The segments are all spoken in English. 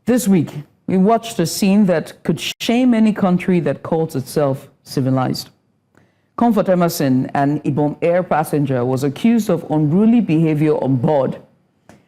This week, we watched a scene that could shame any country that calls itself civilized. Comfort Emerson, an Ibom Air passenger, was accused of unruly behavior on board.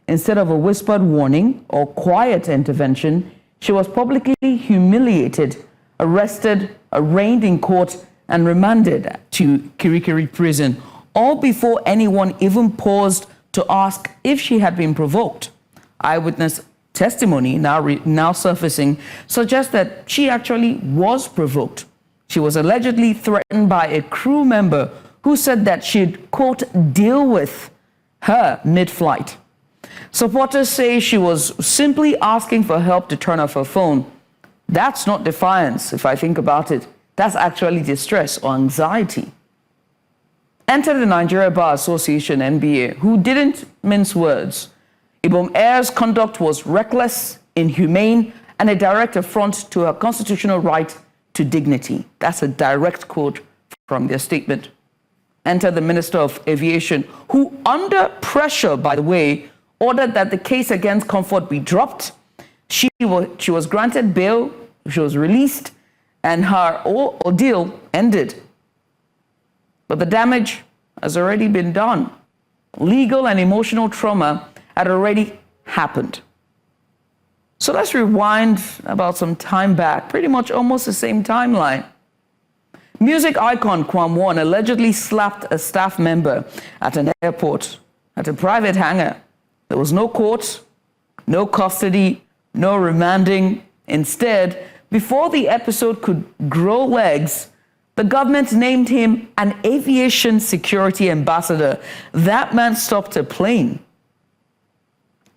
Instead of a whispered warning or quiet intervention, she was publicly humiliated, arrested, arraigned in court, and remanded to Kirikiri prison, all before anyone even paused to ask if she had been provoked. Eyewitness testimony now surfacing suggests that she actually was provoked. She was allegedly threatened by a crew member who said that she'd, quote, deal with her mid-flight. Supporters say she was simply asking for help to turn off her phone. That's not defiance, if I think about it. That's actually distress or anxiety. Enter the Nigeria Bar Association, NBA, who didn't mince words. Ibom Air's conduct was reckless, inhumane, and a direct affront to her constitutional right to dignity. That's a direct quote from their statement. Enter the Minister of Aviation, who, under pressure, by the way, ordered that the case against Comfort be dropped. She was granted bail, she was released, and her ordeal ended. But the damage has already been done. Legal and emotional trauma had already happened. So let's rewind about some time back, pretty much almost the same timeline. Music icon Kwam One allegedly slapped a staff member at an airport, at a private hangar. There was no court, no custody, no remanding. Instead, before the episode could grow legs, the government named him an aviation security ambassador. That man stopped a plane.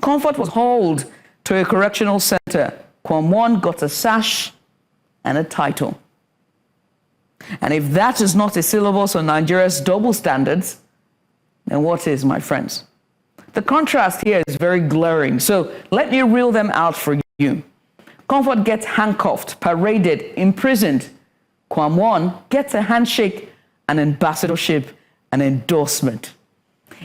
Comfort was hauled to a correctional center. Kwam One got a sash and a title. And if that is not a syllabus on Nigeria's double standards, then what is, my friends? The contrast here is very glaring, so let me reel them out for you. Comfort gets handcuffed, paraded, imprisoned. Kwam One gets a handshake, an ambassadorship, an endorsement.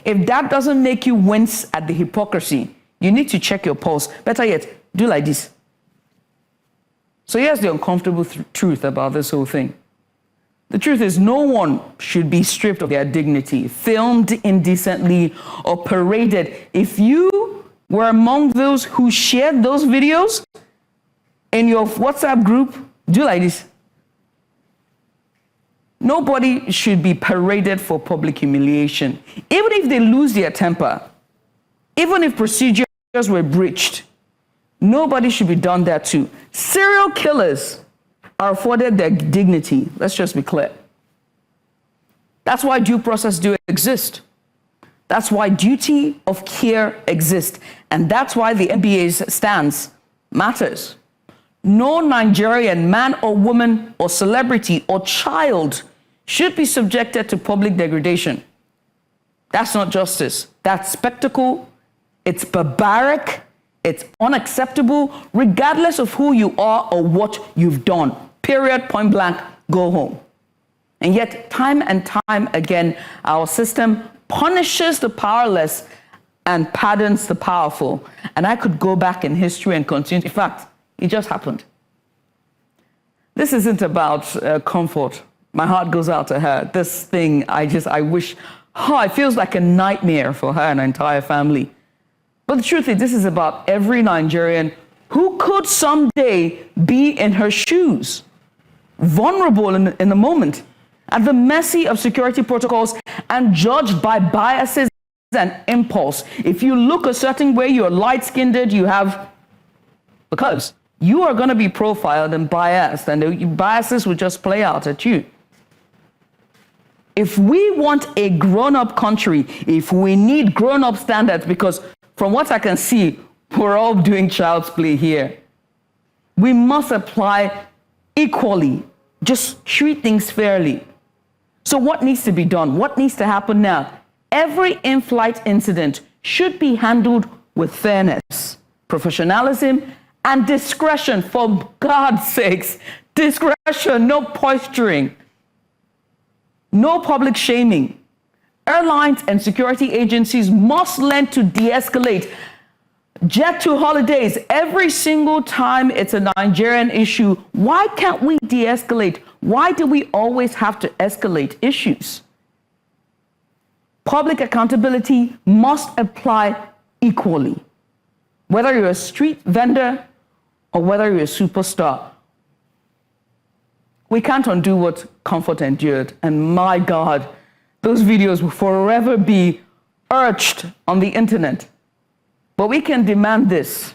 If that doesn't make you wince at the hypocrisy, you need to check your pulse. Better yet, do like this. So here's the uncomfortable truth about this whole thing. The truth is, no one should be stripped of their dignity, filmed indecently, or paraded. If you were among those who shared those videos in your WhatsApp group, do like this. Nobody should be paraded for public humiliation. Even if they lose their temper, even if procedures were breached, nobody should be done that to. Serial killers are afforded their dignity. Let's just be clear. That's why due process do exist. That's why duty of care exists. And that's why the NBA's stance matters. No Nigerian man or woman or celebrity or child should be subjected to public degradation. That's not justice. That's spectacle. It's barbaric. It's unacceptable, regardless of who you are or what you've done. Period, point blank, go home. And yet, time and time again, our system punishes the powerless and pardons the powerful. And I could go back in history and continue. In fact, it just happened. This isn't about Comfort. My heart goes out to her. This thing, I wish, it feels like a nightmare for her and her entire family. But the truth is, this is about every Nigerian who could someday be in her shoes, vulnerable in the moment, at the mercy of security protocols and judged by biases and impulse. If you look a certain way, you're light-skinned, because you are going to be profiled and biased, and the biases will just play out at you. If we want a grown-up country, if we need grown-up standards, because from what I can see, we're all doing child's play here, we must apply equally, just treat things fairly. So what needs to be done? What needs to happen now? Every in-flight incident should be handled with fairness, professionalism, and discretion. For God's sakes, discretion, no posturing, no public shaming. Airlines and security agencies must learn to de-escalate. jet to holidays every single time it's a Nigerian issue. Why can't we de-escalate? Why do we always have to escalate issues? Public accountability must apply equally. Whether you're a street vendor or whether you're a superstar. We can't undo what Comfort endured. And my God, those videos will forever be urged on the internet. But we can demand this.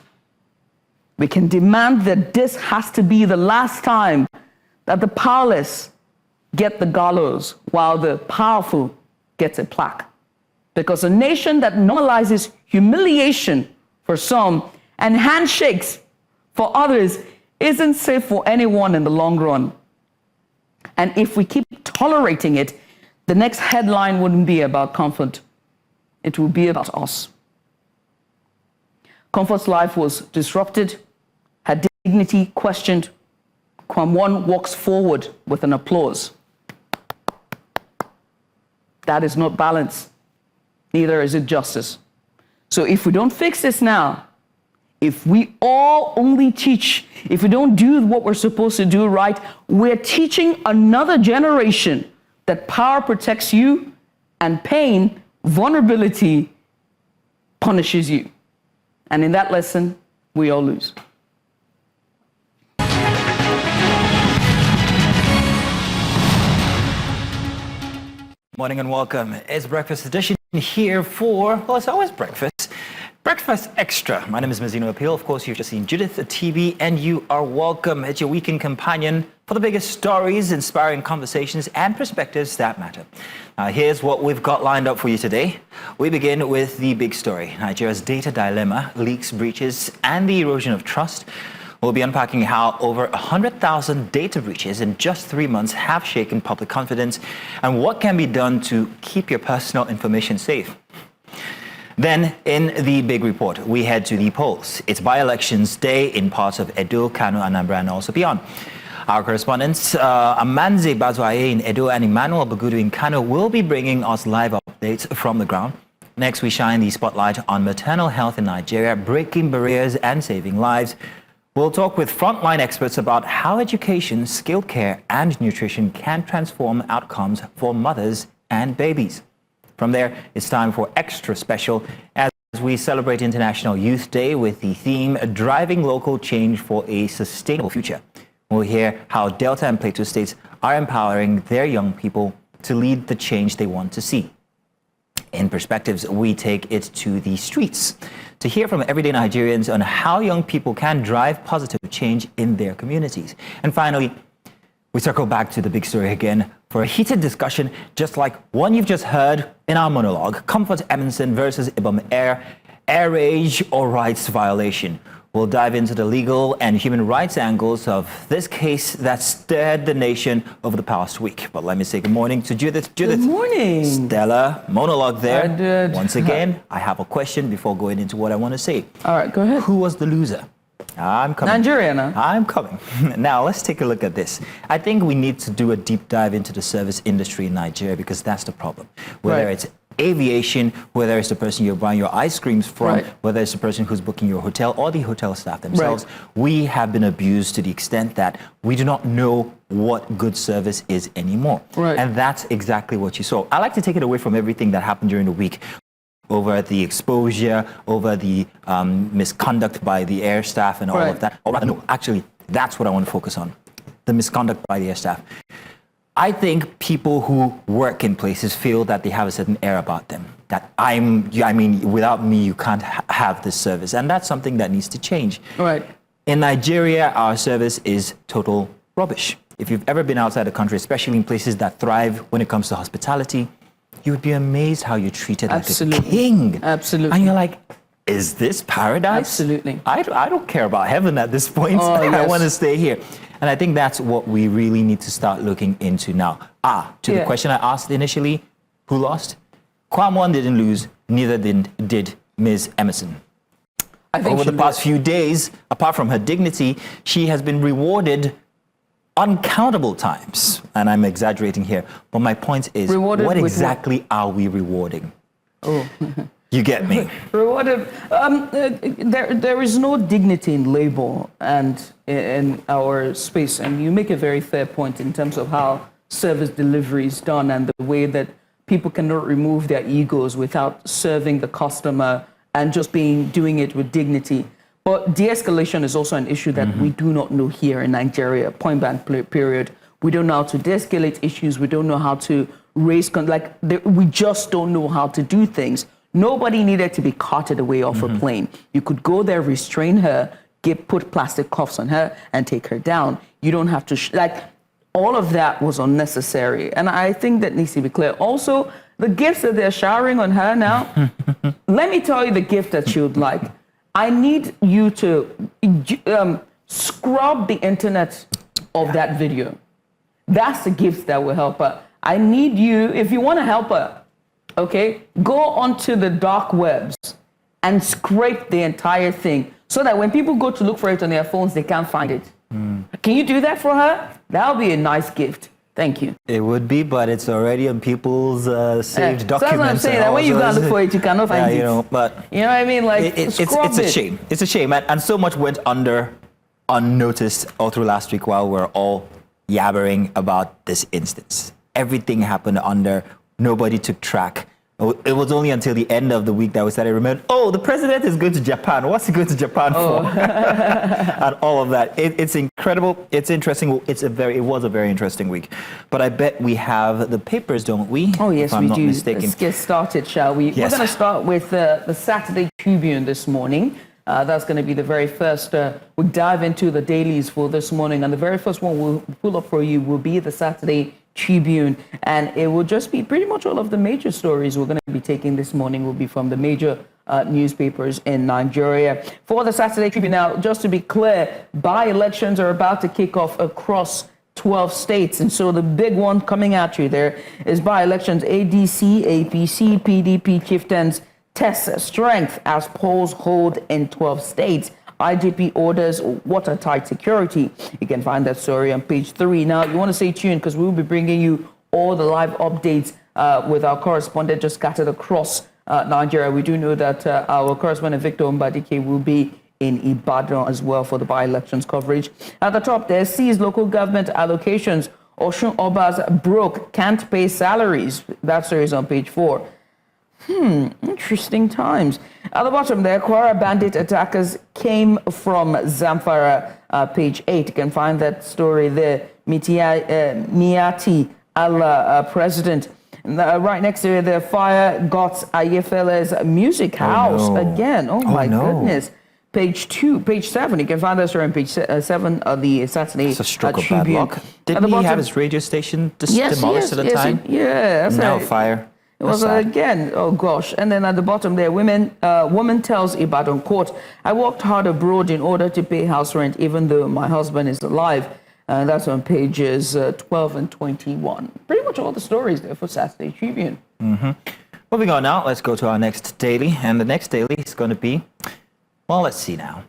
We can demand that this has to be the last time that the powerless get the gallows while the powerful gets a plaque. Because a nation that normalizes humiliation for some and handshakes for others isn't safe for anyone in the long run. And if we keep tolerating it, the next headline wouldn't be about Comfort. It would be about us. Comfort's life was disrupted, her dignity questioned. Kwam walks forward with an applause. That is not balance. Neither is it justice. So if we don't fix this now, if we all only teach, if we don't do what we're supposed to do right, we're teaching another generation that power protects you and pain, vulnerability, punishes you. And in that lesson, we all lose. Morning and welcome. It's Breakfast Edition here for, well, it's always breakfast. Breakfast Extra. My name is Mazino Appeal. Of course, you've just seen Judith at TV, and you are welcome. It's your weekend companion for the biggest stories, inspiring conversations, and perspectives that matter. Here's what we've got lined up for you today. We begin with the big story. Nigeria's data dilemma, leaks, breaches, and the erosion of trust. We'll be unpacking how over 100,000 data breaches in just 3 months have shaken public confidence, and what can be done to keep your personal information safe. Then, in the big report, we head to the polls. It's by-elections day in parts of Edo, Kano, Anambra, and also beyond. Our correspondents, Amenze, Bazuaye in Edo, and Emmanuel, Bagudu in Kano, will be bringing us live updates from the ground. Next, we shine the spotlight on maternal health in Nigeria, breaking barriers and saving lives. We'll talk with frontline experts about how education, skilled care, and nutrition can transform outcomes for mothers and babies. From there, it's time for Extra Special as we celebrate International Youth Day with the theme Driving Local Change for a Sustainable Future. We'll hear how Delta and Plateau states are empowering their young people to lead the change they want to see. In Perspectives, we take it to the streets to hear from everyday Nigerians on how young people can drive positive change in their communities. And finally, we circle back to the big story again for a heated discussion, just like one you've just heard in our monologue, Comfort Amenze versus Ibom air rage or rights violation. We'll dive into the legal and human rights angles of this case that stirred the nation over the past week. But let me say good morning to Judith. Good morning. Stellar monologue there. I did. Once again, I have a question before going into what I want to say. All right, go ahead. Who was the loser? I'm coming. Nigeria, no? I'm coming. Now, let's take a look at this. I think we need to do a deep dive into the service industry in Nigeria because that's the problem. Whether it's aviation, whether it's the person you're buying your ice creams from, whether it's the person who's booking your hotel or the hotel staff themselves, we have been abused to the extent that we do not know what good service is anymore. And that's exactly what you saw. I like to take it away from everything that happened during the week, over the exposure, over the misconduct by the air staff and all of that. Or rather, no, actually, that's what I want to focus on, the misconduct by the air staff. I think people who work in places feel that they have a certain air about them, that I mean, without me, you can't have this service. And that's something that needs to change. In Nigeria, our service is total rubbish. If you've ever been outside the country, especially in places that thrive when it comes to hospitality, you would be amazed how you're treated like a king. And you're like, is this paradise? I don't care about heaven at this point. I want to stay here. And I think that's what we really need to start looking into now. To the question I asked initially, who lost? Kwam didn't lose, neither did Ms. Emerson. Over the past few days, apart from her dignity, she has been rewarded uncountable times. And I'm exaggerating here, but my point is, what exactly are we rewarding? You get me. Rewarded. There is no dignity in labor and in our space, and you make a very fair point in terms of how service delivery is done and the way that people cannot remove their egos without serving the customer and just doing it with dignity. But de-escalation is also an issue that we do not know here in Nigeria, point blank period. We don't know how to de-escalate issues. We don't know how to raise, we just don't know how to do things. Nobody needed to be carted away off a plane. You could go there, restrain her, put plastic cuffs on her and take her down. You don't have to, all of that was unnecessary. And I think that needs to be clear. Also, the gifts that they're showering on her now, let me tell you the gift that she would like. I need you to scrub the internet of that video. That's the gift that will help her. I need you, if you want to help her, okay, go onto the dark webs and scrape the entire thing so that when people go to look for it on their phones, they can't find it. Can you do that for her? That'll be a nice gift. Thank you. It would be, but it's already on people's saved documents. So that's what I'm saying. That when you go and look for it, you cannot find it. But you know what I mean? It's a shame. It's a shame, and so much went unnoticed all through last week while we're all yabbering about this instance. Everything happened under. Nobody took track. It was only until the end of the week that we started remembering, the president is going to Japan. What's he going to Japan for? And all of that. It's incredible. It's interesting. It was a very interesting week. But I bet we have the papers, don't we? Oh, yes, we do. Mistaken. Let's get started, shall we? Yes. We're going to start with the Saturday Tribune this morning. That's going to be the very first. We'll dive into the dailies for this morning. And the very first one we'll pull up for you will be the Saturday Tribune, and it will just be pretty much all of the major stories we're going to be taking this morning will be from the major newspapers in Nigeria. For the Saturday Tribune, now, just to be clear, by-elections are about to kick off across 12 states, and so the big one coming at you there is by-elections. ADC, APC, PDP chieftains test strength as polls hold in 12 states. IGP orders watertight security. You can find that story on page 3. Now, you want to stay tuned because we will be bringing you all the live updates with our correspondent just scattered across Nigeria. We do know that our correspondent Victor Mbadike will be in Ibadan as well for the by-elections coverage. At the top there, sees local government allocations. Osun Obas broke, can't pay salaries. That story is on page 4. Interesting times. At the bottom there, Kwara bandit attackers came from Zamfara, page 8. You can find that story there. Miati Allah, president. Right next to it, the fire got Ayefele's music house again. Oh my goodness. Page 7. You can find that story on page 7 of the Saturday It's a stroke of Tribune. bad luck. Didn't he have his radio station demolished at the time? Yeah. Now fire. It was again, oh gosh. And then at the bottom there, woman tells Ibadan court, I worked hard abroad in order to pay house rent, even though my husband is alive. And that's on pages 12 and 21. Pretty much all the stories there for Saturday Tribune. Moving on now, let's go to our next daily. And the next daily is going to be, let's see now.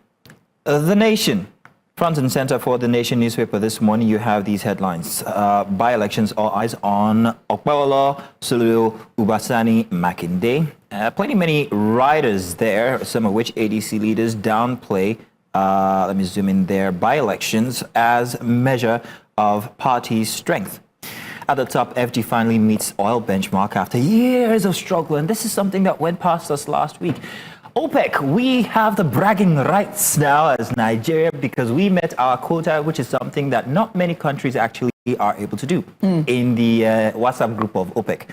The Nation. Front and center for the Nation newspaper this morning, you have these headlines. By-elections, all eyes on Okpawolo, Sulu, Ubasani, Makinde. Plenty many riders there, some of which ADC leaders downplay, let me zoom in there, by-elections as measure of party strength. At the top, FG finally meets oil benchmark after years of struggle, and this is something that went past us last week. OPEC, we have the bragging rights now as Nigeria because we met our quota, which is something that not many countries actually are able to do in the WhatsApp group of OPEC.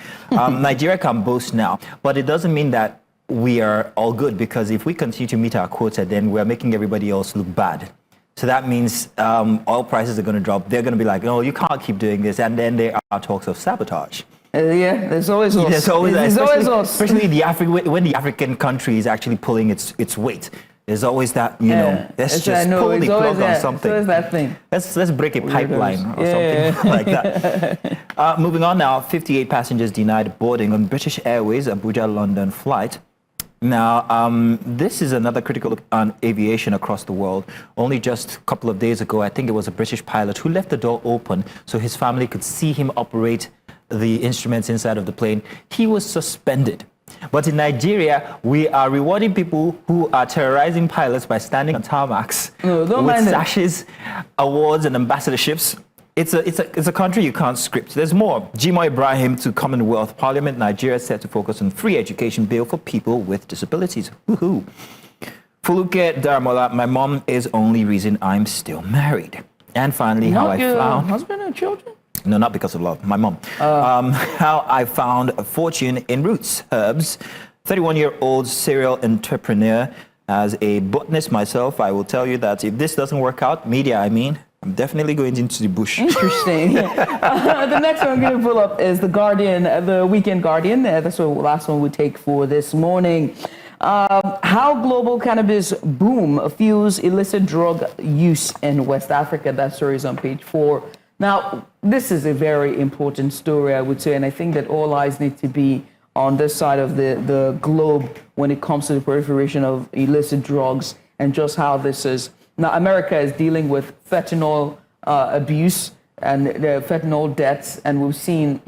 Nigeria can boast now, but it doesn't mean that we are all good because if we continue to meet our quota, then we're making everybody else look bad. So that means oil prices are going to drop. They're going to be like, no, you can't keep doing this. And then there are talks of sabotage. There's always especially when the African country is actually pulling its weight. There's always that, let's just pull the plug on something. It's that thing. Let's break a pipeline or something like that. Moving on now, 58 passengers denied boarding on British Airways Abuja-London flight. Now, this is another critical look on aviation across the world. Only just a couple of days ago, I think it was a British pilot who left the door open so his family could see him operate the instruments inside of the plane. He was suspended But in Nigeria, we are rewarding people who are terrorizing pilots by standing on tarmacs with sashes, awards, and ambassadorships. It's a country you can't script. There's more. Jimoh Ibrahim to Commonwealth Parliament. Nigeria set to focus on free education bill for people with disabilities. Woohoo! Fuluke Daramola, my mom is only reason I'm still married. And finally, how I found husband and children. No, not because of love. My mom. How I found a fortune in roots herbs. 31-year-old serial entrepreneur. As a botanist myself, I will tell you that if this doesn't work out, I'm definitely going into the bush. Interesting. The next one I'm going to pull up is The Guardian, the Weekend Guardian. That's the last one we take for this morning. How global cannabis boom fuels illicit drug use in West Africa. That story is on page 4. Now, this is a very important story, I would say, and I think that all eyes need to be on this side of the globe when it comes to the proliferation of illicit drugs and just how this is. Now, America is dealing with fentanyl abuse and fentanyl deaths, and we've seen,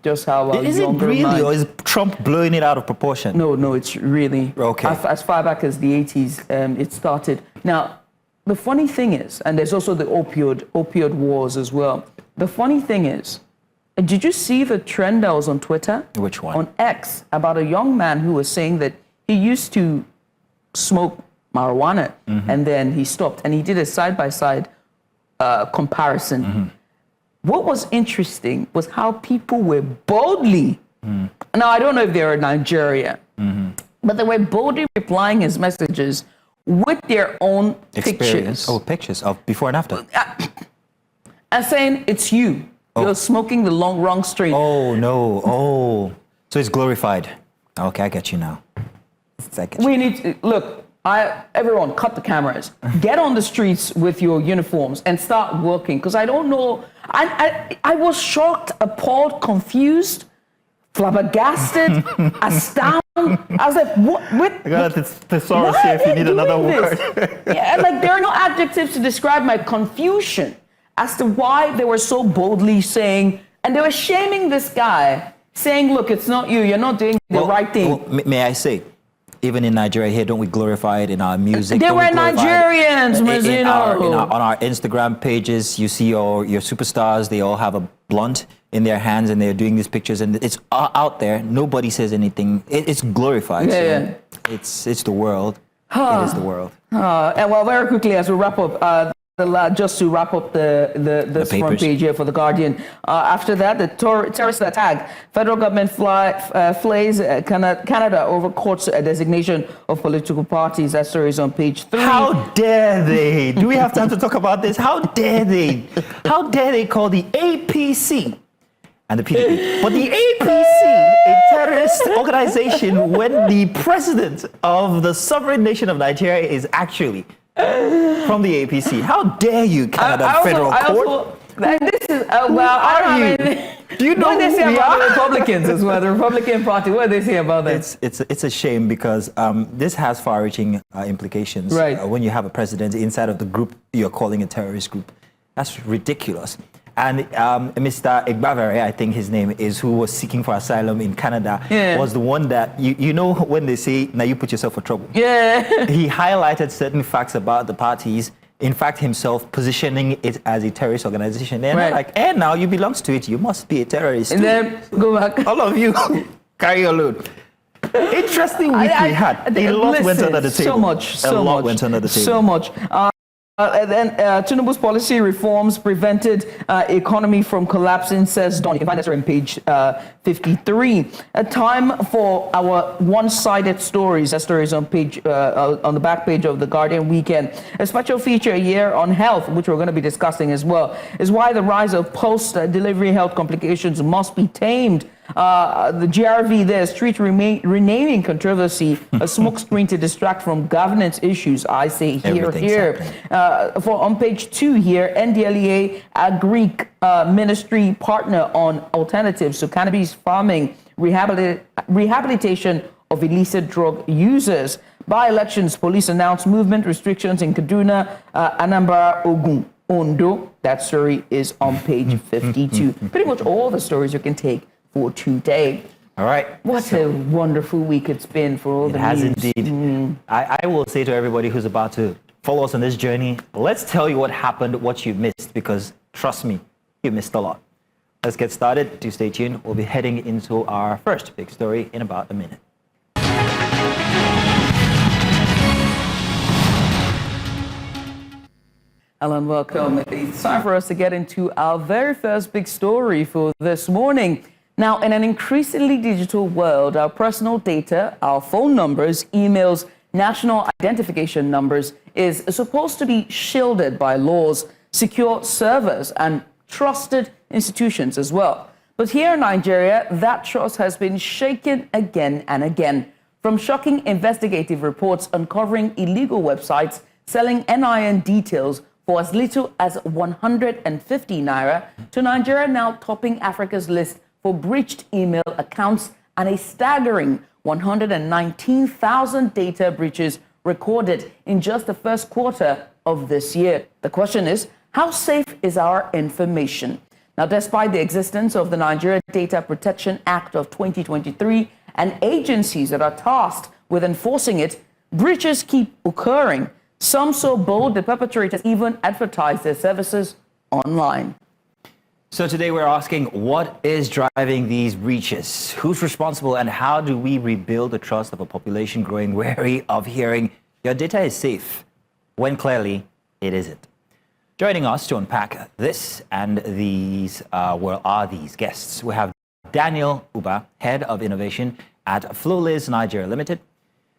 just how is it really, or is Trump blowing it out of proportion? No, it's really okay. As far back as the 80s, it started. Now, the funny thing is, and there's also the opioid wars as well. The funny thing is, did you see the trend that was on Twitter? Which one? On X, about a young man who was saying that he used to smoke marijuana, and then he stopped, and he did a side-by-side comparison. What was interesting was how people were boldly, now I don't know if they're in Nigeria, but they were boldly replying his messages with their own pictures. Oh, pictures of before and after. And saying, it's you. You're smoking the wrong strain. Oh, no. Oh. So it's glorified. Okay, I get you now. We need to, look, everyone, cut the cameras. Get on the streets with your uniforms and start working. Because I don't know. I was shocked, appalled, confused, flabbergasted, astounded. I was like, what? I got a thesaurus here if you need another word. Yeah, like there are no adjectives to describe my confusion as to why they were so boldly saying, and they were shaming this guy, saying, look, it's not you, you're not doing the right thing. Well, may I say, even in Nigeria here, don't we glorify it in our music? They were Nigerians, on our Instagram pages, you see your superstars, they all have a blunt in their hands and they're doing these pictures, and it's out there. Nobody says anything. It's glorified. Yeah. It's the world. It is the world. And well, very quickly as we wrap up, just to wrap up the front page here for The Guardian. After that, the terrorist attack. Federal government flays Canada over court's designation of political parties. That story is on page 3. How dare they? Do we have time to talk about this? How dare they? How dare they call the APC and the PDP, but the APC a terrorist organization when the president of the sovereign nation of Nigeria is actually from the APC? How dare you, Canada Federal Court? This is Do you know what they say about the Republicans as well? The Republican Party. What do they say about that? It's a shame because this has far-reaching implications. Right. When you have a president inside of the group you're calling a terrorist group, that's ridiculous. And Mr. Egbavere, I think his name is, who was seeking for asylum in Canada, was the one that, you know when they say, now you put yourself for trouble. Yeah. He highlighted certain facts about the parties, in fact himself positioning it as a terrorist organization. And they're like, and now you belong to it, you must be a terrorist. And then go back. All of you, carry your load. Interesting week we had. A lot went under the table. So much went under the table. So much. Then Tinubu's policy reforms prevented economy from collapsing, says Don. You can find that on page 53. A time for our one-sided stories. That story is on page on the back page of the Guardian Weekend. A special feature here on health, which we're going to be discussing as well, is why the rise of post-delivery health complications must be tamed. The GRV there, street renaming controversy, a smokescreen to distract from governance issues. I say here. For on page 2 here, NDLEA, Greek ministry partner on alternatives to cannabis farming, rehabilitation of illicit drug users. By elections, police announced movement restrictions in Kaduna, Anambra, Ogun, Ondo. That story is on page 52. Pretty much all the stories you can take for today. All right. What a wonderful week it's been for all the news. It has indeed. I will say to everybody who's about to follow us on this journey, let's tell you what happened, what you missed, because trust me, you missed a lot. Let's get started. Do stay tuned. We'll be heading into our first big story in about a minute. Alan, welcome. It's time for us to get into our very first big story for this morning. Now, in an increasingly digital world, our personal data, our phone numbers, emails, national identification numbers is supposed to be shielded by laws, secure servers, and trusted institutions as well. But here in Nigeria, that trust has been shaken again and again. From shocking investigative reports uncovering illegal websites selling NIN details for as little as 150 naira, to Nigeria now topping Africa's list for breached email accounts and a staggering 119,000 data breaches recorded in just the first quarter of this year. The question is, how safe is our information? Now, despite the existence of the Nigeria Data Protection Act of 2023 and agencies that are tasked with enforcing it, breaches keep occurring. Some so bold, the perpetrators even advertise their services online. So today we're asking, what is driving these breaches? Who's responsible, and how do we rebuild the trust of a population growing wary of hearing your data is safe when clearly it isn't? Joining us to unpack this and these are these guests. We have Daniel Uba, Head of Innovation at Flowless Nigeria Limited.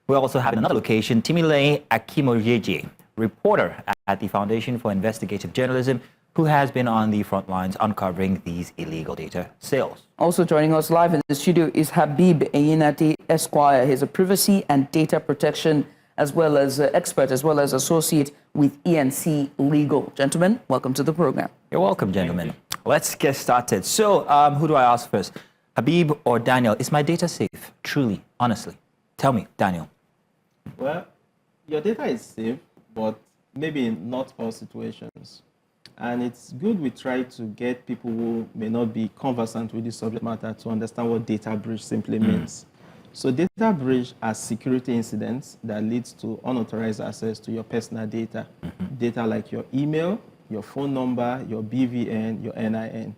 We also have in another location, Timileyin Akinmoyeje, reporter at the Foundation for Investigative Journalism, who has been on the front lines uncovering these illegal data sales. Also joining us live in the studio is Habib Eyinati Esquire. He's a privacy and data protection as well as expert, as well as associate with ENC Legal. Gentlemen, welcome to the program. You're welcome, gentlemen. Let's get started. So who do I ask first? Habib or Daniel? Is my data safe? Truly, honestly. Tell me, Daniel. Well, your data is safe, but maybe in not all situations. And it's good we try to get people who may not be conversant with the subject matter to understand what data breach simply means. So data breach are security incidents that leads to unauthorized access to your personal data. Data like your email, your phone number, your BVN, your NIN.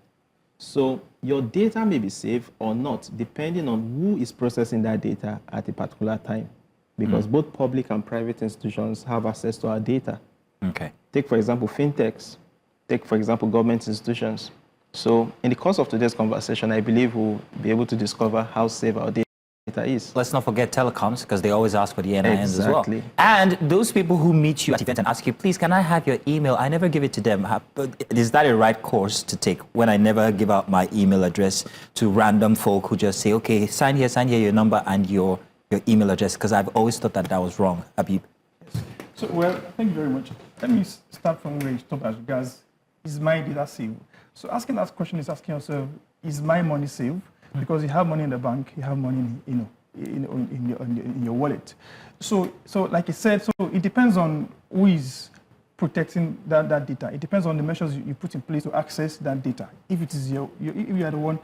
So your data may be safe or not, depending on who is processing that data at a particular time. Because both public and private institutions have access to our data. Okay. Take, for example, fintechs. Take, for example, government institutions. So in the course of today's conversation, I believe we'll be able to discover how safe our data is. Let's not forget telecoms, because they always ask for the NINs as well. Exactly. And those people who meet you at events and ask you, please, can I have your email? I never give it to them. Is that a right course to take when I never give out my email address to random folk who just say, okay, sign here your number and your email address? Because I've always thought that was wrong. Habib. Yes. So, well, thank you very much. Let me start from where you stopped as regards, is my data safe? So asking that question is asking yourself, is my money safe? Because you have money in the bank, you have money in your wallet. So like I said, so it depends on who is protecting that data. It depends on the measures you put in place to access that data. If it is if you are the one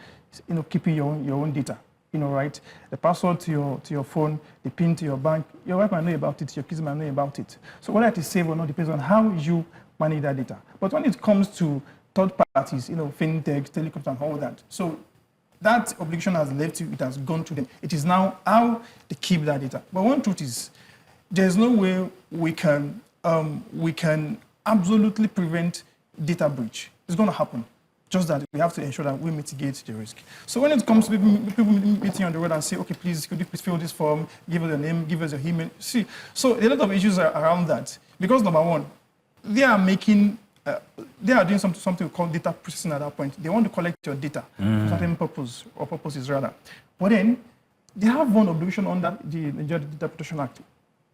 keeping your own data. Right? The password to your phone, the PIN to your bank, your wife might know about it, your kids might know about it. So whether it is safe or not depends on how you manage that data. But when it comes to third parties, fintech, telecoms, and all that, so that obligation has left you, it has gone to them. It is now how they keep that data. But one truth is, there's no way we can absolutely prevent data breach. It's going to happen. Just that we have to ensure that we mitigate the risk. So when it comes to people meeting on the road and say, okay, please, could you please fill this form, give us your name, give us your email. See, so a lot of issues are around that. Because number one, they are doing something called data processing at that point. They want to collect your data for certain purpose, or purposes rather. But then, they have one obligation under the Nigeria Data Protection Act,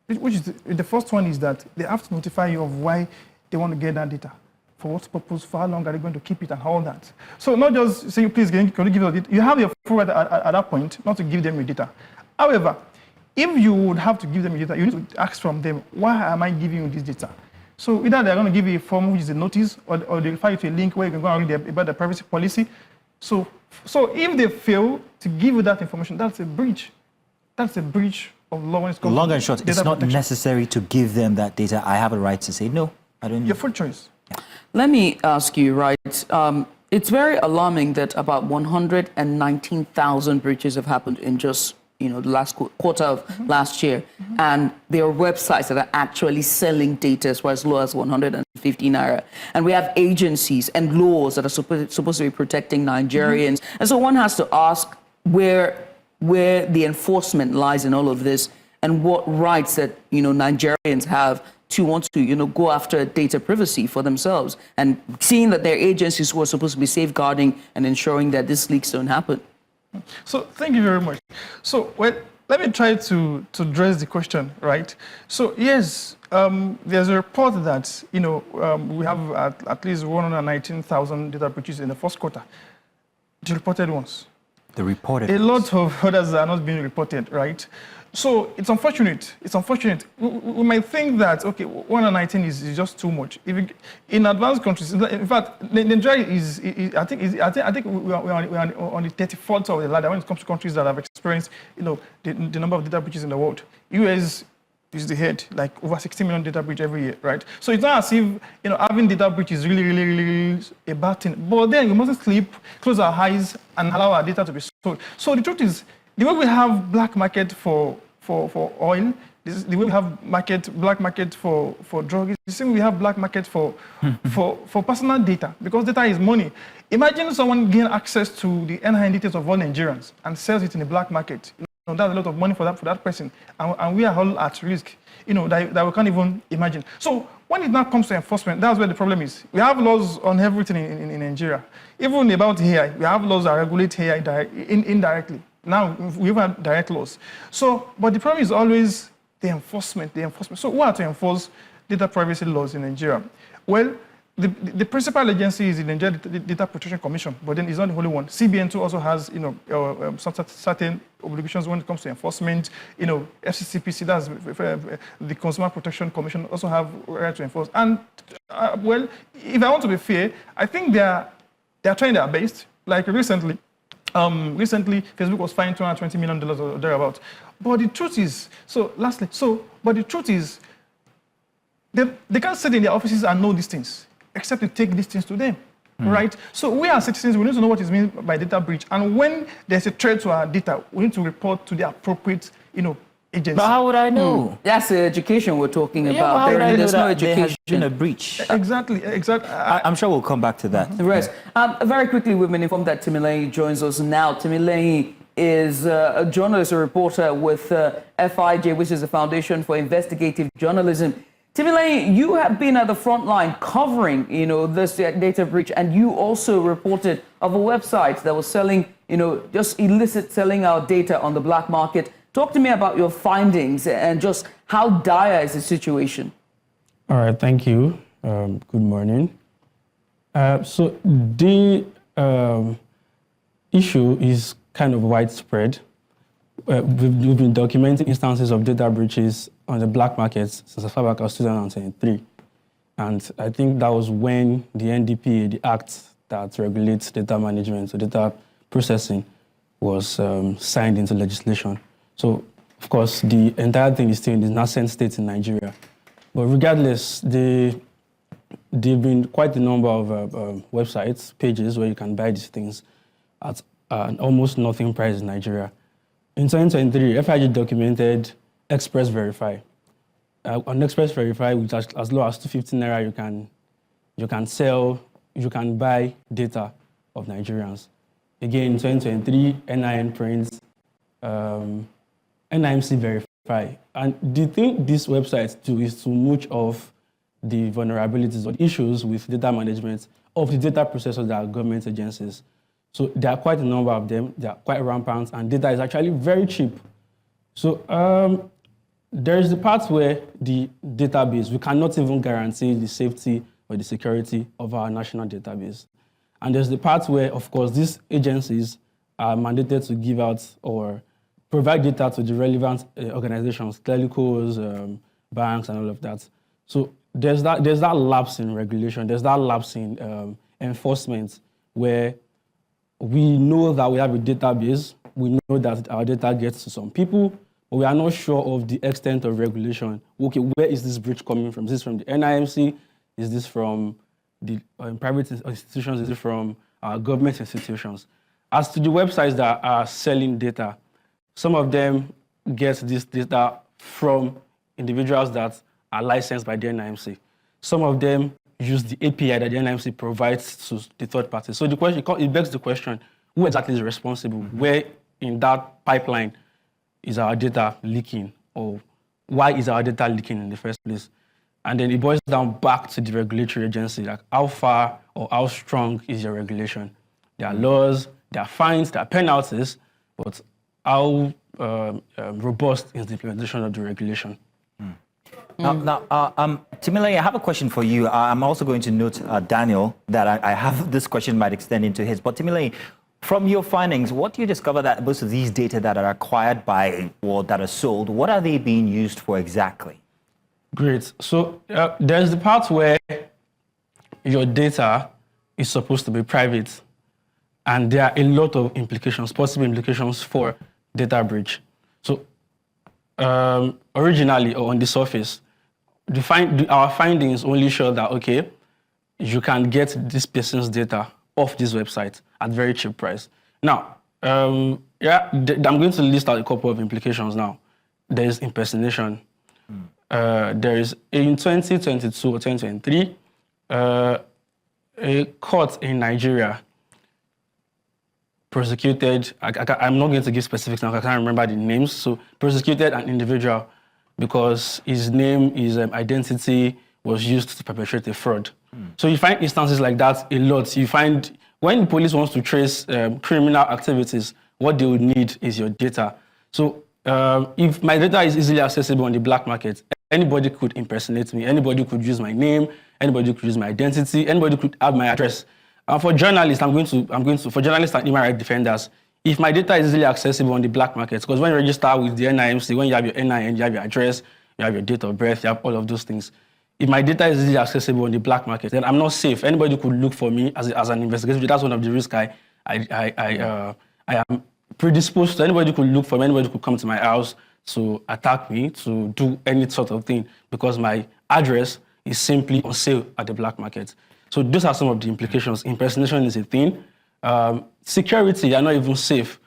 which is the first one is that they have to notify you of why they want to get that data. For what purpose, for how long are they going to keep it, and all that. So not just saying, please, can you give us data? You have your full right at that point not to give them your data. However, if you would have to give them your data, you need to ask from them, why am I giving you this data? So either they're going to give you a form, which is a notice, or they refer you to a link where you can go and read about the privacy policy. So if they fail to give you that information, that's a breach. That's a breach of law when it's comes Long to and short, data it's not protection. necessary to give them that data. I have a right to say, no, I don't need Your full choice. Let me ask you, right? It's very alarming that about 119,000 breaches have happened in just the last quarter of last year, and there are websites that are actually selling data as low as 150 naira. And we have agencies and laws that are supposed to be protecting Nigerians. And so one has to ask where the enforcement lies in all of this, and what rights that Nigerians have to want to go after data privacy for themselves, and seeing that there are agencies who are supposed to be safeguarding and ensuring that these leaks don't happen. So thank you very much. So let me try to address the question, right? So yes, there's a report that we have at least 119,000 data breaches in the first quarter. The reported ones. the reported. A lot of others are not being reported, right? So it's unfortunate. It's unfortunate. We might think that, okay, 119 is just too much. In advanced countries, in fact, Nigeria I think we are on the 34th of the ladder when it comes to countries that have experienced, the number of data breaches in the world. US is the head, like over 60 million data breach every year, right? So it's not as if, having data breach is really a bad thing. But then we mustn't sleep, close our eyes, and allow our data to be sold. So the truth is, the way we have black market for oil, the way we have black market for drugs, the same way we have black market for personal data, because data is money. Imagine someone gain access to the NIN details of all Nigerians and sells it in the black market. That's a lot of money for that person, and we are all at risk, that we can't even imagine. So when it now comes to enforcement, that's where the problem is. We have laws on everything in Nigeria. Even about AI, we have laws that regulate AI indirectly. Now we have direct laws. So, but the problem is always the enforcement. So who are to enforce data privacy laws in Nigeria? Well, the principal agency is the Nigeria Data Protection Commission, but then it's not the only one. CBN2 also has, certain obligations when it comes to enforcement. FCCPC, that's the Consumer Protection Commission, also have right to enforce. And well, if I want to be fair, I think they are trying their best. Like recently, Facebook was fined $220 million or thereabouts. But the truth is, but the truth is, they can't sit in their offices and know these things, except to take these things to them, right? So we as citizens, we need to know what is meant by data breach. And when there's a threat to our data, we need to report to the appropriate, agency. But how would I know? That's the education we're talking about. How would I know There's no that there has education. been a breach? Exactly. I'm sure we'll come back to that. The rest. Very quickly, we've been informed that Timileyin joins us now. Timileyin is a journalist, a reporter with FIJ, which is the Foundation for Investigative Journalism. Timileyin, you have been at the front line covering, this data breach, and you also reported of a website that was selling, just illicit selling our data on the black market. Talk to me about your findings and just how dire is the situation. All right, thank you. Good morning. So the issue is kind of widespread. We've been documenting instances of data breaches on the black markets since as far back as 2023. And I think that was when the NDPA, the act that regulates data management, so data processing, was signed into legislation. So, of course, the entire thing is still in the nascent state in Nigeria. But regardless, there've been quite a number of websites, pages where you can buy these things at almost nothing price in Nigeria. In 2023, FIG documented Express Verify. On Express Verify, which as low as 250 naira, you can buy data of Nigerians. Again, in 2023, NIN prints, NIMC Verify. And the thing these websites do is to mooch off the vulnerabilities or the issues with data management of the data processors that are government agencies. So there are quite a number of them, they are quite rampant, and data is actually very cheap. So there is the part where the database, we cannot even guarantee the safety or the security of our national database. And there's the part where, of course, these agencies are mandated to give out or provide data to the relevant organizations, telecos, banks, and all of that. So there's that lapse in regulation, there's that lapse in enforcement where we know that we have a database. We know that our data gets to some people, but we are not sure of the extent of regulation. Okay, where is this breach coming from? Is this from the NIMC? Is this from the private institutions? Is it from government institutions? As to the websites that are selling data, some of them get this data from individuals that are licensed by the NIMC. Some of them use the API that the NIMC provides to the third party. So the question, it begs the question, who exactly is responsible? Where in that pipeline is our data leaking? Or why is our data leaking in the first place? And then it boils down back to the regulatory agency, like how far or how strong is your regulation? There are laws, there are fines, there are penalties, but how robust is the implementation of the regulation? Now, Timileyin, I have a question for you. I'm also going to note, Daniel, that I have this question might extend into his. But Timileyin, from your findings, what do you discover that most of these data that are acquired by or that are sold, what are they being used for exactly? Great. So there's the part where your data is supposed to be private, and there are a lot of implications, possible implications for data breach. So originally, or on the surface, our findings only show that, okay, you can get this person's data off this website at very cheap price. Now, I'm going to list out a couple of implications now. There is impersonation. There is, in 2022 or 2023, a court in Nigeria prosecuted, I'm not going to give specifics now, I can't remember the names, so prosecuted an individual because his name, his identity was used to perpetrate a fraud. So you find instances like that a lot. You find when the police wants to trace criminal activities, what they would need is your data. So if my data is easily accessible on the black market, anybody could impersonate me, anybody could use my name, anybody could use my identity, anybody could have my address. For journalists, for journalists and human rights defenders, if my data is easily accessible on the black market, because when you register with the NIMC, when you have your NIN, you have your address, you have your date of birth, you have all of those things. If my data is easily accessible on the black market, then I'm not safe. Anybody could look for me as an investigator. That's one of the risks I am predisposed to. Anybody could look for me. Anybody could come to my house to attack me, to do any sort of thing, because my address is simply on sale at the black market. So those are some of the implications. Impersonation is a thing. Security, you're not even safe.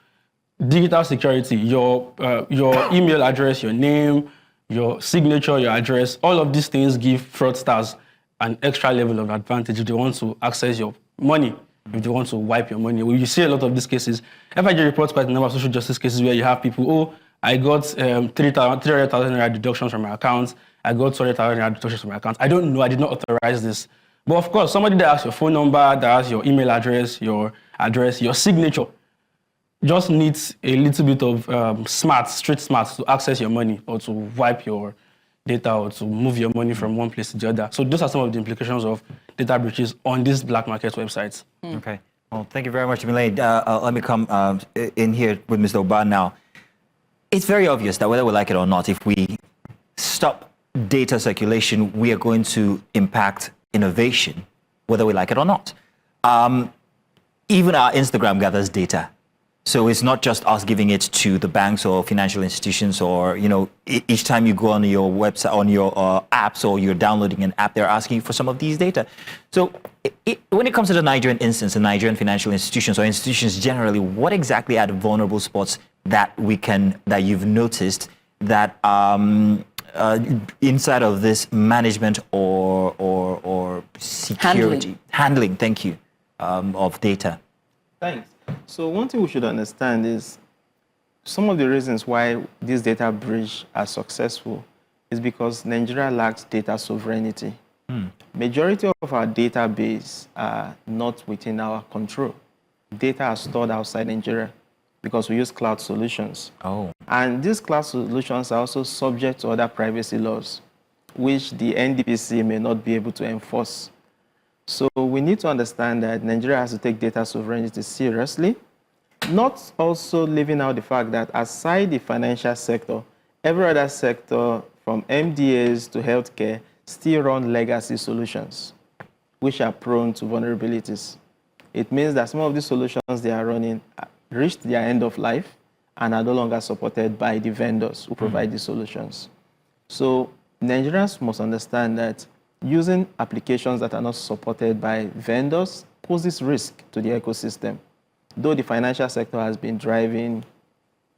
Digital security, your email address, your name, your signature, your address, all of these things give fraudsters an extra level of advantage if they want to access your money, if they want to wipe your money. Well, you see a lot of these cases. FIG reports quite a number of social justice cases where you have people, I got 300,000 naira deductions from my account. I got 200,000 naira deductions from my account. I don't know, I did not authorize this. But of course, somebody that has your phone number, that has your email address, your signature, just needs a little bit of street smarts to access your money or to wipe your data or to move your money from one place to the other. So those are some of the implications of data breaches on these black market websites. Okay. Well, thank you very much, Timileyin. Let me come in here with Mr. Uba now. It's very obvious that whether we like it or not, if we stop data circulation, we are going to impact innovation, whether we like it or not. Even our Instagram gathers data. So it's not just us giving it to the banks or financial institutions, or, each time you go on your website, on your apps, or you're downloading an app, they're asking you for some of these data. So when it comes to the Nigerian instance, the Nigerian financial institutions or institutions generally, what exactly are the vulnerable spots that you've noticed that inside of this management or security handling, thank you, of data? Thanks. So one thing we should understand is some of the reasons why these data breach are successful is because Nigeria lacks data sovereignty. Majority of our database are not within our control. Data are stored outside Nigeria because we use cloud solutions. And these cloud solutions are also subject to other privacy laws, which the NDPC may not be able to enforce. So we need to understand that Nigeria has to take data sovereignty seriously, not also leaving out the fact that aside the financial sector, every other sector from MDAs to healthcare still run legacy solutions, which are prone to vulnerabilities. It means that some of the solutions they are running reached their end of life and are no longer supported by the vendors who provide the solutions. So Nigerians must understand that using applications that are not supported by vendors poses risk to the ecosystem. Though the financial sector has been driving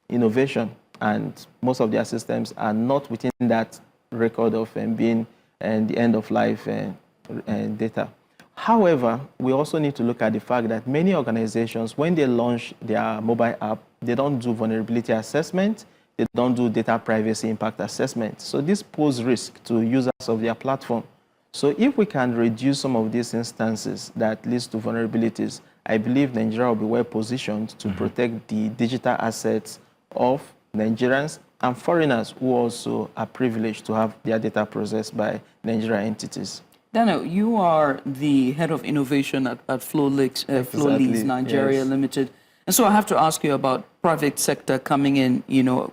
innovation and most of their systems are not within that record of being the end of life data. However, we also need to look at the fact that many organizations, when they launch their mobile app, they don't do vulnerability assessment, they don't do data privacy impact assessment. So this poses risk to users of their platform. So if we can reduce some of these instances that leads to vulnerabilities, I believe Nigeria will be well positioned to protect the digital assets of Nigerians and foreigners who also are privileged to have their data processed by Nigerian entities. Daniel, you are the head of innovation at Flowleaks Nigeria yes. Limited. And so I have to ask you about private sector coming in.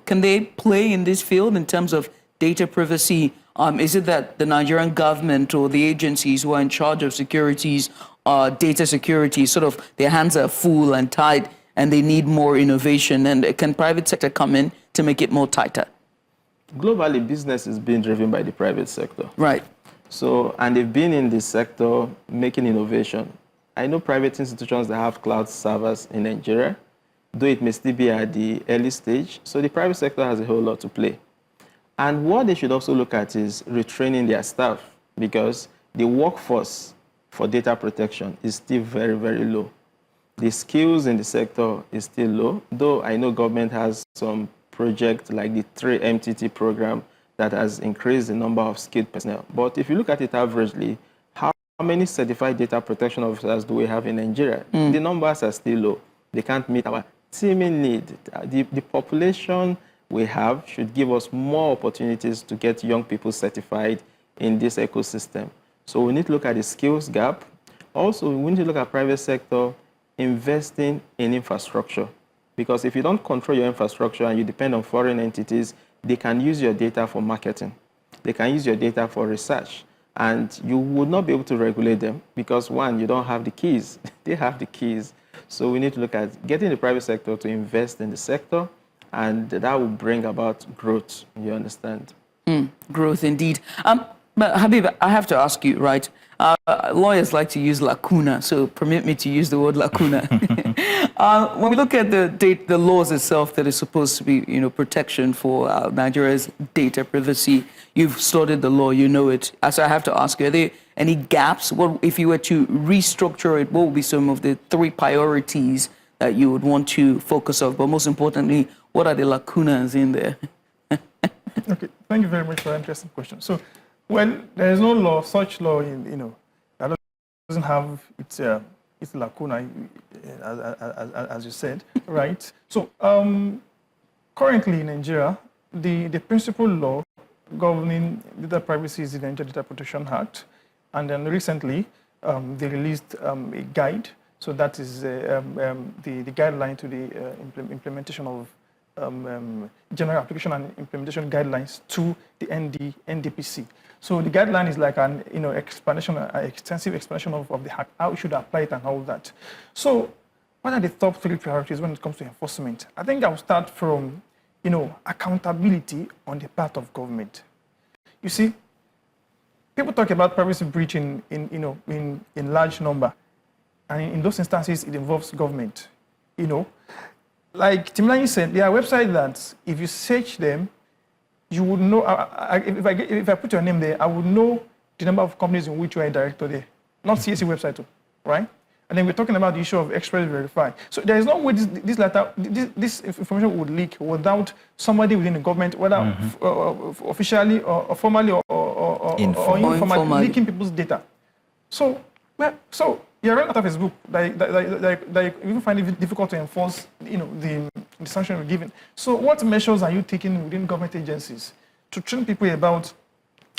Can they play in this field in terms of data privacy? Is it that the Nigerian government or the agencies who are in charge of securities, data security, sort of their hands are full and tied and they need more innovation? And can private sector come in to make it more tighter? Globally, business is being driven by the private sector. Right. So, and they've been in this sector making innovation. I know private institutions that have cloud servers in Nigeria, though it may still be at the early stage. So the private sector has a whole lot to play. And what they should also look at is retraining their staff, because the workforce for data protection is still very, very low. The skills in the sector is still low, though I know government has some projects like the 3MTT program that has increased the number of skilled personnel. But if you look at it averagely, how many certified data protection officers do we have in Nigeria? The numbers are still low. They can't meet our teaming need. The population we have should give us more opportunities to get young people certified in this ecosystem. So we need to look at the skills gap. Also, we need to look at private sector investing in infrastructure. Because if you don't control your infrastructure and you depend on foreign entities, they can use your data for marketing. They can use your data for research. And you would not be able to regulate them because, one, you don't have the keys. They have the keys. So we need to look at getting the private sector to invest in the sector, and that will bring about growth, you understand? Growth indeed. But Habib, I have to ask you, right? Lawyers like to use lacuna, so permit me to use the word lacuna. When we look at the laws itself that is supposed to be, protection for Nigeria's data privacy, you've studied the law, you know it. So I have to ask you, are there any gaps? What, if you were to restructure it, what would be some of the 3 priorities that you would want to focus on? But most importantly, what are the lacunas in there? Okay, thank you very much for an interesting question. So, well, there is no law, such law, that doesn't have its lacuna, as you said, right? So, currently in Nigeria, the principal law governing data privacy is the Nigeria Data Protection Act, and then recently they released a guide. So that is the guideline to the implementation of general application and implementation guidelines to the NDPC. So the guideline is like an extensive explanation of the hack, how you should apply it and all that. So what are the top 3 priorities when it comes to enforcement? I think I'll start from accountability on the part of government. You see, people talk about privacy breach in large number, and in those instances it involves government. Like Timileyin said, there are websites that if you search them, you would know, if I put your name there, I would know the number of companies in which you are a director there, not CSE website too, right? And then we're talking about the issue of express verify. So there is no way this information would leak without somebody within the government, whether officially or formally or informally, leaking people's data. So you're right out of Facebook, that you even find it difficult to enforce, the sanction you're given. So what measures are you taking within government agencies to train people about,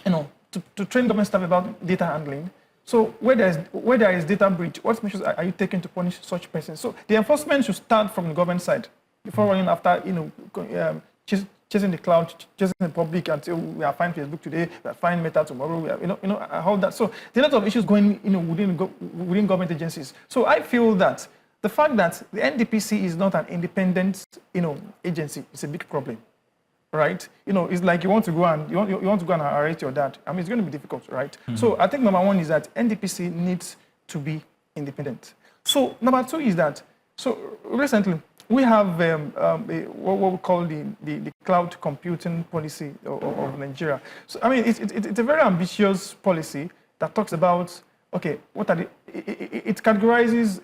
to train government staff about data handling? So where there is data breach, what measures are you taking to punish such persons? So the enforcement should start from the government side before running after, chasing the cloud, chasing the public until we are fine Facebook today, we are fine Meta tomorrow, we are, how that. So there are a lot of issues going, within government agencies. So I feel that the fact that the NDPC is not an independent, agency is a big problem, right? It's like you want to go and arrest your dad. I mean, it's going to be difficult, right? So I think number one is that NDPC needs to be independent. So number two is that, so recently we have what we call the cloud computing policy of Nigeria. So I mean, it's a very ambitious policy that talks about, okay, what are it categorizes,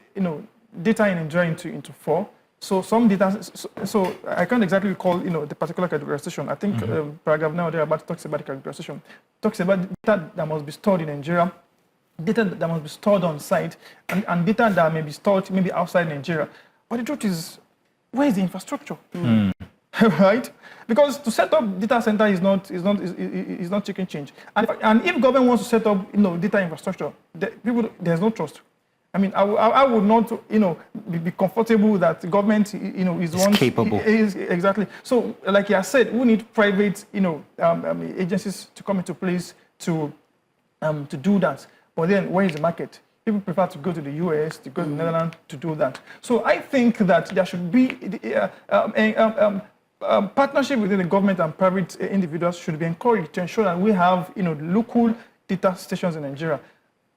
data in Nigeria into four. So some data, so I can't exactly recall, the particular categorization. I think paragraph now there about talks about the categorization. Talks about data that must be stored in Nigeria, data that must be stored on site, and data that may be stored maybe outside Nigeria. But the truth is, where is the infrastructure? Right? Because to set up data center is not chicken change. And if government wants to set up data infrastructure, there's no trust. I mean, I would not be comfortable that the government is capable. Exactly. So like I said, we need private agencies to come into place to do that. But then where is the market? People prefer to go to the US, to go to the Netherlands to do that. So I think that there should be partnership within the government and private individuals should be encouraged to ensure that we have local data stations in Nigeria.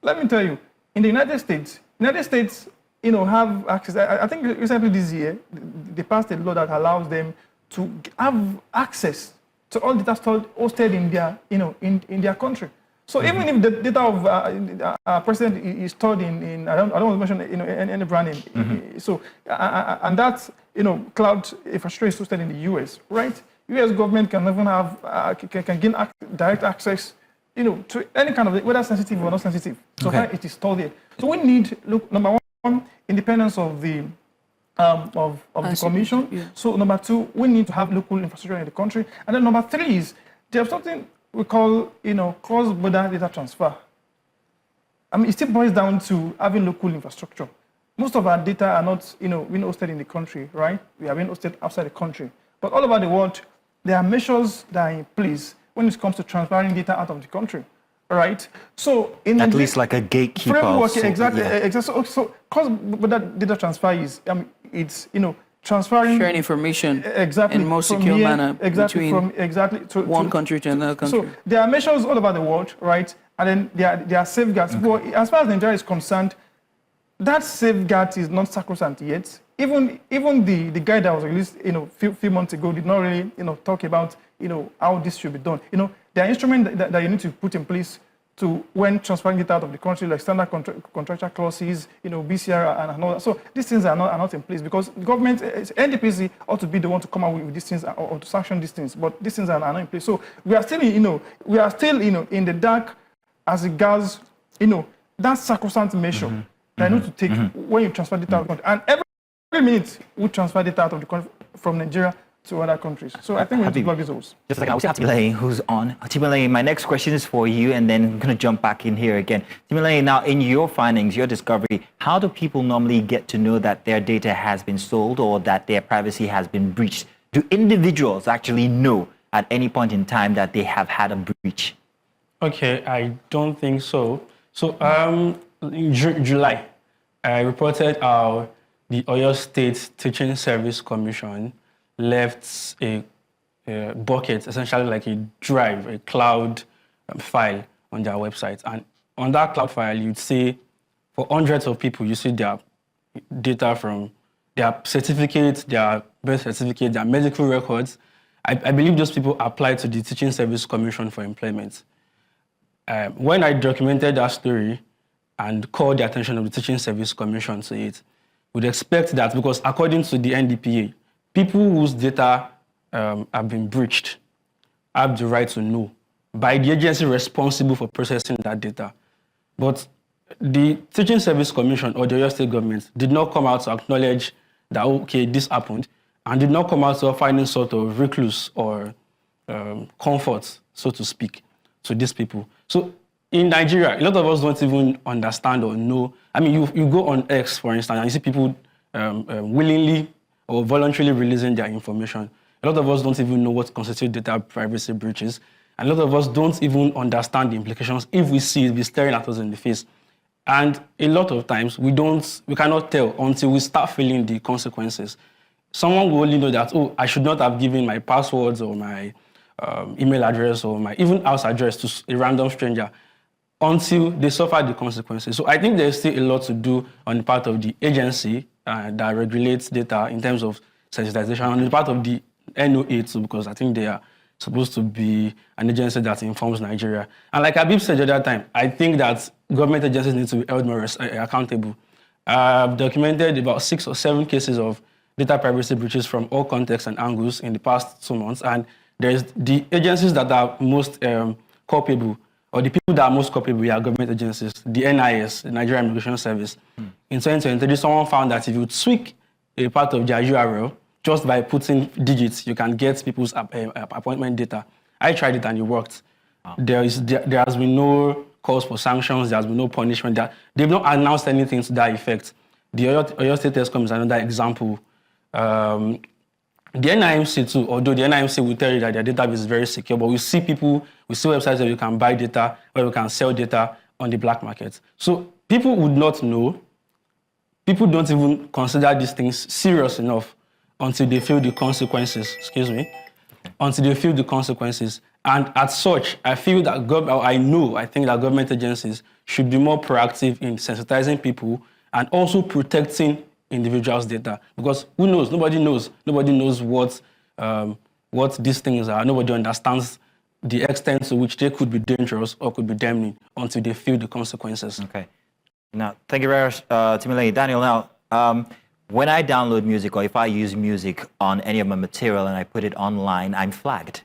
Let me tell you, in the United States have access. I think recently this year they passed a law that allows them to have access to all data stored hosted in their in their country. So even if the data of our president is stored in I don't want to mention any brand name. So and that cloud infrastructure is hosted in the US, right? US government can even have can gain direct access to any kind of whether sensitive or not sensitive. So far it is stored there. So we need number one, independence of the the commission. Yeah. So number two, we need to have local infrastructure in the country, and then number three is there's something we call, cross-border data transfer. I mean, it still boils down to having local infrastructure. Most of our data are not, being hosted in the country, right? We are being hosted outside the country. But all over the world, there are measures that are in place when it comes to transferring data out of the country, right? So, at least like a gatekeeper. Framework, exactly. So cross-border data transfer is, it's, transferring sharing information exactly in more secure manner between one country to another country. So there are measures all over the world, right? And then there are safeguards. But as far as Nigeria is concerned, that safeguard is not sacrosanct yet. Even the guide that was released, few months ago did not really, talk about, how this should be done. There are instruments that you need to put in place to when transferring it out of the country, like standard contractual clauses, BCR and all that. So these things are not in place because the government, NDPC ought to be the one to come out with these things or to sanction these things, but these things are not in place. So we are still, in the dark as regards, that sacrosanct measure that you need to take when you transfer data out of the country. And every minute we transfer data out of the country from Nigeria to other countries. So I think we need to plug these holes. Just like I have Timileyin who's on. Timileyin, my next question is for you, and then I'm going to jump back in here again. Timileyin, now in your findings, your discovery, how do people normally get to know that their data has been sold or that their privacy has been breached? Do individuals actually know at any point in time that they have had a breach? Okay, I don't think so. So in July, I reported how the Oyo State Teaching Service Commission left a bucket, essentially like a drive, a cloud file on their website. And on that cloud file, you'd see for hundreds of people, you see their data from their certificates, their birth certificate, their medical records. I believe those people applied to the Teaching Service Commission for employment. When I documented that story and called the attention of the Teaching Service Commission to it, we'd expect that because according to the NDPA, people whose data have been breached have the right to know by the agency responsible for processing that data. But the Teaching Service Commission or the Oyo State government did not come out to acknowledge that, okay, this happened, and did not come out to offer any sort of recluse or comfort, so to speak, to these people. So in Nigeria, a lot of us don't even understand or know. I mean, you go on X, for instance, and you see people willingly or voluntarily releasing their information. A lot of us don't even know what constitutes data privacy breaches. And a lot of us don't even understand the implications. If we see it, be staring at us in the face. And a lot of times, we cannot tell until we start feeling the consequences. Someone will only know that, oh, I should not have given my passwords or my email address or my even house address to a random stranger until they suffer the consequences. So I think there's still a lot to do on the part of the agency that regulates data in terms of sensitization, on the part of the NOA too, because I think they are supposed to be an agency that informs Nigeria. And like Habib said the other time, I think that government agencies need to be held more accountable. I've documented about 6 or 7 cases of data privacy breaches from all contexts and angles in the past 2 months. And there's the agencies that are most culpable, or the people that are most culpable are government agencies, the NIS, the Nigerian Immigration Service. In 2023, someone found that if you tweak a part of their URL, just by putting digits, you can get people's appointment data. I tried it and it worked. Wow. There has been no calls for sanctions. There has been no punishment. They've not announced anything to that effect. The Oyo State Tescom is another example. The NIMC too, although the NIMC will tell you that their database is very secure, but we see websites where you can buy data, where you can sell data on the black market. So people would not know. People don't even consider these things serious enough until they feel the consequences, until they feel the consequences. And as such, I feel that I think that government agencies should be more proactive in sensitizing people and also protecting individuals' data. Because who knows? Nobody knows. Nobody knows what these things are. Nobody understands the extent to which they could be dangerous or could be damning until they feel the consequences. Okay. Now, thank you very much, Timileyin. Daniel, now, when I download music or if I use music on any of my material and I put it online, I'm flagged.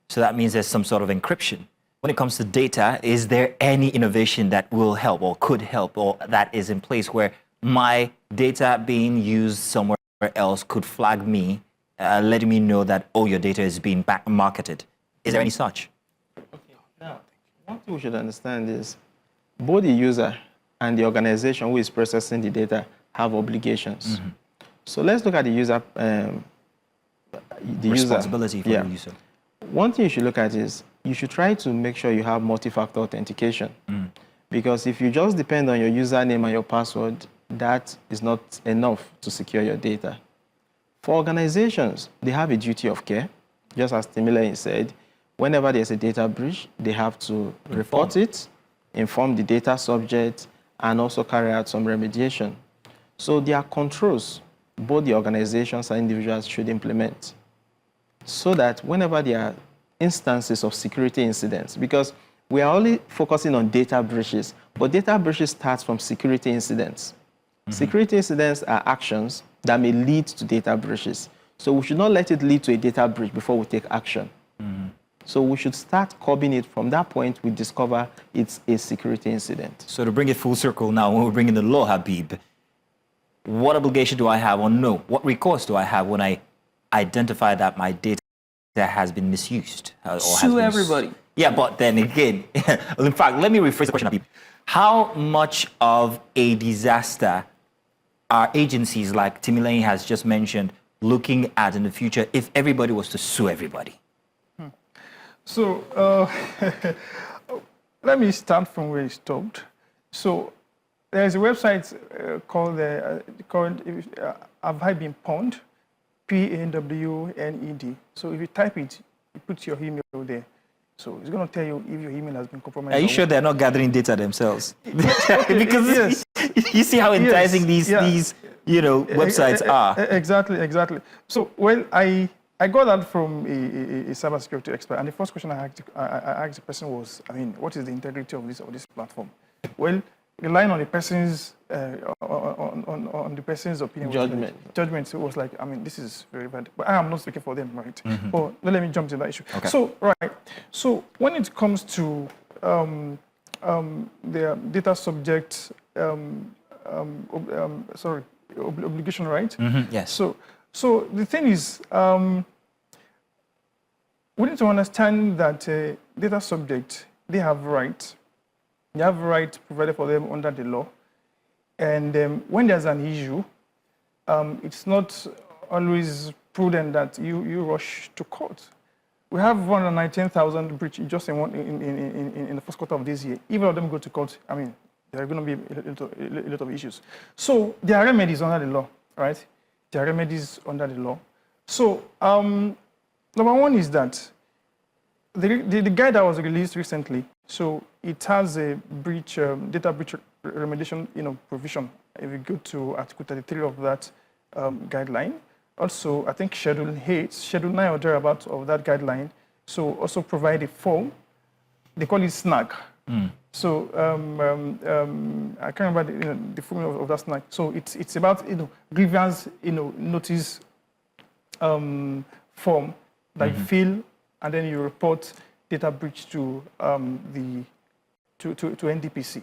So that means there's some sort of encryption. When it comes to data, is there any innovation that will help or could help or that is in place where my data being used somewhere else could flag me, letting me know that, oh, your data is being back marketed? Is there any such? Okay. Now, one thing we should understand is both the user and the organization who is processing the data have obligations. Mm-hmm. So let's look at the user. Responsibility for the user. One thing you should look at is you should try to make sure you have multi-factor authentication. Mm. Because if you just depend on your username and your password, that is not enough to secure your data. For organizations, they have a duty of care. Just as Timileyin said, whenever there's a data breach, they have to report it, inform the data subject, and also carry out some remediation. So there are controls both the organizations and individuals should implement so that whenever there are instances of security incidents, because we are only focusing on data breaches, but data breaches starts from security incidents. Mm-hmm. Security incidents are actions that may lead to data breaches. So we should not let it lead to a data breach before we take action. Mm-hmm. So we should start curbing it from that point we discover it's a security incident. So to bring it full circle now, when we bring in the law, Habib, what obligation do I have or no? What recourse do I have when I identify that my data has been misused? Sue everybody. Yeah, but then again, in fact, let me rephrase the question, Habib. How much of a disaster are agencies like Timileyin has just mentioned looking at in the future if everybody was to sue everybody? So let me start from where you stopped. So there's a website called Have I Been Pwned? PAWNED. So if you type it, you put your email there. So it's going to tell you if your email has been compromised. Are you sure they're not gathering data themselves? Because you see how enticing these websites are. Exactly. So I got that from a cybersecurity expert, and the first question I asked the person was, what is the integrity of this platform? Well, relying on the person's on the person's opinion, judgment, it was like, this is very bad. But I am not speaking for them, right? Mm-hmm. But let me jump to that issue. Okay. So when it comes to the data subject, obligation, right? Mm-hmm. Yes. So the thing is, we need to understand that data subject, they have rights. They have rights provided for them under the law. And when there's an issue, it's not always prudent that you rush to court. We have 119,000 breaches just in the first quarter of this year. Even of them go to court, I mean, there are going to be a lot of issues. So there are remedies under the law, right? There are remedies under the law. So number one is that the guide that was released recently, so it has a breach, data breach remediation, provision. If you go to Article 33 of that guideline, also I think Schedule 9 or thereabouts of that guideline, so also provide a form. They call it SNAG. So I can't remember the form of that SNAG. So it's about grievance notice form that you fill, and then you report data breach to NDPC.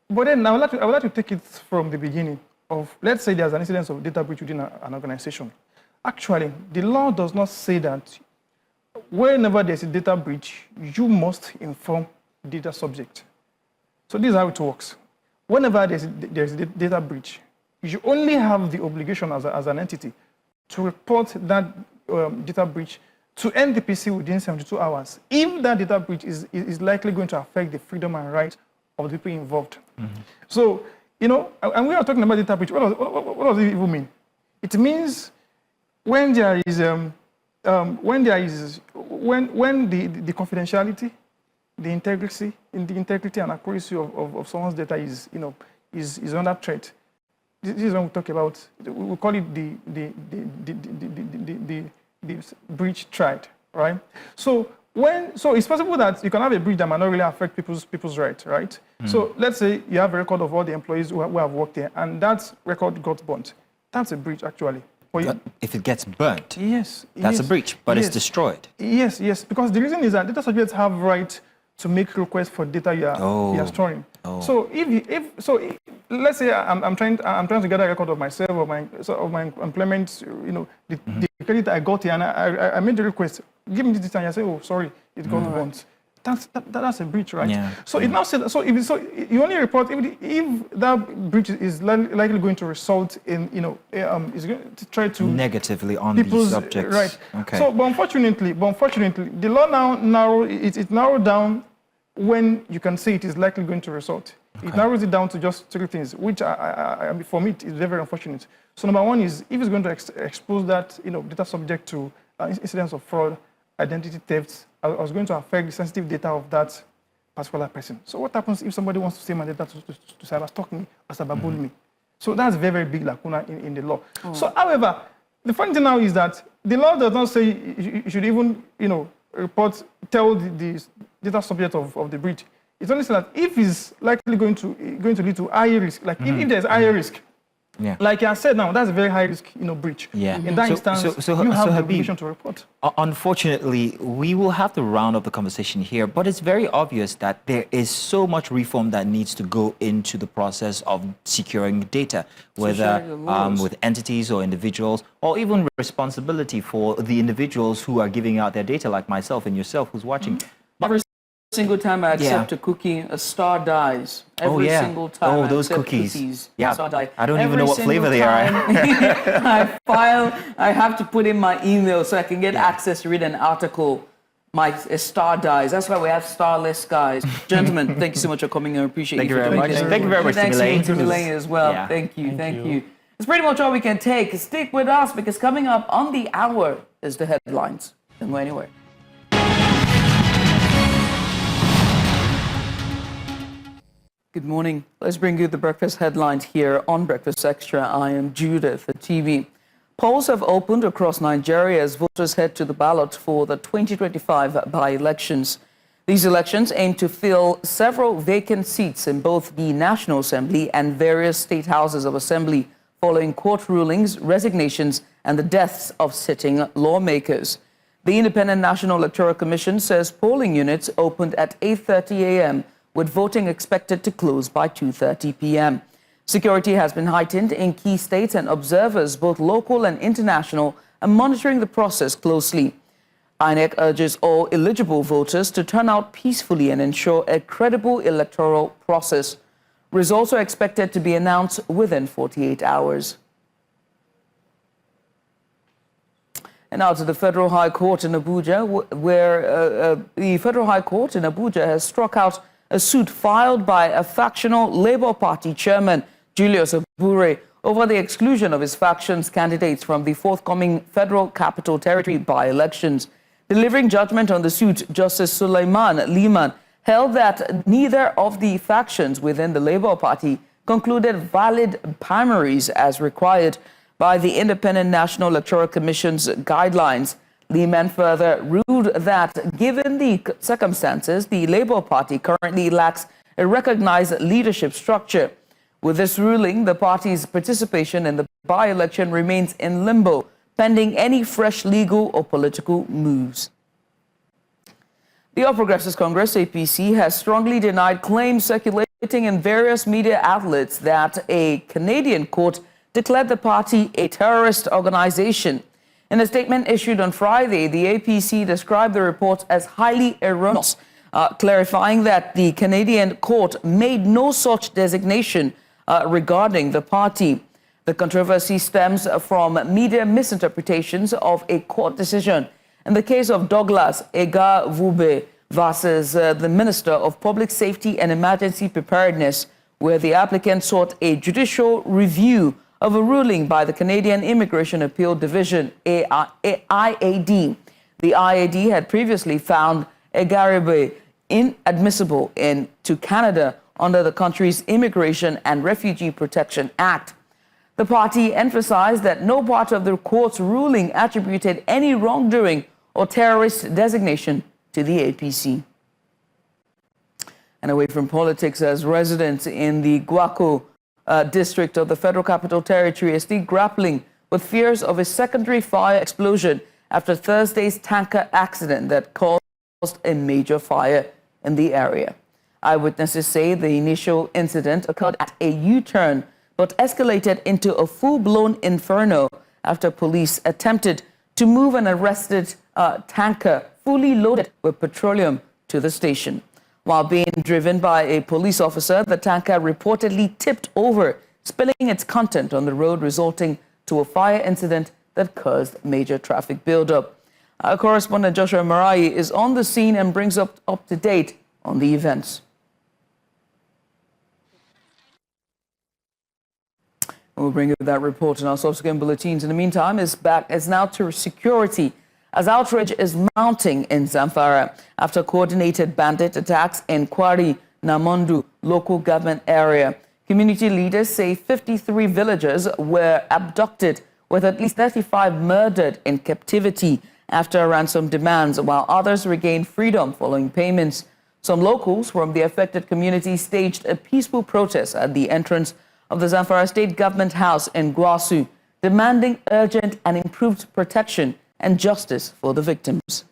But then I would like to take it from the beginning of, let's say there's an incidence of data breach within an organization. Actually, the law does not say that whenever there's a data breach, you must inform the data subject. So this is how it works. Whenever there's a data breach, you only have the obligation as an entity to report that data breach to NDPC within 72 hours. If that data breach is likely going to affect the freedom and right of the people involved. So, and we are talking about data breach. What does it even mean? It means when there is when the confidentiality, the integrity and accuracy of someone's data is under threat. This is when we talk about, we call it the breach tried, right? So it's possible that you can have a breach that might not really affect people's rights, right? So let's say you have a record of all the employees who have worked there, and that record got burnt. That's a breach, actually. But if it gets burnt, yes, that's a breach, but it's destroyed. Yes, because the reason is that data subjects have right to make requests for data you are storing. So let's say I'm trying to get a record of myself or my employment, the credit I got here, and I made the request. Give me this data, and I say, oh, sorry, it got burnt. That's a breach, right? Yeah. So it now said, so you only report if that breach is likely going to result in, is going to try to negatively on these subjects, right? Okay. So, but unfortunately, the law now narrowed down when you can say it is likely going to result. Okay. It narrows it down to just three things, which for me it is very, very unfortunate. So number one is if it's going to expose that data subject to incidents of fraud, identity theft, I was going to affect the sensitive data of that particular person. So what happens if somebody wants to sell my data to cyberstalk me or cyberbully me? So that's very, very big lacuna in the law. So, however, the funny thing now is that the law does not say you should even, tell the data subject of the breach. It's only said that if it's likely going to lead to high risk, like if there's high risk, like I said now, that's a very high risk, breach. Yeah. In that instance, you have the obligation to report. Unfortunately, we will have to round up the conversation here, but it's very obvious that there is so much reform that needs to go into the process of securing data, whether with entities or individuals, or even responsibility for the individuals who are giving out their data, like myself and yourself who's watching. Every single time I accept a cookie, a star dies. Every single time. Oh, those cookies. Yeah. Star die. I don't even know what flavor they are. I have to put in my email so I can get access to read an article. A star dies. That's why we have starless skies. Gentlemen, thank you so much for coming. I appreciate you. Thank you very much. Thank you very much, Timileyin, as well. Yeah. Thank you. It's pretty much all we can take. Stick with us because coming up on the hour is the headlines. Don't go anywhere. Good morning. Let's bring you the breakfast headlines here on Breakfast Extra. I am Judith, the TV. Polls have opened across Nigeria as voters head to the ballot for the 2025 by-elections. These elections aim to fill several vacant seats in both the National Assembly and various state houses of assembly following court rulings, resignations, and the deaths of sitting lawmakers. The Independent National Electoral Commission says polling units opened at 8:30 a.m. with voting expected to close by 2:30 p.m. Security has been heightened in key states and observers, both local and international, are monitoring the process closely. INEC urges all eligible voters to turn out peacefully and ensure a credible electoral process. Results are expected to be announced within 48 hours. And now to the Federal High Court in Abuja, where the Federal High Court in Abuja has struck out a suit filed by a factional Labour Party chairman, Julius Abure, over the exclusion of his faction's candidates from the forthcoming Federal Capital Territory by-elections. Delivering judgment on the suit, Justice Suleiman Liman held that neither of the factions within the Labour Party concluded valid primaries as required by the Independent National Electoral Commission's guidelines. Liman further ruled that, given the circumstances, the Labour Party currently lacks a recognized leadership structure. With this ruling, the party's participation in the by-election remains in limbo, pending any fresh legal or political moves. The All Progressives Congress, APC, has strongly denied claims circulating in various media outlets that a Canadian court declared the party a terrorist organization. In a statement issued on Friday, the APC described the reports as highly erroneous, clarifying that the Canadian court made no such designation regarding the party. The controversy stems from media misinterpretations of a court decision in the case of Douglas Egavube versus the Minister of Public Safety and Emergency Preparedness, where the applicant sought a judicial review of a ruling by the Canadian Immigration Appeal Division, IAD. The IAD had previously found Egavube inadmissible to Canada under the country's Immigration and Refugee Protection Act. The party emphasized that no part of the court's ruling attributed any wrongdoing or terrorist designation to the APC. And away from politics, as residents in the Guaco district of the Federal Capital Territory are still grappling with fears of a secondary fire explosion after Thursday's tanker accident that caused a major fire in the area. Eyewitnesses say the initial incident occurred at a U-turn but escalated into a full-blown inferno after police attempted to move an arrested tanker fully loaded with petroleum to the station. While being driven by a police officer, the tanker reportedly tipped over, spilling its content on the road, resulting to a fire incident that caused major traffic buildup. Our correspondent Joshua Marai is on the scene and brings up to date on the events. We'll bring you that report in our subsequent bulletins. In the meantime, it's now to security, as outrage is mounting in Zamfara after coordinated bandit attacks in Kwari Namondu local government area. Community leaders say 53 villagers were abducted, with at least 35 murdered in captivity after ransom demands, while others regained freedom following payments. Some locals from the affected community staged a peaceful protest at the entrance of the Zamfara State Government House in Gwasu, demanding urgent and improved protection and justice for the victims.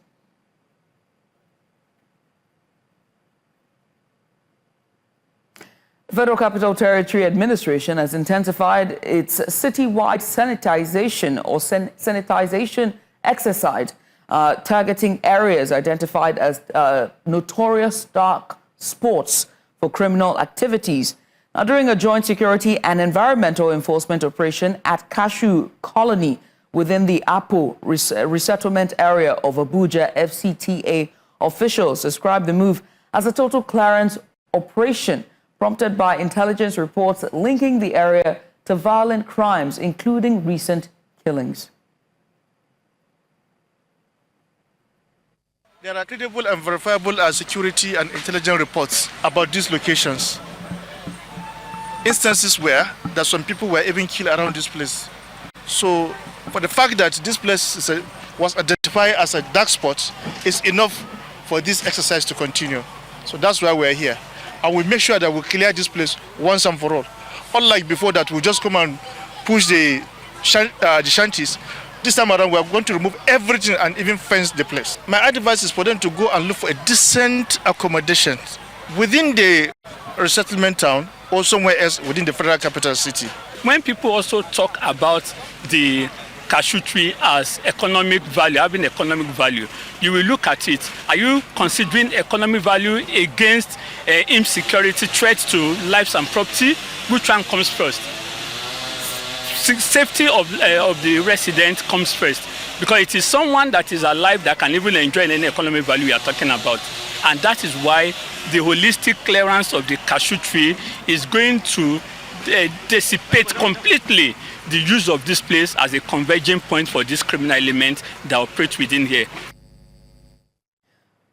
The Federal Capital Territory Administration has intensified its citywide sanitization exercise, targeting areas identified as notorious dark spots for criminal activities. Now, during a joint security and environmental enforcement operation at Cashew Colony within the Apo resettlement area of Abuja, FCTA officials described the move as a total clearance operation prompted by intelligence reports linking the area to violent crimes, including recent killings. There are credible and verifiable security and intelligence reports about these locations. Instances where that some people were even killed around this place. So for the fact that this place was identified as a dark spot is enough for this exercise to continue. So that's why we're here. And we make sure that we clear this place once and for all. Unlike before that, we just come and push the shanties. This time around, we are going to remove everything and even fence the place. My advice is for them to go and look for a decent accommodation within the resettlement town or somewhere else within the federal capital city. When people also talk about the cashew tree as economic value, having economic value, you will look at it. Are you considering economic value against insecurity, threats to lives and property? Which one comes first? Safety of the resident comes first. because it is someone that is alive that can even enjoy any economic value we are talking about. And that is why the holistic clearance of the cashew tree is going to dissipate completely the use of this place as a converging point for this criminal element that operates within here.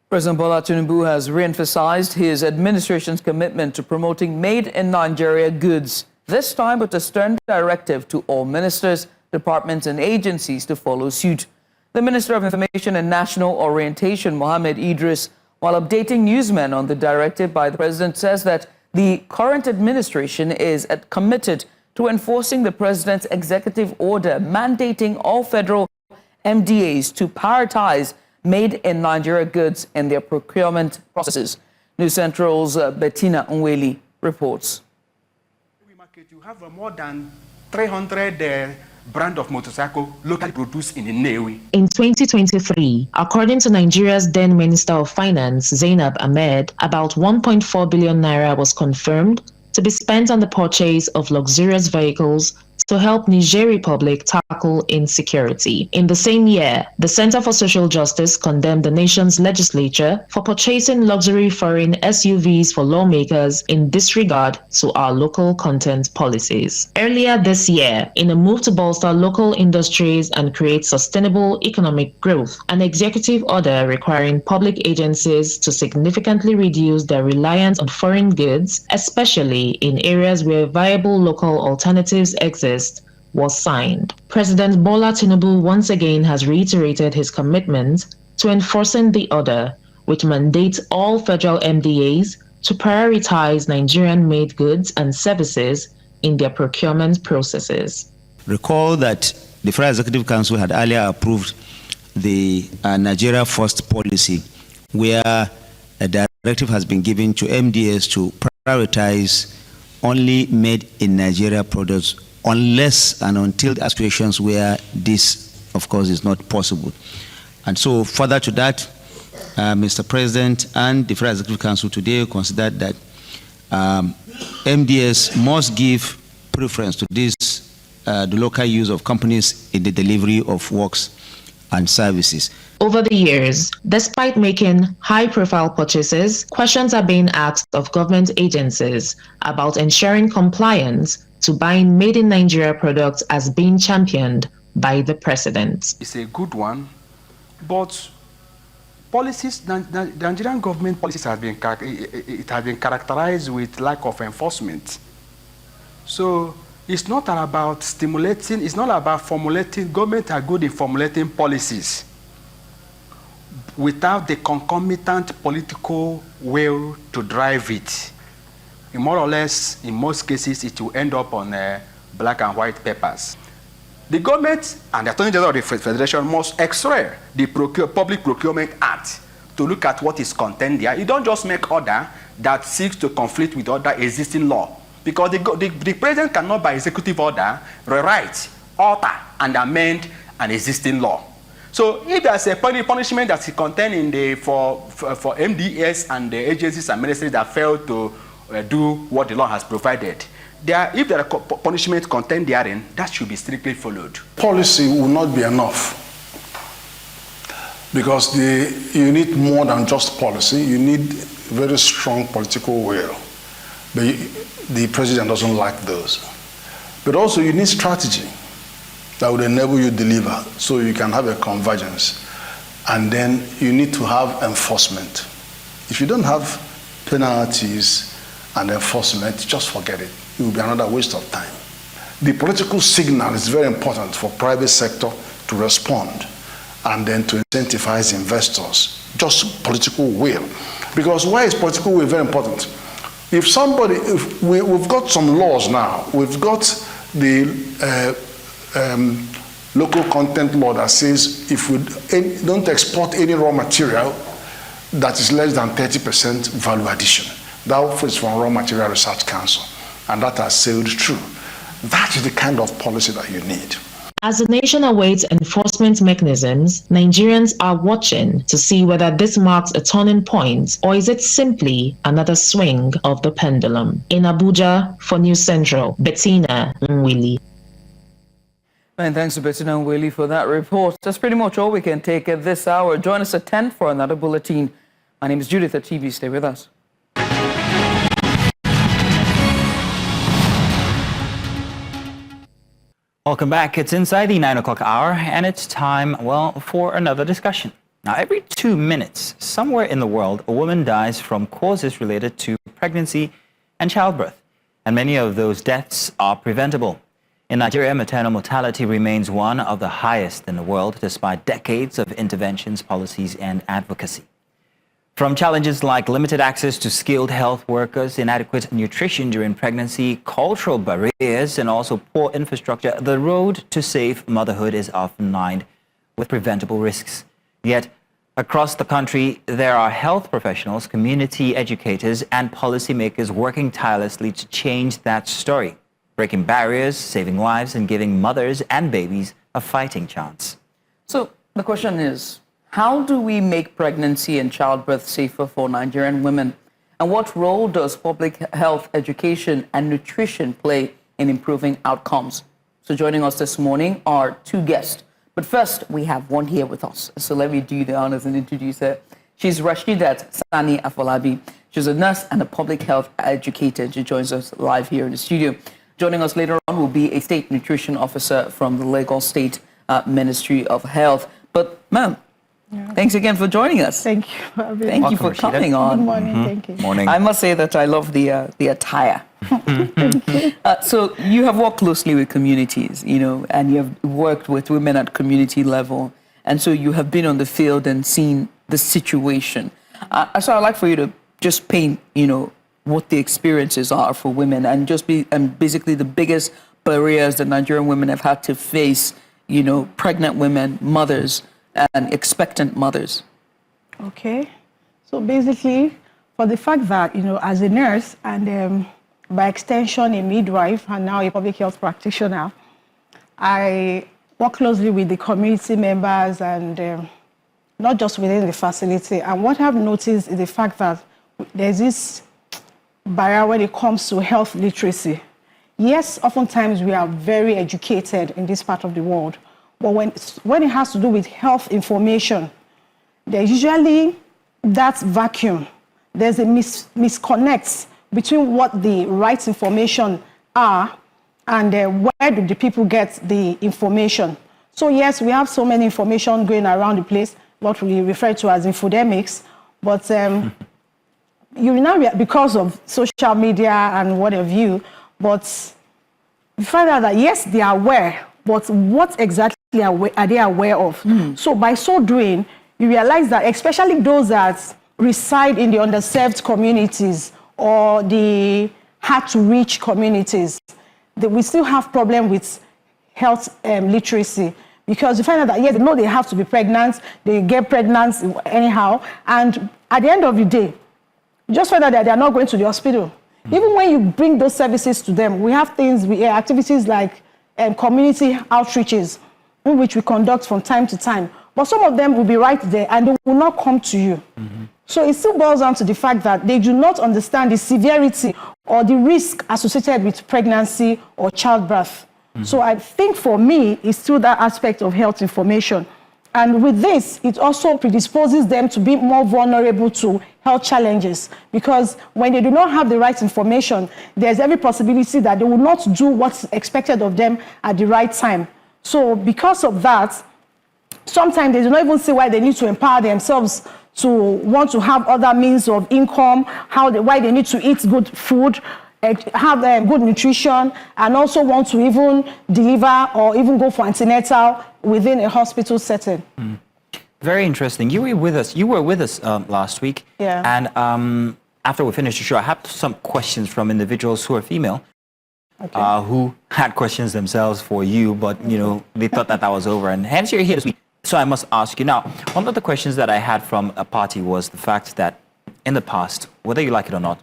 President Bola Tinubu has re-emphasized his administration's commitment to promoting made-in-Nigeria goods, this time with a stern directive to all ministers, departments and agencies to follow suit. The Minister of Information and National Orientation, Mohammed Idris, while updating newsmen on the directive by the President, says that the current administration is committed to enforcing the President's executive order mandating all federal MDAs to prioritize made-in-Nigeria goods in their procurement processes. News Central's Bettina Nweli reports. You have more than 300 brand of motorcycle locally produced in Nnewi. In 2023, according to Nigeria's then Minister of Finance, Zainab Ahmed, about 1.4 billion naira was confirmed to be spent on the purchase of luxurious vehicles to help Niger Republic tackle insecurity. In the same year, the Center for Social Justice condemned the nation's legislature for purchasing luxury foreign SUVs for lawmakers in disregard to our local content policies. Earlier this year, in a move to bolster local industries and create sustainable economic growth, an executive order requiring public agencies to significantly reduce their reliance on foreign goods, especially in areas where viable local alternatives exist, was signed. President Bola Tinubu once again has reiterated his commitment to enforcing the order, which mandates all federal MDAs to prioritize Nigerian-made goods and services in their procurement processes. Recall that the Federal Executive Council had earlier approved the Nigeria First policy, where a directive has been given to MDAs to prioritize only made in Nigeria products unless and until the situations where this, of course, is not possible. And so further to that, Mr. President and the Federal Executive Council today considered that MDS must give preference to this, the local use of companies in the delivery of works and services. Over the years, despite making high-profile purchases, questions are being asked of government agencies about ensuring compliance to buying made-in-Nigeria products as being championed by the President. It's a good one, but policies, the Nigerian government policies have been characterized with lack of enforcement. So it's not about stimulating, it's not about formulating. Government are good in formulating policies without the concomitant political will to drive it. More or less, in most cases, it will end up on black and white papers. The government and the Attorney General of the Federation must extract the Public Procurement Act to look at what is contained there. You don't just make order that seeks to conflict with other existing law, because the President cannot, by executive order, rewrite, alter, and amend an existing law. So if there's a punishment that's contained in the for MDS and the agencies and ministries that fail to do what the law has provided, if there are punishments contained therein, that should be strictly followed. Policy will not be enough, because you need more than just policy. You need very strong political will. But the president doesn't like those. But also you need strategy that would enable you to deliver, so you can have a convergence. And then you need to have enforcement. If you don't have penalties and enforcement, just forget it. It will be another waste of time. The political signal is very important for private sector to respond and then to incentivize investors. Just political will. Because why is political will very important? If we've got some laws now, we've got the local content law that says if we don't export any raw material that is less than 30% value addition. That is from Raw Material Research Council, and that has sailed true. That is the kind of policy that you need. As the nation awaits enforcement mechanisms, Nigerians are watching to see whether this marks a turning point, or is it simply another swing of the pendulum. In Abuja, for News Central, Bettina Nweli. And thanks to Bettina and Willie for that report. That's pretty much all we can take at this hour. Join us at 10 for another bulletin. My name is Judith at TV. Stay with us. Welcome back. It's inside the 9 o'clock hour, and it's time, well, for another discussion. Now, every 2 minutes, somewhere in the world, a woman dies from causes related to pregnancy and childbirth, and many of those deaths are preventable. In Nigeria, maternal mortality remains one of the highest in the world, despite decades of interventions, policies, and advocacy. From challenges like limited access to skilled health workers, inadequate nutrition during pregnancy, cultural barriers, and also poor infrastructure, the road to safe motherhood is often lined with preventable risks. Yet, across the country, there are health professionals, community educators, and policymakers working tirelessly to change that story, breaking barriers, saving lives, and giving mothers and babies a fighting chance. So the question is, how do we make pregnancy and childbirth safer for Nigerian women? And what role does public health education and nutrition play in improving outcomes? So joining us this morning are two guests. But first, we have one here with us. So let me do the honors and introduce her. She's Rashidat Sanni-Afolabi. She's a nurse and a public health educator. She joins us live here in the studio. Joining us later on will be a state nutrition officer from the Lagos State Ministry of Health. But ma'am, thanks again for joining us. Thank you for having me. Thank you for coming on. Good morning. Thank you. Morning. I must say that I love the attire. So you have worked closely with communities, and you have worked with women at community level. And so you have been on the field and seen the situation. So I'd like for you to just paint, what the experiences are for women and basically the biggest barriers that Nigerian women have had to face, pregnant women, mothers, and expectant mothers. Okay. So basically, for the fact that, as a nurse and by extension a midwife and now a public health practitioner, I work closely with the community members and not just within the facility. And what I've noticed is the fact that there's this barrier when it comes to health literacy. Yes, oftentimes we are very educated in this part of the world, but when it has to do with health information, there's usually that vacuum. There's a misconnect between what the right information are and where do the people get the information. So yes, we have so many information going around the place, what we refer to as infodemics, but because of social media and what have you, but you find out that yes, they are aware, but what exactly are they aware of? So by so doing, you realize that especially those that reside in the underserved communities or the hard-to-reach communities, that we still have problem with health literacy, because you find out that, yes, they know they have to be pregnant, they get pregnant anyhow, and at the end of the day, you just find out that they are not going to the hospital. Even when you bring those services to them, we have activities like community outreaches, in which we conduct from time to time. But some of them will be right there and they will not come to you. So it still boils down to the fact that they do not understand the severity or the risk associated with pregnancy or childbirth. So I think for me, it's still that aspect of health information. And with this, it also predisposes them to be more vulnerable to health challenges, because when they do not have the right information, there's every possibility that they will not do what's expected of them at the right time. So because of that, sometimes they do not even see why they need to empower themselves to want to have other means of income, why they need to eat good food, have good nutrition, and also want to even deliver or even go for antenatal within a hospital setting. Very interesting. You were with us last week. Yeah. And after we finished the show, I have some questions from individuals who are female, who had questions themselves for you, but they thought that was over, and hence you're here this week. So I must ask you now. One of the questions that I had from a party was the fact that in the past, whether you like it or not,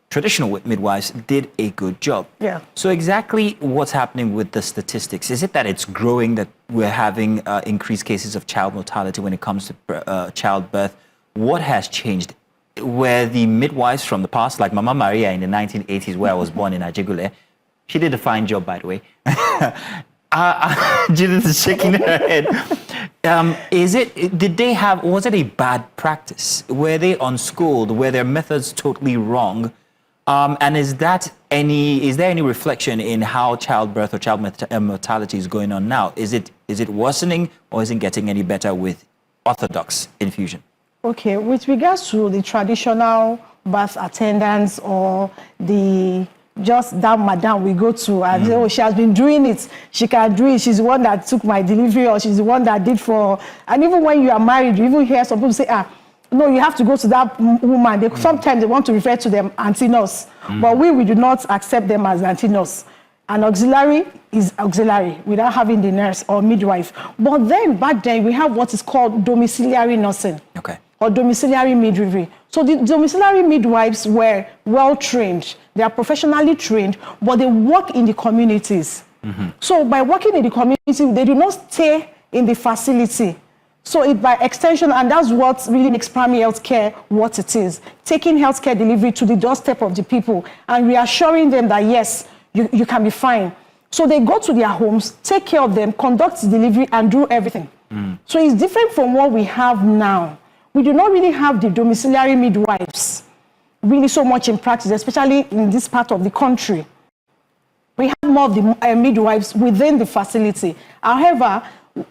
traditional midwives did a good job. Yeah. So exactly what's happening with the statistics? Is it that it's growing, that we're having increased cases of child mortality when it comes to childbirth? What has changed? Were the midwives from the past, like Mama Maria in the 1980s, where I was born in Ajigule, she did a fine job, by the way. Judith is shaking her head. Was it a bad practice? Were they unschooled? Were their methods totally wrong? And is there any reflection in how childbirth or child mortality is going on now? Is it worsening, or is it getting any better with orthodox infusion? Okay, with regards to the traditional birth attendants or just that madam we go to and say, oh, she has been doing it, she can do it, she's the one that took my delivery, or she's the one that did for... And even when you are married, you even hear some people say, no, you have to go to that woman. Sometimes they want to refer to them auntie-nurse, but we do not accept them as auntie-nurse. An auxiliary is auxiliary without having the nurse or midwife. But then back then we have what is called domiciliary nursing, or domiciliary midwifery. So the domiciliary midwives were well trained. They are professionally trained, but they work in the communities. So by working in the community, they do not stay in the facility. So by extension, and that's what really makes primary health care what it is, taking healthcare delivery to the doorstep of the people and reassuring them that, yes, you can be fine. So they go to their homes, take care of them, conduct the delivery, and do everything. So it's different from what we have now. We do not really have the domiciliary midwives really so much in practice, especially in this part of the country. We have more of the midwives within the facility. However,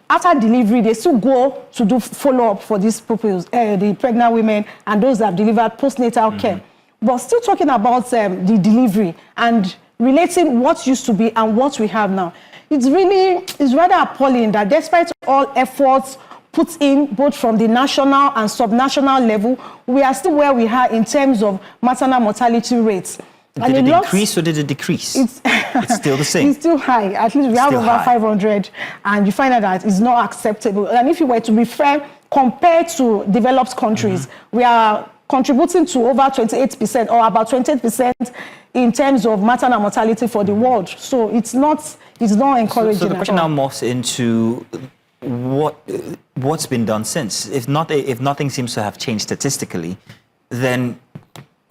after delivery, they still go to do follow-up for these purpose, the pregnant women and those that have delivered postnatal care. But still talking about the delivery and relating what used to be and what we have now. It's rather appalling that despite all efforts put in both from the national and subnational level, we are still where we are in terms of maternal mortality rates. Did it increase or did it decrease? It's still the same. It's still high. At least we have over 500, and you find out that it's not acceptable. And if you were to be fair, compared to developed countries, we are contributing to over 28% or about 28% in terms of maternal mortality for the world. So it's not encouraging. So the question now morphs into what's been done since. If nothing seems to have changed statistically, then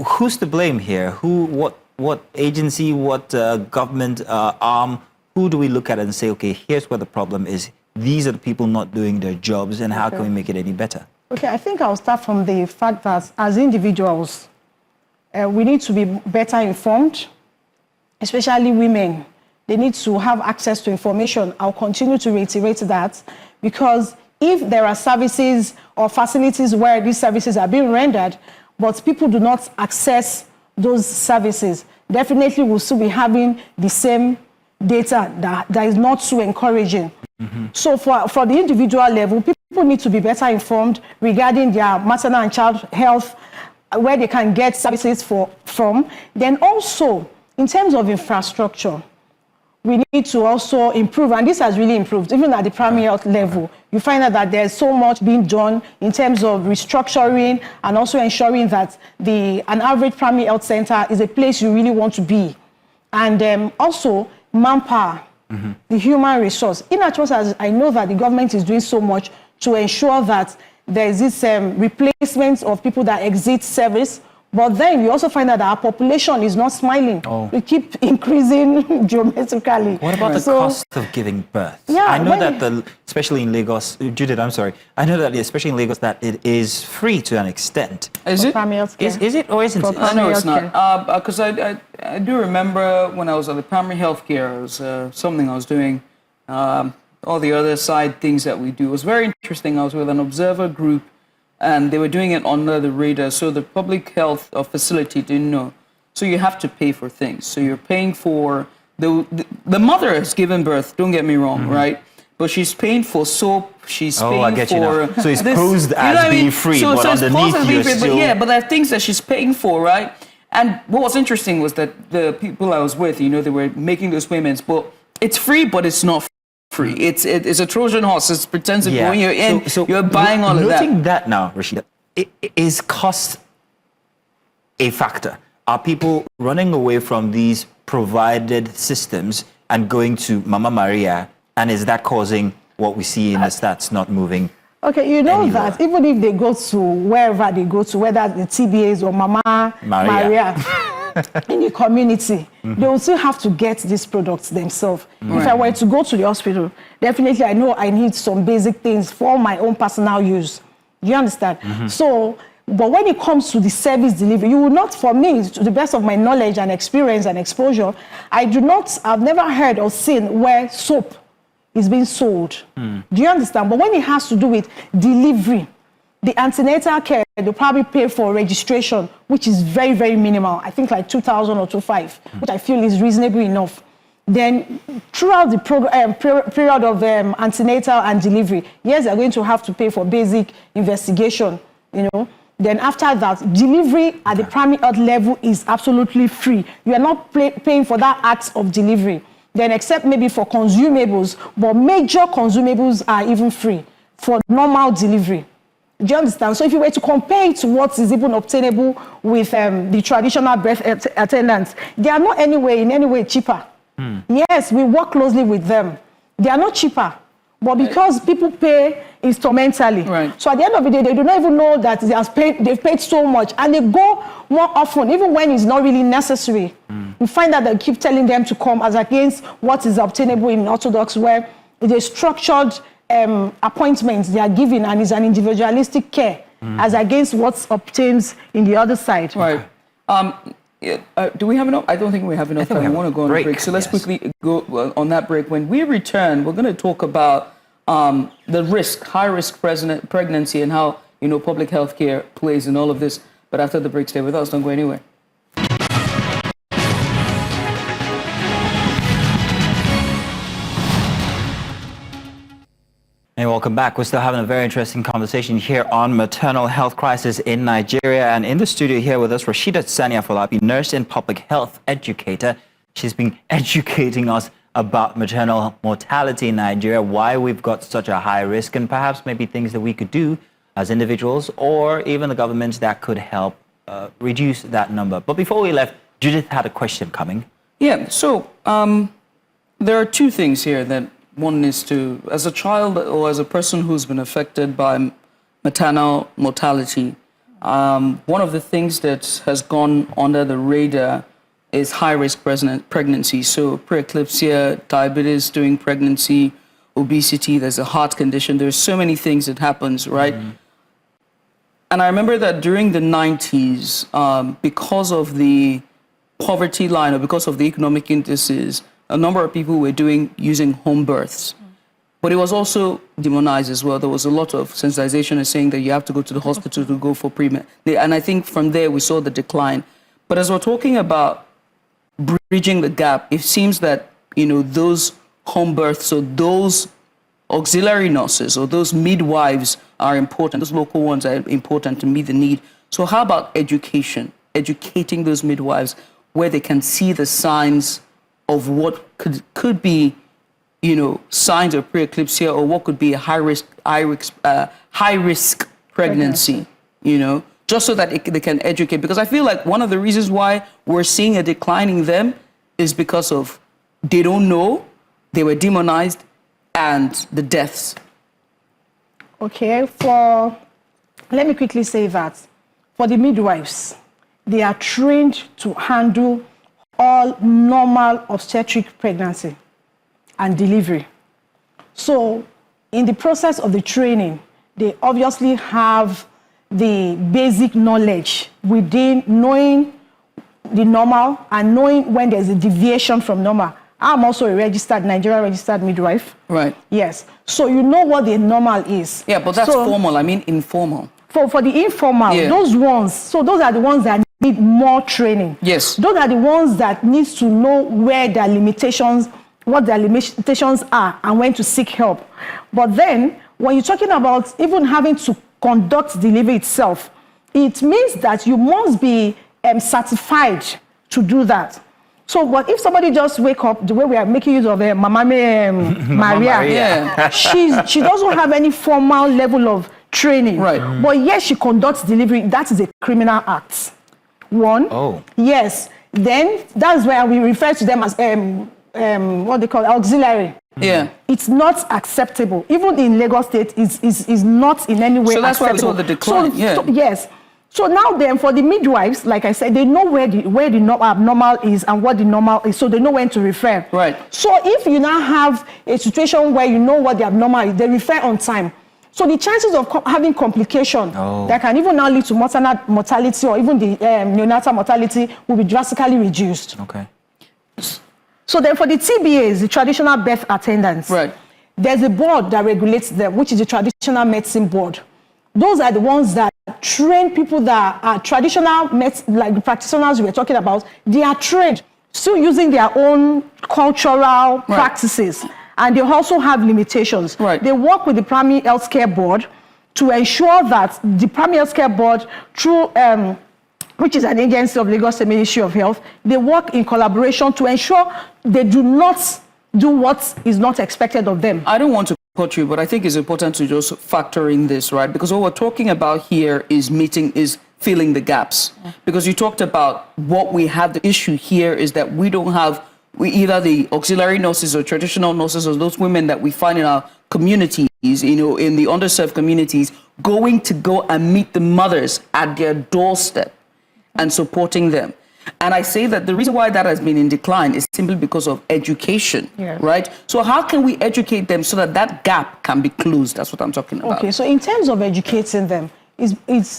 who's to blame here? What agency, what government arm, who do we look at and say, okay, here's where the problem is. These are the people not doing their jobs, and how can we make it any better? Okay, I think I'll start from the fact that as individuals, we need to be better informed, especially women. They need to have access to information. I'll continue to reiterate that, because if there are services or facilities where these services are being rendered, but people do not access those services, definitely we'll still be having the same data that is not so encouraging. So for the individual level, people need to be better informed regarding their maternal and child health, where they can get services from. Then also, in terms of infrastructure, we need to also improve, and this has really improved, even at the primary health level. You find out that there's so much being done in terms of restructuring and also ensuring that an average primary health center is a place you really want to be. And also, manpower, the human resource. In as much as I know that the government is doing so much to ensure that there is this replacement of people that exit service, but then you also find that our population is not smiling. We keep increasing geometrically. What about the cost of giving birth? Yeah, I know that especially in Lagos, Judith, I'm sorry. I know that especially in Lagos that it is free to an extent. Is it? Is it or isn't it? No, it's not. Because I do remember when I was at the primary health care, it was something I was doing. All the other side things that we do. It was very interesting. I was with an observer group, and they were doing it under the radar, so the public health facility didn't know. So you have to pay for things. So you're paying for the mother has given birth. Don't get me wrong, right? But she's paying for soap. She's paying I get for. You now. So it's posed as being free, but underneath you're still. But there are things that she's paying for, right? And what was interesting was that the people I was with, they were making those payments, but it's free, but it's not free. It's a Trojan horse. It's pretends that when you're in, you're buying all of that. Noting that now, Rashidat, is cost a factor? Are people running away from these provided systems and going to Mama Maria, and is that causing what we see in the stats not moving? Okay, you know that even if they go to wherever they go to, whether the TBAs or Mama Maria, in the community, they will still have to get these products themselves. If I were to go to the hospital, definitely I know I need some basic things for my own personal use. Do you understand? So, but when it comes to the service delivery, you will not, for me, to the best of my knowledge and experience and exposure, I've never heard or seen where soap is being sold. Do you understand? But when it has to do with delivery, the antenatal care, they'll probably pay for registration, which is very, very minimal. I think like 2,000 or 2,500, which I feel is reasonable enough. Then throughout the period of antenatal and delivery, yes, they're going to have to pay for basic investigation, you know. Then after that, delivery at the primary health level is absolutely free. You are not paying for that act of delivery. Then except maybe for consumables, but major consumables are even free for normal delivery. Do you understand? So if you were to compare it to what is even obtainable with the traditional birth attendants, they are not in any way cheaper. Yes, we work closely with them. They are not cheaper, but because people pay instrumentally. So at the end of the day, they do not even know that they've paid so much, and they go more often, even when it's not really necessary. You find that they keep telling them to come as against what is obtainable in Orthodox, where it is structured appointments they are given, and is an individualistic care as against what's obtained in the other side. Right. Do we have enough? I don't think we have enough time. We want to go on a break. So let's quickly go on that break. When we return, we're going to talk about the high-risk pregnancy and how, you know, public health care plays in all of this. But after the break, stay with us. Don't go anywhere. Hey, welcome back. We're still having a very interesting conversation here on maternal health crisis in Nigeria. And in the studio here with us, Rashidat Sanni-Afolabi, nurse and public health educator. She's been educating us about maternal mortality in Nigeria, why we've got such a high risk, and perhaps maybe things that we could do as individuals or even the government that could help reduce that number. But before we left, Judith had a question coming. Yeah, so there are two things here that one is to, as a child or as a person who's been affected by maternal mortality, one of the things that has gone under the radar is high-risk pregnancy. So preeclampsia, diabetes during pregnancy, obesity, there's a heart condition. There's so many things that happens, right? And I remember that during the 90s, because of the poverty line or because of the economic indices, a number of people were using home births. But it was also demonized as well. There was a lot of sensitization and saying that you have to go to the hospital to go for pregnant. And I think from there we saw the decline. But as we're talking about bridging the gap, it seems that, you know, those home births or those auxiliary nurses or those midwives are important. Those local ones are important to meet the need. So how about education? Educating those midwives where they can see the signs of what could be, you know, signs of preeclampsia or what could be a high risk pregnancy, you know, just so that they can educate. Because I feel like one of the reasons why we're seeing a decline in them is because of they don't know, they were demonized, and the deaths. Okay, let me quickly say that for the midwives, they are trained to handle all normal obstetric pregnancy and delivery. So in the process of the training, they obviously have the basic knowledge within knowing the normal and knowing when there's a deviation from normal. I'm also a Nigerian registered midwife. Right. Yes. So you know what the normal is. Yeah, but that's formal. I mean informal. For the informal, those ones are the ones that need more training. Yes. Those are the ones that need to know where their limitations, what their limitations are, and when to seek help. But then, when you're talking about even having to conduct delivery itself, it means that you must be certified to do that. So, but if somebody just wake up, the way we are making use of Mama Maria, she doesn't have any formal level of training. Right. But yes, she conducts delivery. That is a criminal act. One. Oh. Yes. Then that's where we refer to them as what they call auxiliary. Yeah. It's not acceptable. Even in Lagos State, is not in any way acceptable. So that's why we saw the decline. Yes. So now then, for the midwives, like I said, they know where the abnormal is and what the normal is, so they know when to refer. Right. So if you now have a situation where you know what the abnormal is, they refer on time. So the chances of having complication that can even now lead to maternal mortality or even the neonatal mortality will be drastically reduced. Okay. So then for the TBAs, the traditional birth attendants, right, there's a board that regulates them, which is the Traditional Medicine Board. Those are the ones that train people that are traditional, like the practitioners we were talking about. They are trained, still using their own cultural practices, and they also have limitations. Right. They work with the Primary Healthcare Board to ensure that the Primary Healthcare Board, through which is an agency of Lagos State Ministry of Health, they work in collaboration to ensure they do not do what is not expected of them. I don't want to cut you, but I think it's important to just factor in this, right? Because what we're talking about here is filling the gaps. Because you talked about what we have. The issue here is that we don't have either the auxiliary nurses or traditional nurses or those women that we find in our communities, in the underserved communities, going to go and meet the mothers at their doorstep and supporting them. And I say that the reason why that has been in decline is simply because of education, right? So how can we educate them so that that gap can be closed? That's what I'm talking about. Okay, so in terms of educating them,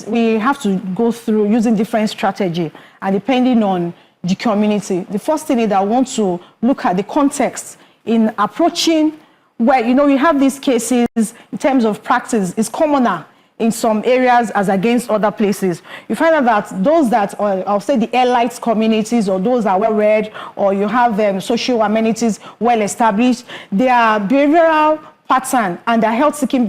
we have to go through using different strategy and depending on the community. The first thing is that I want to look at the context in approaching where, we have these cases in terms of practice is commoner in some areas as against other places. You find out that those that, I'll say the elite communities or those that are well-read or you have social amenities well-established, their behavioral pattern and their health-seeking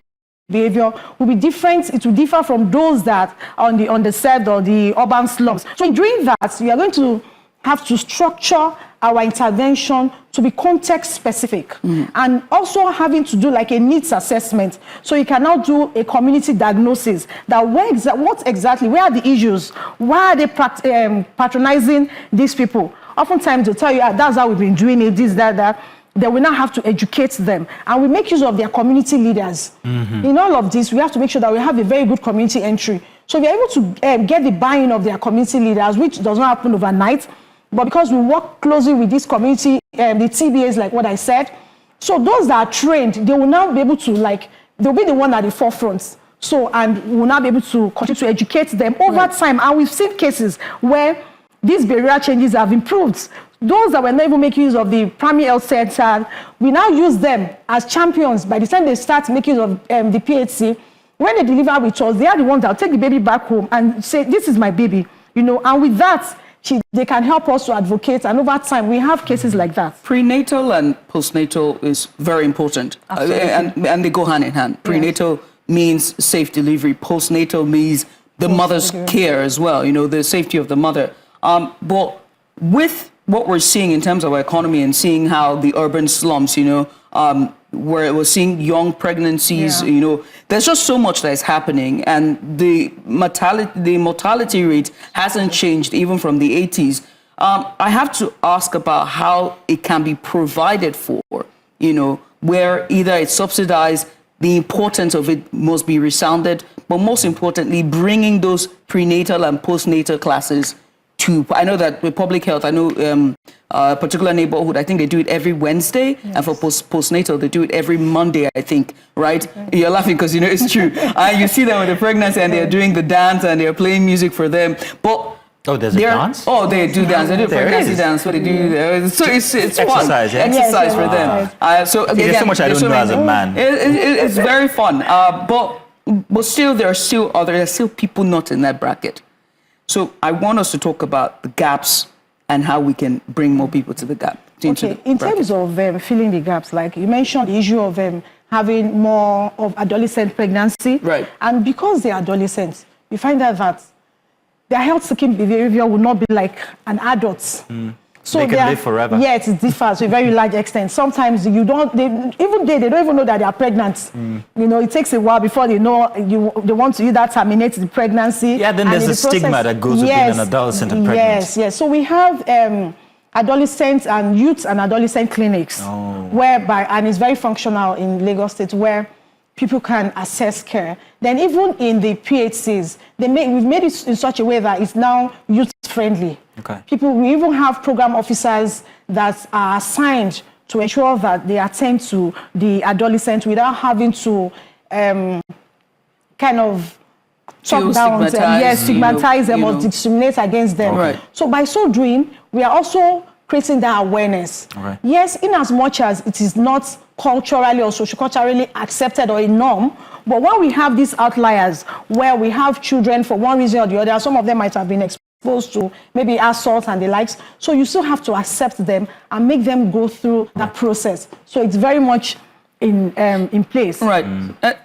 behavior will be different. It will differ from those that are on the underserved or the urban slums. So in doing that, we are going to have to structure our intervention to be context specific and also having to do like a needs assessment. So you cannot do a community diagnosis that where are the issues? Why are they patronizing these people? Oftentimes they'll tell you, that's how we've been doing it, this, that. Then we now have to educate them and we make use of their community leaders. In all of this, we have to make sure that we have a very good community entry. So we are able to get the buy-in of their community leaders, which does not happen overnight. But because we work closely with this community, the TBAs, like what I said, so those that are trained, they will now be able to, they'll be the one at the forefront. So, and we'll now be able to continue to educate them over time. And we've seen cases where these behavioral changes have improved. Those that were not even making use of the primary health center, we now use them as champions. By the time they start making use of the PHC, when they deliver with us, they are the ones that will take the baby back home and say, this is my baby, and with that, they can help us to advocate, and over time, we have cases like that. Prenatal and postnatal is very important, and they go hand in hand. Prenatal means safe delivery. Postnatal means the mother's care as well, the safety of the mother. But with what we're seeing in terms of our economy and seeing how the urban slums, where we're seeing young pregnancies, there's just so much that is happening, and the mortality rate hasn't changed even from the 80s. I have to ask about how it can be provided for, where either it's subsidized, the importance of it must be resounded, but most importantly, bringing those prenatal and postnatal classes to, I know that with public health, I know a particular neighborhood, I think they do it every Wednesday, and for postnatal, they do it every Monday, I think, right? Okay. You're laughing because it's true. You see them with the pregnancy and they're doing the dance and they're playing music for them. But there's a dance? Oh, they do dance. They do pregnancy dance. What they do. So it's fun. Exercise for them. So again, there's so much I don't know as a man. It's very fun. But still, there are still people not in that bracket. So I want us to talk about the gaps and how we can bring more people to the gap. In terms of filling the gaps, like you mentioned, the issue of having more of adolescent pregnancy. Right. And because they're adolescents, you find out that their health-seeking behavior will not be like an adult. So they can live forever. Yes, it differs to a very large extent. Sometimes they don't even know that they are pregnant. It takes a while before they know they want to either terminate the pregnancy. Yeah, then there's a stigma that goes with being an adolescent and pregnant. Yes. So we have adolescent and youth and adolescent clinics, whereby, and it's very functional in Lagos State, where people can access care. Then even in the PHCs, we've made it in such a way that it's now youth-friendly. Okay. We even have program officers that are assigned to ensure that they attend to the adolescent without having to kind of talk down, stigmatize them or discriminate against them. Right. So by so doing, we are also creating that awareness. Right. Yes, in as much as it is not culturally or socioculturally accepted or a norm, but when we have these outliers where we have children for one reason or the other, some of them might have been exposed to maybe assault and the likes, so you still have to accept them and make them go through that process. So it's very much in place. Right.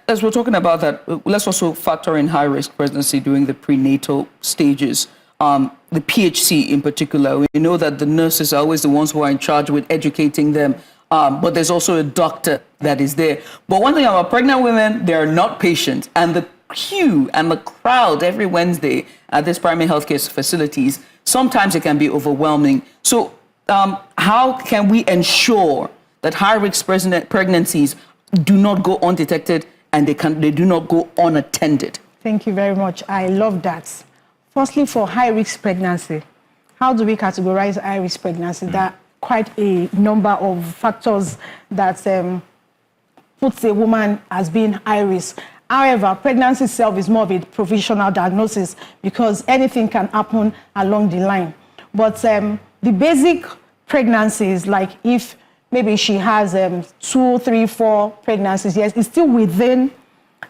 As we're talking about that, let's also factor in high-risk pregnancy during the prenatal stages. The PHC in particular, we know that the nurses are always the ones who are in charge with educating them, but there's also a doctor that is there. But one thing about pregnant women, they are not patient, and the queue and the crowd every Wednesday at these primary healthcare facilities, sometimes it can be overwhelming. So how can we ensure that high-risk pregnancies do not go undetected and they do not go unattended? Thank you very much. I love that. Firstly, for high-risk pregnancy, how do we categorize high-risk pregnancy? There are quite a number of factors that puts a woman as being high-risk. However, pregnancy itself is more of a provisional diagnosis because anything can happen along the line. But the basic pregnancies, like if maybe she has 2, 3, 4 pregnancies, yes, it's still within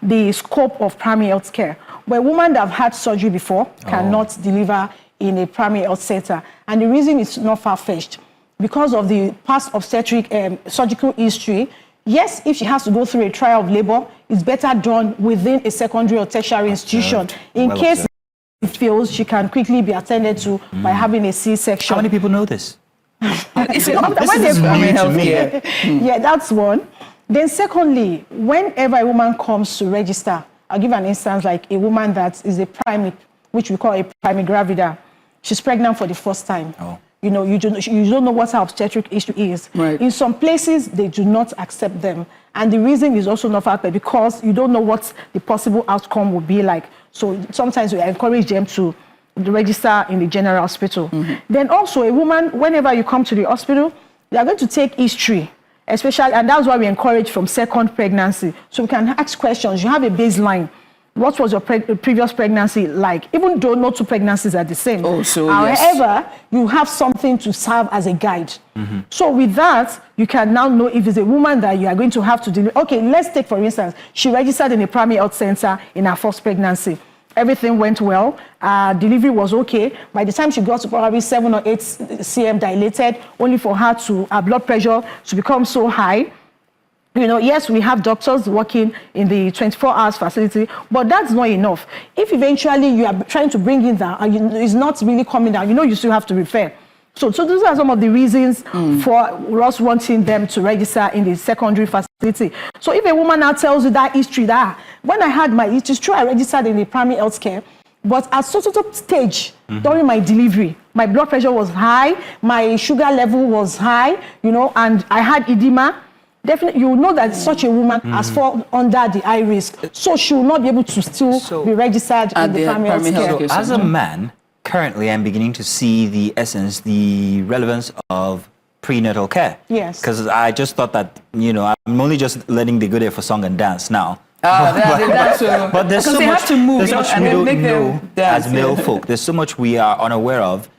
the scope of primary health care. But a woman that have had surgery before cannot deliver in a primary health center. And the reason is not far-fetched. Because of the past obstetric surgical history, yes, if she has to go through a trial of labor, it's better done within a secondary or tertiary institution. In case it fails, she can quickly be attended to by having a C-section. How many people know this? This is primary health care. Yeah, that's one. Then secondly, whenever a woman comes to register, I'll give an instance like a woman that is a primate, which we call a primigravida. She's pregnant for the first time. You know, you don't know what her obstetric issue is. Right. In some places, they do not accept them. And the reason is also not factored because you don't know what the possible outcome will be like. So sometimes we encourage them to register in the general hospital. Then also a woman, whenever you come to the hospital, they are going to take history, especially, and that's why we encourage from second pregnancy. So we can ask questions. You have a baseline. What was your previous pregnancy like? Even though no two pregnancies are the same. However, you have something to serve as a guide. So with that, you can now know if it's a woman that you are going to have to deliver. Okay, let's take, for instance, she registered in a primary health center in her first pregnancy. Everything went well. Delivery was okay. By the time she got to probably 7 or 8 cm dilated, only for her her blood pressure to become so high. You know, yes, we have doctors working in the 24 hours facility, but that's not enough. If eventually you are trying to bring in that and it's not really coming down, you know, you still have to refer. So those are some of the reasons for us wanting them to register in the secondary facility. So if a woman now tells you that history, that when I had it is true I registered in the primary health care, but at such stage during my delivery, my blood pressure was high, my sugar level was high, you know, and I had edema. Definitely, you will know that such a woman has fallen under the high risk, so she will not be able to still be registered in the primary health care. So as a man, currently I'm beginning to see the relevance of prenatal care. Yes. Because I just thought that, you know, I'm only just learning the good air for song and dance now. But there's so they much, have to move there's so much and we then don't make know them dance, as male folk. There's so much we are unaware of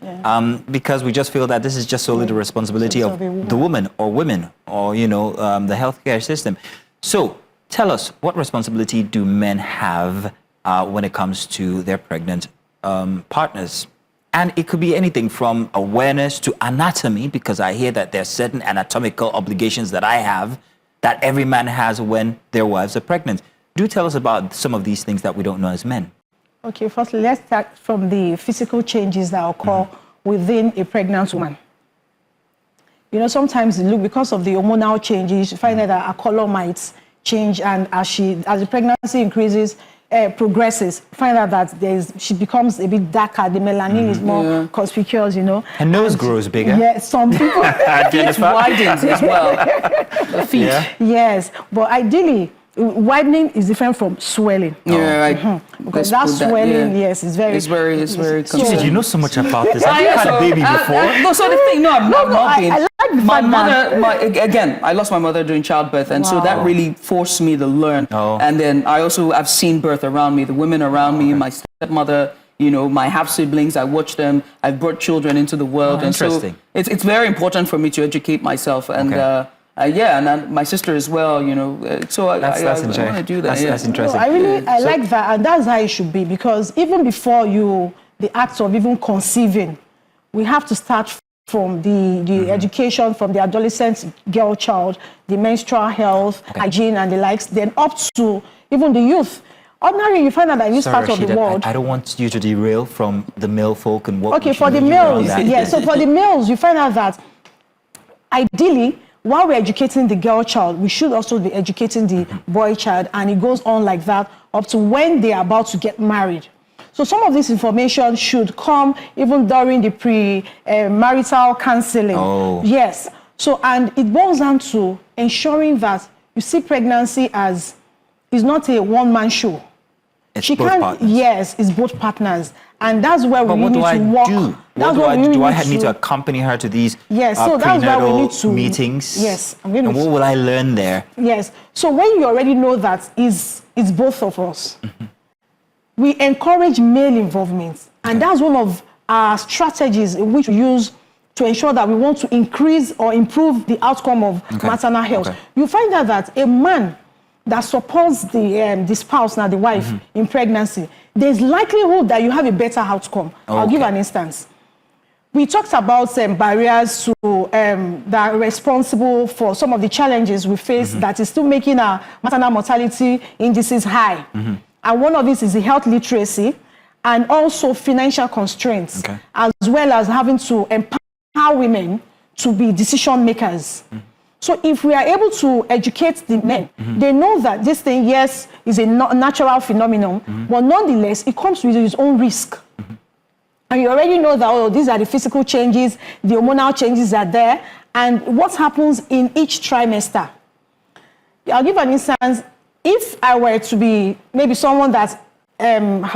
because we just feel that this is just solely the responsibility of the woman or women or, you know, the healthcare system. So tell us, what responsibility do men have when it comes to their pregnant partners? And it could be anything from awareness to anatomy, because I hear that there are certain anatomical obligations that I have that every man has when their wives are pregnant. Do tell us about some of these things that we don't know as men. Okay, firstly, let's start from the physical changes that occur within a pregnant woman. You know, sometimes because of the hormonal changes, you find that her color might change, and as the pregnancy increases, progresses, find out that she becomes a bit darker. The melanin is more conspicuous, you know. Her nose grows bigger. Yeah, some people. It widens as well. The feet. Yes, but ideally, widening is different from swelling. Yeah, right. Because that swelling, yes, is very... It's very Jesus, you know so much about this. Have you Yeah, had a baby before? No, so the thing, no, I've not been. I like the my fact mother, again, I lost my mother during childbirth, and so that really forced me to learn. And then I've seen birth around me, the women around me, my stepmother, you know, my half siblings. I watched them. I've brought children into the world, and so it's very important for me to educate myself. And and my sister as well. You know, so I want to do that. That's interesting. I like that, and that's how it should be, because even before the act of even conceiving, we have to start from the education, from the adolescent girl child, the menstrual health, hygiene and the likes, then up to even the youth. Ordinarily, you find out that in this part of the world... I don't want you to derail from the male folk and what... Okay, for the males, so for the males, you find out that ideally, while we're educating the girl child, we should also be educating the boy child, and it goes on like that up to when they are about to get married. So some of this information should come even during the pre-marital counseling. Yes. So, and it boils down to ensuring that you see pregnancy as is not a one-man show. It's both partners. Yes, it's both partners. And that's where we need to work. Do I need to accompany her to these so that's why we need to meetings? Yes. And what will I learn there? Yes. So when you already know that it's both of us, we encourage male involvement. And that's one of our strategies in which we use to ensure that we want to increase or improve the outcome of maternal health. You find out that a man that supports the spouse, now the wife, in pregnancy, there's likelihood that you have a better outcome. I'll give an instance. We talked about barriers to that are responsible for some of the challenges we face that is still making our maternal mortality indices high. And one of these is the health literacy and also financial constraints, as well as having to empower women to be decision makers. So if we are able to educate the men, they know that this thing, yes, is a natural phenomenon, but nonetheless, it comes with its own risk. And you already know that, these are the physical changes, the hormonal changes are there, and what happens in each trimester. I'll give an instance. If I were to be maybe someone that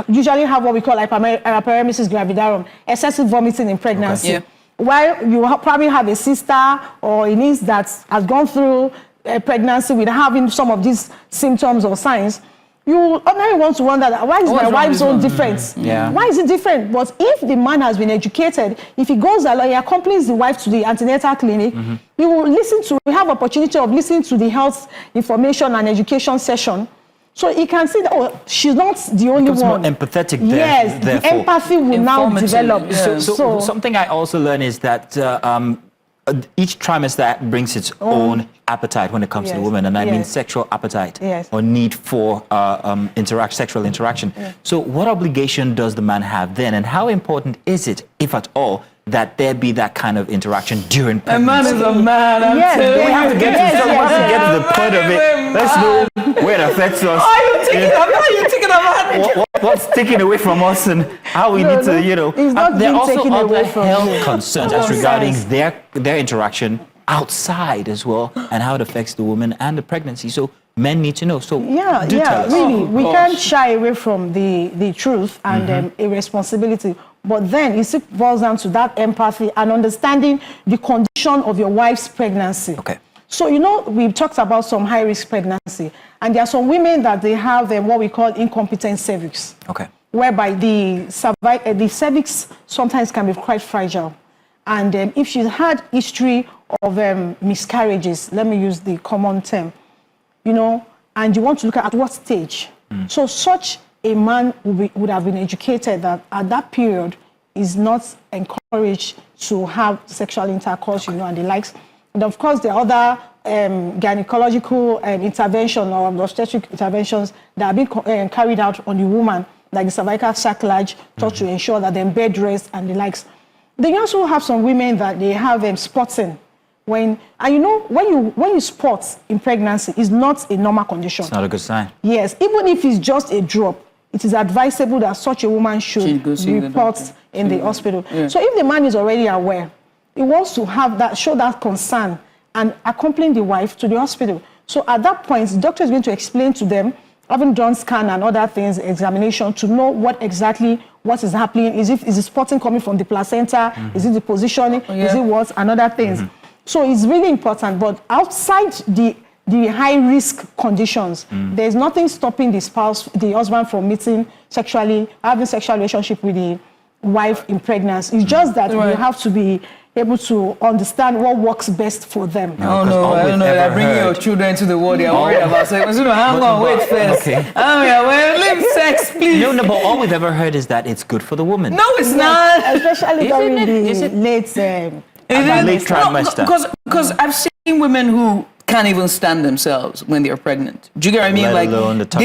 usually have what we call hyperemesis gravidarum, excessive vomiting in pregnancy, while you probably have a sister or a niece that has gone through a pregnancy with having some of these symptoms or signs, you ordinarily want to wonder, why is my wife so different? Why is it different? But if the man has been educated, if he goes along, he accompanies the wife to the antenatal clinic, he will we have opportunity of listening to the health information and education session. So he can see that, she's not the only one. More empathetic there. Yes, the empathy will now develop. So something I also learned is that each trimester brings its own appetite when it comes to the woman, and I mean sexual appetite or need for sexual interaction. So what obligation does the man have then, and how important is it, if at all, that there be that kind of interaction during pregnancy? A man is a man. We have to get to the point of it. Let's know where it affects us. What's taken away from us, and how we need to, there are also other health concerns as regarding their interaction outside as well, and how it affects the woman and the pregnancy. So men need to know. So do tell us. Really, we can't shy away from the truth and a responsibility. But then it boils down to that empathy and understanding the condition of your wife's pregnancy. So, we've talked about some high-risk pregnancy, and there are some women that they have what we call incompetent cervix, whereby the cervix sometimes can be quite fragile. And if she's had history of miscarriages, let me use the common term, and you want to look at what stage. So such a man would have been educated that at that period is not encouraged to have sexual intercourse, and the likes. And of course, there are other gynecological intervention or obstetric interventions that are being carried out on the woman, like the cervical sacrilege, to ensure that they're bed rest and the likes. They also have some women that they have spotting. When you spot in pregnancy, is not a normal condition. It's not a good sign. Yes, even if it's just a drop, it is advisable that such a woman should report in the hospital. So if the man is already aware, he wants to show that concern and accompany the wife to the hospital So at that point, the doctor is going to explain to them, having done scan and other things, examination, to know what is happening. Is the spotting coming from the placenta? Is it the positioning? Is it what? And other things. So it's really important. But outside the high-risk conditions, there's nothing stopping the husband from having sexual relationship with the wife in pregnancy. It's just that you have to be able to understand what works best for them. I don't know. I bring your children into the world. They're worried about sex. Hang on, wait first. Okay. Leave sex, please. No, but all we've ever heard is that it's good for the woman. No, it's not. Especially during the late trimester. Because I've seen women who can't even stand themselves when they're pregnant. Do you get what I mean? Let alone the touch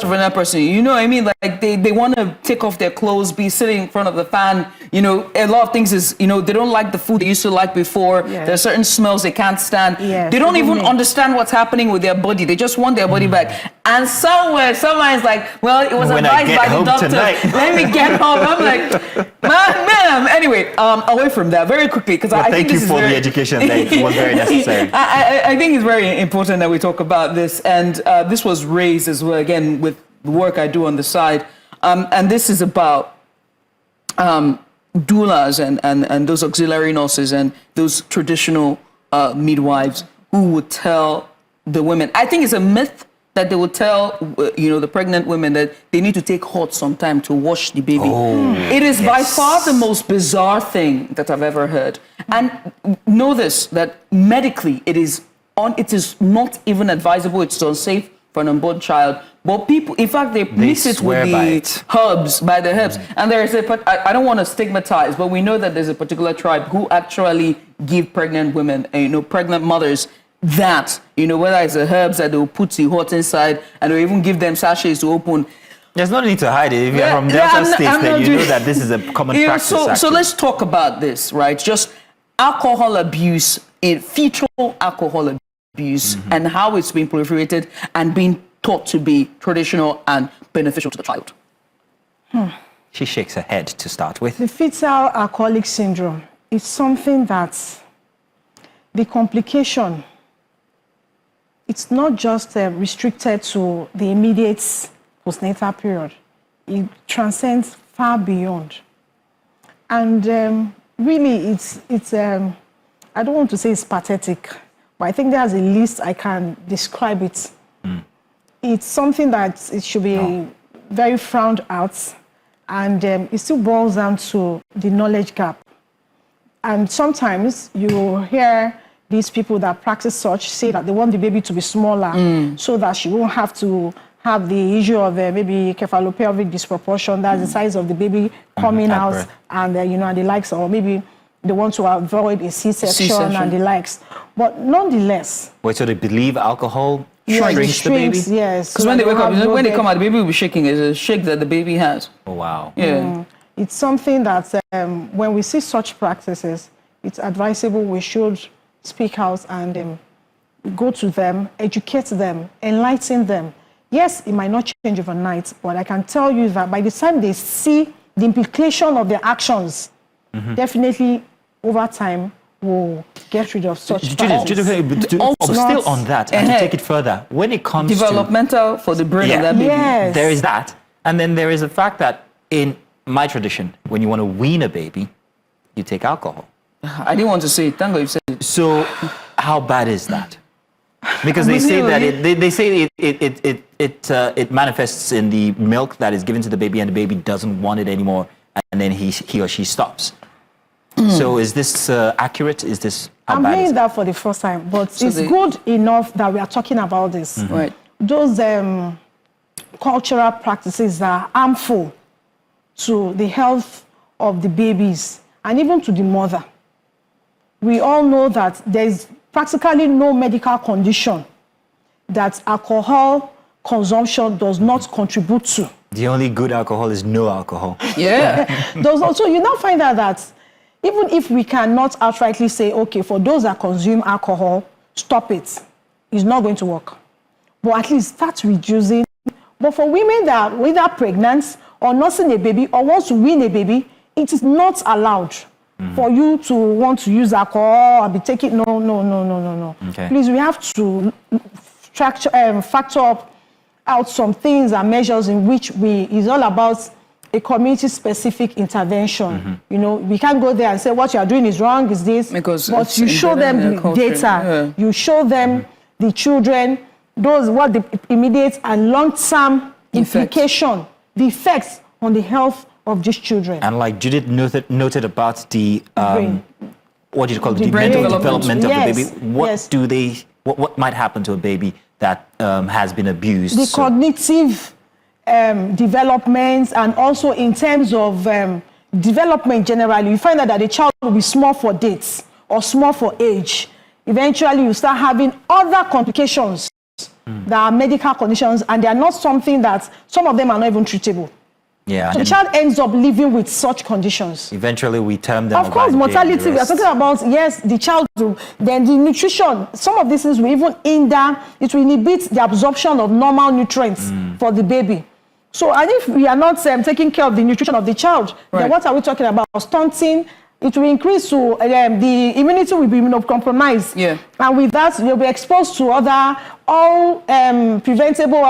of another person. You know what I mean? Like they want to take off their clothes, be sitting in front of the fan. You know, a lot of things is, they don't like the food they used to like before. Yeah. There are certain smells they can't stand. Yes, they don't even understand what's happening with their body. They just want their body back. And someone is like, well, it was advised by the doctor. Let me get home. I'm like, ma'am. Anyway, away from that very quickly, because I think this is the education that was very necessary. I think it's very important that we talk about this, and this was raised as well, again, with the work I do on the side, and this is about doulas and those auxiliary nurses and those traditional midwives who would tell the women. I think it's a myth that they would tell, the pregnant women that they need to take hot sometime to wash the baby. It is by far the most bizarre thing that I've ever heard. And know this, that medically it is not even advisable. It's unsafe for an unborn child. But people, in fact, they mix it with the herbs, by the herbs. And there is I don't want to stigmatize, but we know that there's a particular tribe who actually give pregnant women, pregnant mothers, that, whether it's the herbs that they'll put the hot inside, and they'll even give them sachets to open. There's no need to hide it. If you're from Delta States, then you know that this is a common practice. So let's talk about this, right? Just alcohol abuse, fetal alcohol abuse, and how it's been proliferated and being taught to be traditional and beneficial to the child. She shakes her head to start with. The fetal alcoholic syndrome is something that the complication, it's not just restricted to the immediate postnatal period. It transcends far beyond. And really, it's I don't want to say it's pathetic, but I think there's a least I can describe it. It's something that it should be very frowned out, and it still boils down to the knowledge gap. And sometimes you hear these people that practice such say that they want the baby to be smaller so that she won't have to have the issue of maybe cephalopelvic disproportion, that's the size of the baby coming out, and and the likes, or maybe they want to avoid a C-section and the likes. But nonetheless... Wait, so they believe alcohol shrinks the baby? Yes. Because when they wake up, when they come out, the baby will be shaking. It's a shake that the baby has. Oh, wow. Yeah. It's something that when we see such practices, it's advisable we should speak out and go to them, educate them, enlighten them. Yes, it might not change overnight, but I can tell you that by the time they see the implication of their actions, definitely over time will get rid of such practices. Still on that, and to take it further, when it comes developmental for the brain of that baby. Yes. There is that. And then there is the fact that in my tradition, when you want to wean a baby, you take alcohol. I didn't want to say it. Thank God you said it. So how bad is that? Because they say that it manifests in the milk that is given to the baby, and the baby doesn't want it anymore, and then he or she stops. So is this accurate? Is this I'm hearing that for the first time, but so it's good enough that we are talking about this. Right. Those cultural practices are harmful to the health of the babies and even to the mother. We all know that there is practically no medical condition that alcohol consumption does not contribute to. The only good alcohol is no alcohol. Yeah. Those also, you now find out that even if we cannot outrightly say, okay, for those that consume alcohol, stop it, it's not going to work. But at least start reducing. But for women that are either pregnant or nursing a baby or want to wean a baby, it is not allowed for you to want to use alcohol or be taking. No. Okay. Please, we have to factor up out some things and measures in which it's all about a community-specific intervention. You know, we can't go there and say what you are doing is wrong, is this, because but you show them the data, you show them the children, what the immediate and long-term implication, the effects on the health of these children. And like Judith noted about the what do you call it, the brain mental development of yes, the baby. What might happen to a baby that has been abused? The cognitive developments, and also in terms of development generally, you find out that the child will be small for dates or small for age. Eventually, you start having other complications that are medical conditions, and they are not something that, some of them are not even treatable. Yeah, so the child ends up living with such conditions. Eventually, we term them. Of course, mortality, we are talking about, yes, the child, then the nutrition. Some of these things will even hinder, it will inhibit the absorption of normal nutrients for the baby. So, and if we are not taking care of the nutrition of the child, then what are we talking about? Stunting, it will increase to, the immunity will be immunocompromised. Yeah. And with that, you'll be exposed to other, all preventable,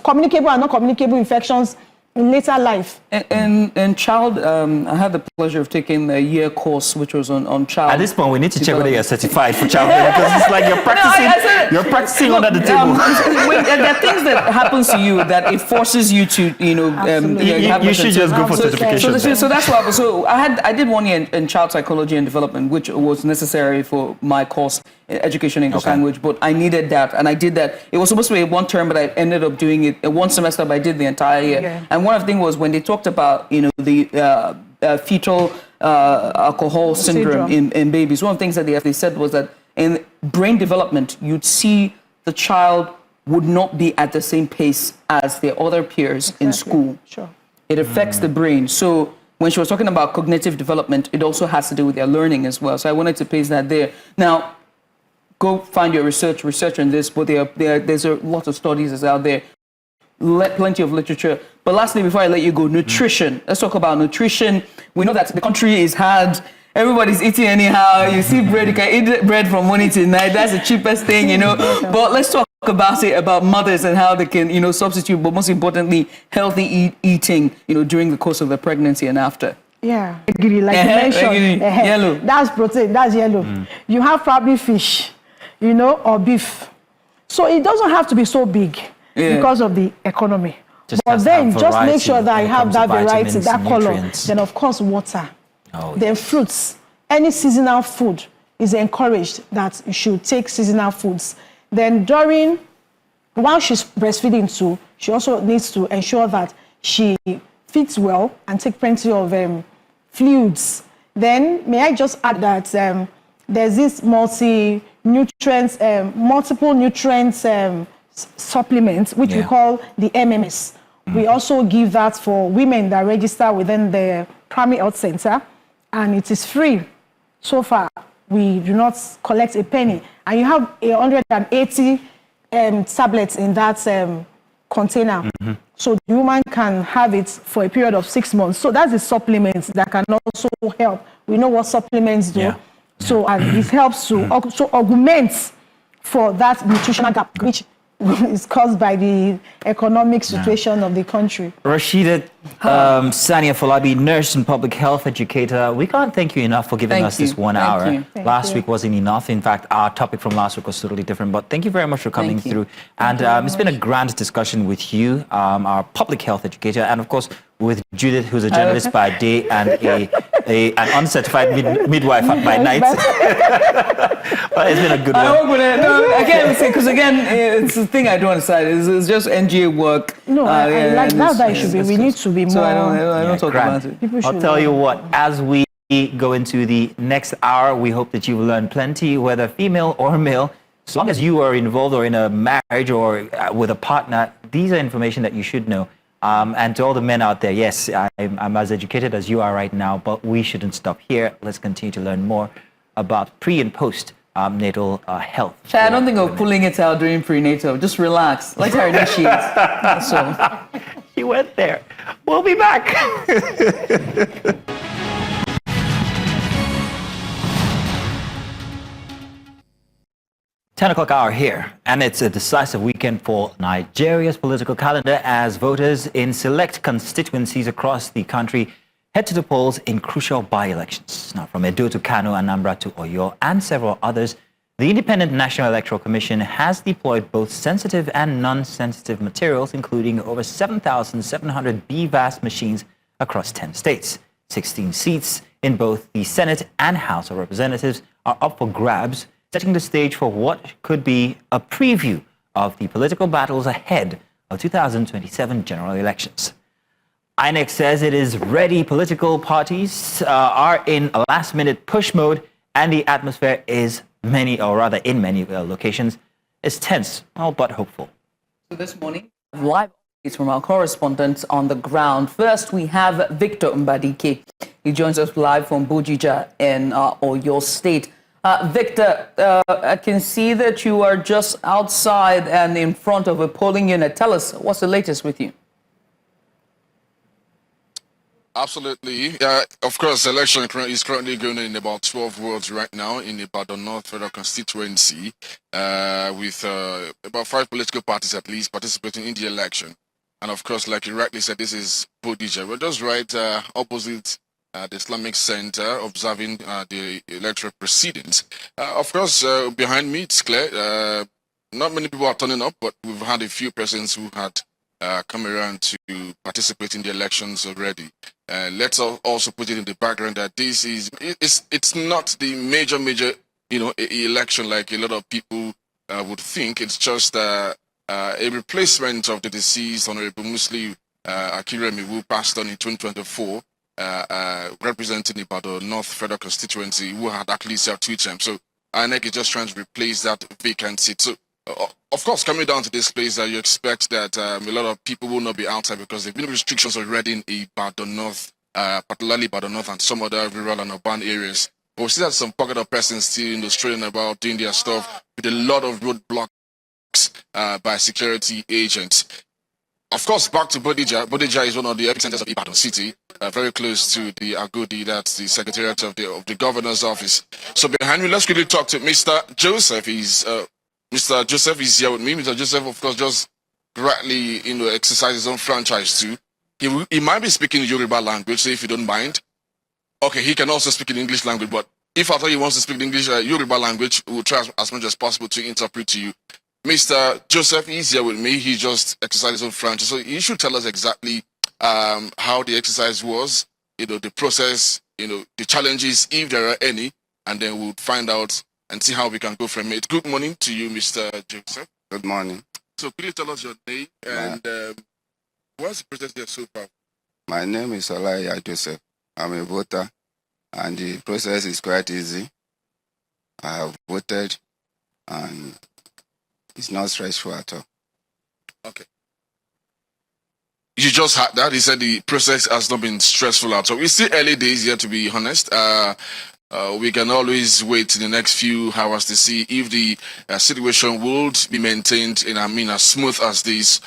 communicable and non-communicable infections in later life. And child, I had the pleasure of taking a year course which was on child. At this point, we need to check whether you're certified for childcare, because it's like you're practicing. You're practicing under the table. There are things that happens to you that it forces you to, you should just go for certification. So that's why. So I did 1 year in child psychology and development, which was necessary for my course, education English language. But I needed that, and I did that. It was supposed to be one term, but I ended up doing it one semester. But I did the entire year. Yeah. And one of the things was when they talked about the fetal alcohol syndrome in babies. One of the things that they said was that in brain development, you'd see the child would not be at the same pace as their other peers in school. Sure. It affects the brain. So when she was talking about cognitive development, it also has to do with their learning as well. So I wanted to place that there. Now, go find your research on this, but there's a lot of studies out there, plenty of literature. But lastly, before I let you go, nutrition. Let's talk about nutrition. We know that the country is hard. Everybody's eating anyhow. You see bread, you can eat bread from morning to night. That's the cheapest thing, But let's talk about it, about mothers and how they can, substitute, but most importantly, healthy eating, during the course of the pregnancy and after. Yeah, like you mentioned. Yellow. That's protein, that's yellow. You have probably fish, or beef. So it doesn't have to be so big because of the economy. But then just make sure that you have that variety, that color. Then of course water. Then fruits. Any seasonal food is encouraged that you should take seasonal foods. Then while she's breastfeeding too, she also needs to ensure that she feeds well and take plenty of fluids. Then may I just add that there's this multiple nutrients supplements, which we call the MMS. We also give that for women that register within the primary health center, and it is free. So far, we do not collect a penny. And you have 180 tablets in that container. So the woman can have it for a period of 6 months. So that's the supplements that can also help. We know what supplements do. Yeah. So and it helps to also augment for that nutritional gap, which is caused by the economic situation of the country. Rashidat, Sanni-Afolabi, nurse and public health educator. We can't thank you enough for giving us this 1 hour. Last week wasn't enough. In fact, our topic from last week was totally different. But thank you very much for coming through. And it's been a grand discussion with you, our public health educator, and of course with Judith, who's a journalist by day and an uncertified midwife by night. But it's been a good one. Because again, it's the thing I don't understand. It's just NGA work. No, that's how it should be. We need to be more. So I don't talk about it. I'll tell you what, as we go into the next hour, we hope that you've learned plenty, whether female or male. As long as you are involved or in a marriage or with a partner, these are information that you should know. And to all the men out there, yes, I'm as educated as you are right now, but we shouldn't stop here. Let's continue to learn more about pre and post natal health. I don't think of pulling it out during prenatal. Just relax. Let her initiate. So you went there. We'll be back. 10 o'clock hour here, and it's a decisive weekend for Nigeria's political calendar as voters in select constituencies across the country head to the polls in crucial by-elections. Now, from Edo to Kano, Anambra to Oyo, and several others, the Independent National Electoral Commission has deployed both sensitive and non-sensitive materials, including over 7,700 BVAS machines across 10 states. 16 seats in both the Senate and House of Representatives are up for grabs, setting the stage for what could be a preview of the political battles ahead of 2027 general elections. INEC says it is ready. Political parties are in a last-minute push mode, and the atmosphere is in many locations, is tense, but hopeful. So this morning, live updates from our correspondents on the ground. First, we have Victor Mbadike. He joins us live from Bujija in Oyo State. Victor, I can see that you are just outside and in front of a polling unit. Tell us, what's the latest with you? Absolutely. Of course, the election is currently going on in about 12 wards right now in the Bagudu North Federal Constituency, with about 5 political parties at least participating in the election. And of course, like you rightly said, this is Bodija. We're just right opposite the Islamic Center, observing the electoral proceedings. Of course, behind me, it's clear. Not many people are turning up, but we've had a few persons who had come around to participate in the elections already. Let's also put it in the background that this is it's not the major election like a lot of people would think. It's just a replacement of the deceased Honorable Muslim Akiremi, who passed on in 2024. Representing the Bagudu North Federal Constituency, who had actually served 2 terms. So INEC is just trying to replace that vacant seat. So, of course, coming down to this place, you expect that a lot of people will not be outside because there have been restrictions already in Bagudu North, particularly Bagudu North and some other rural and urban areas. But we see that some pocket of persons still straying about doing their stuff with a lot of roadblocks by security agents. Of course, back to Bodija. Bodija is one of the epicenters of Ibadan City, very close to the Agodi, that's the Secretariat of the Governor's Office. So behind me, let's quickly talk to Mr. Joseph. Mr. Joseph is here with me. Mr. Joseph, of course, just rightly, exercise his own franchise too. He might be speaking Yoruba language, so if you don't mind. Okay, he can also speak in English language, but if I thought he wants to speak English, Yoruba language, we'll try as much as possible to interpret to you. Mr. Joseph is here with me. He just exercised his own franchise. So you should tell us exactly how the exercise was, the process, the challenges, if there are any, and then we'll find out and see how we can go from it. Good morning to you, Mr. Joseph. Good morning. So could you tell us your name and what's the process there so far? My name is Olaya Joseph. I'm a voter, and the process is quite easy. I have voted, and it's not stressful at all. Okay. You just had that. He said the process has not been stressful at all. It's still early days here, to be honest. We can always wait in the next few hours to see if the situation would be maintained in, as smooth as this.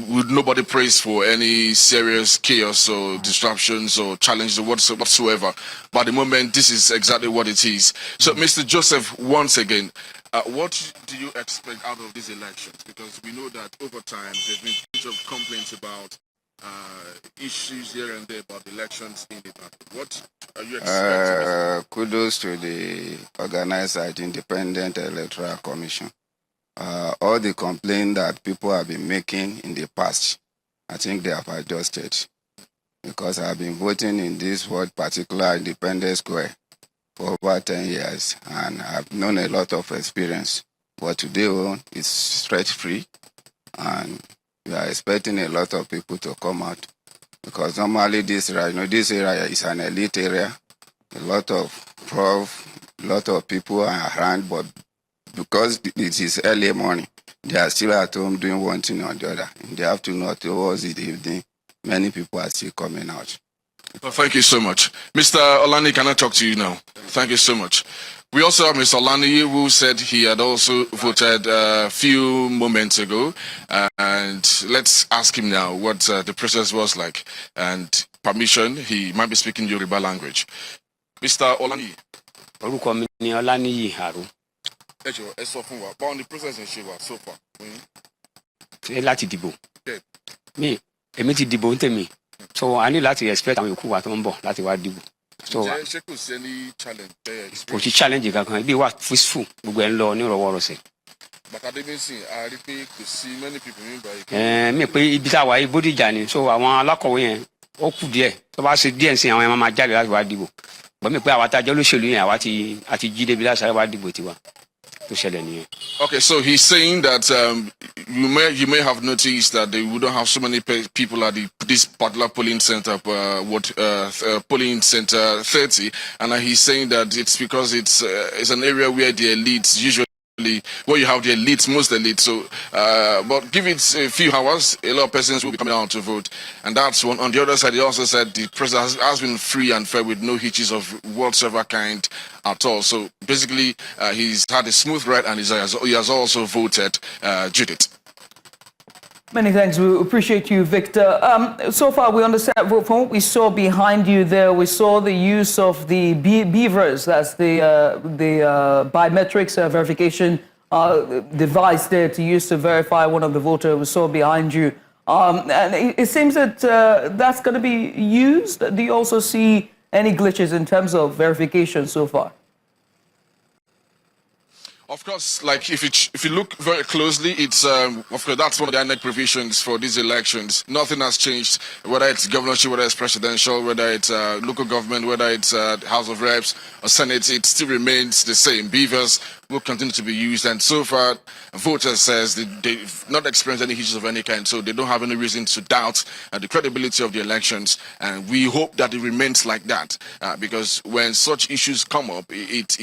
Would nobody praise for any serious chaos or disruptions or challenges or whatsoever. But at the moment, this is exactly what it is. So, Mr. Joseph, once again, what do you expect out of these elections? Because we know that over time, there's been a bunch of complaints about issues here and there about elections in the country. What are you expecting? Kudos to the organizer at Independent Electoral Commission. All the complaints that people have been making in the past, I think they have adjusted. Because I've been voting in this particular Independence Square for over 10 years, and I've known a lot of experience. But today it's stress-free, and we are expecting a lot of people to come out. Because normally this area is an elite area. A lot of people are around, but because it is early morning, they are still at home doing one thing or the other. In the afternoon or towards the evening, many people are still coming out. Well, thank you so much. Mr. Olani, can I talk to you now? Thank you so much. We also have Mr. Olani, who said he had also voted a few moments ago. And let's ask him now what the process was like. And permission, he might be speaking Yoruba language. Mr. Olani. But on the process in Shiva so far. Láti dìbò. Èmi ti dìbò ntèmi. So I need láti expect àwọn yòókù wa tó ń bọ̀ láti wá dìbò. So ṣé kò sí any challenge there? kò sí challenge kankan ibi wà peaceful gbogbo ẹ̀ ń lọ ní ìrọ̀wọ́rọ̀sẹ̀. But Adébísìn, a rí pé kò sí many people nígbà yìí. Mi pé ibi tá a wà yìí Bódìjà ni so àwọn alákọ̀wé yẹn ó kù díẹ̀ tó bá ṣe díẹ̀ sí àwọn ẹ̀ máa jáde láti wá dìbò. Bọ́ mi pé àwa tá a jẹ́ olóṣèlú yẹn àwa àti jí débi láti wá dìbò tiwa tó ṣẹlẹ̀ nìyẹn. Okay, so he's saying that you may have noticed that we don't have so many people at this particular polling center, polling center 30, and he's saying that it's because it's an area where the elites usually. Where you have the elites, most elites. So, but give it a few hours, a lot of persons will be coming out to vote, and that's one. On the other side, he also said the process has been free and fair with no hitches of whatsoever kind at all. So basically, he's had a smooth ride, and he has also voted. Judith. Many thanks. We appreciate you, Victor. So far, we understand from what we saw behind you there, we saw the use of the BVAS, that's the biometrics verification device there to use to verify one of the voters we saw behind you. And it seems that that's going to be used. Do you also see any glitches in terms of verification so far? Of course, like if you look very closely, it's of course that's one of the INEC provisions for these elections. Nothing has changed, whether it's governorship, whether it's presidential, whether it's local government, whether it's House of Reps or Senate. It still remains the same. BVAS will continue to be used, and so far, voters says they've not experienced any issues of any kind, so they don't have any reason to doubt the credibility of the elections. And we hope that it remains like that, because when such issues come up, it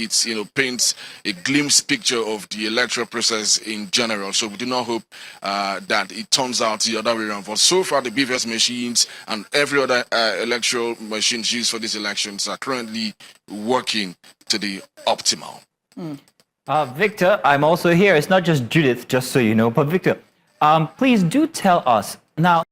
paints a glimpse picture of the electoral process in general. So we do not hope that it turns out the other way around. But so far, the BVAS machines and every other electoral machines used for these elections are currently working to the optimal. Victor, I'm also here. It's not just Judith, just so you know. But Victor, please do tell us now,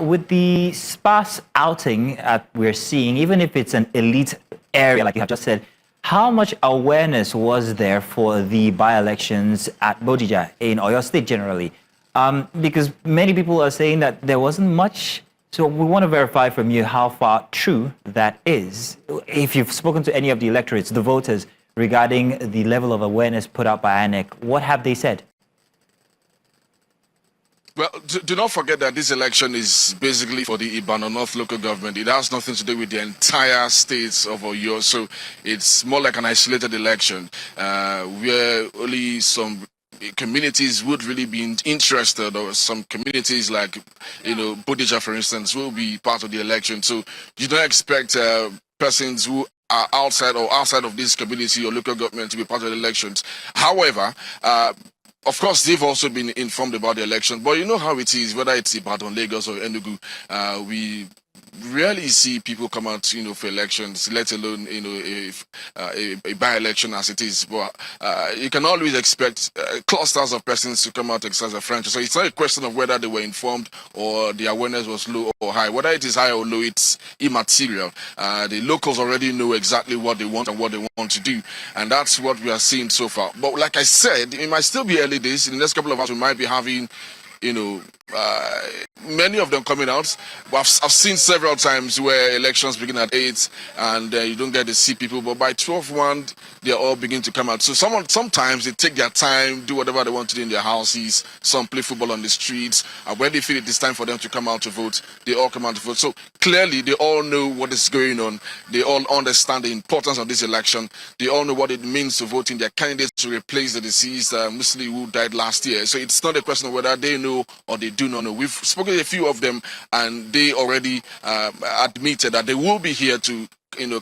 with the sparse outing that we're seeing, even if it's an elite area, like you have just said, how much awareness was there for the by-elections at Bodija in Oyo State generally? Because many people are saying that there wasn't much. So we want to verify from you how far true that is. If you've spoken to any of the electorates, the voters, regarding the level of awareness put out by INEC, what have they said? Well, do not forget that this election is basically for the Ibadan North local government. It has nothing to do with the entire states of Oyo, so it's more like an isolated election where only some communities would really be interested, or some communities like, Bodija, for instance, will be part of the election. So you don't expect persons who are outside of this community or local government to be part of the elections. However, of course, they've also been informed about the election, but you know how it is, whether it's Ibadan, Lagos, or Enugu, we rarely see people come out, for elections, let alone, a by-election as it is. But you can always expect clusters of persons to come out to exercise a franchise. So it's not a question of whether they were informed or the awareness was low or high. Whether it is high or low, it's immaterial. The locals already know exactly what they want and what they want to do. And that's what we are seeing so far. But like I said, it might still be early days. In the next couple of hours, we might be having many of them coming out. I've seen several times where elections begin at 8 and you don't get to see people, but by 12:01 they all begin to come out. So sometimes they take their time, do whatever they want to do in their houses. Some play football on the streets, and when they feel it is time for them to come out to vote, they all come out to vote. So clearly they all know what is going on. They all understand the importance of this election. They all know what it means to vote in their candidates to replace the deceased Muslim who died last year. So it's not a question of whether they know or they do not know. We've spoken to a few of them, and they already admitted that they will be here to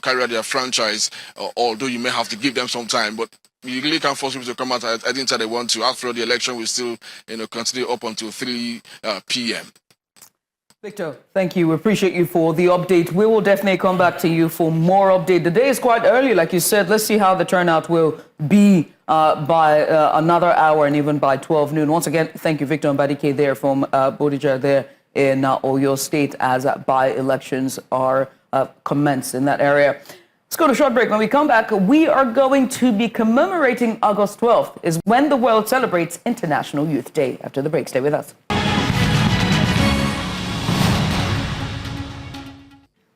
carry out their franchise, although you may have to give them some time. But you really can't force people to come out at any time they want to. After all, the election will still continue up until 3 p.m. Victor, thank you. We appreciate you for the update. We will definitely come back to you for more update. The day is quite early, like you said. Let's see how the turnout will be by another hour and even by 12 noon. Once again, thank you, Victor Mbadike there from Bodija there in Oyo State, as by-elections are commenced in that area. Let's go to a short break. When we come back, we are going to be commemorating August 12th, is when the world celebrates International Youth Day. After the break, stay with us.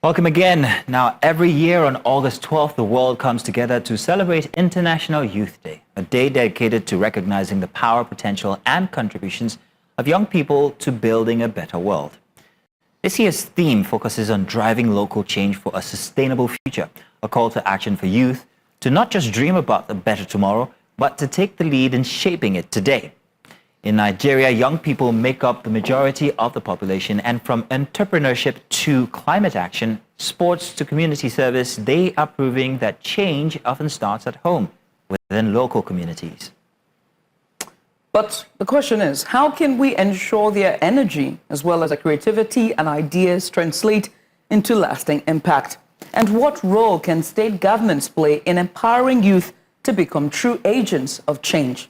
Welcome again. Now, every year on August 12th, the world comes together to celebrate International Youth Day, a day dedicated to recognizing the power, potential, and contributions of young people to building a better world. This year's theme focuses on driving local change for a sustainable future, a call to action for youth to not just dream about a better tomorrow, but to take the lead in shaping it today. In Nigeria, young people make up the majority of the population, and from entrepreneurship to climate action, sports to community service, they are proving that change often starts at home, within local communities. But the question is, how can we ensure their energy, as well as their creativity and ideas, translate into lasting impact? And what role can state governments play in empowering youth to become true agents of change?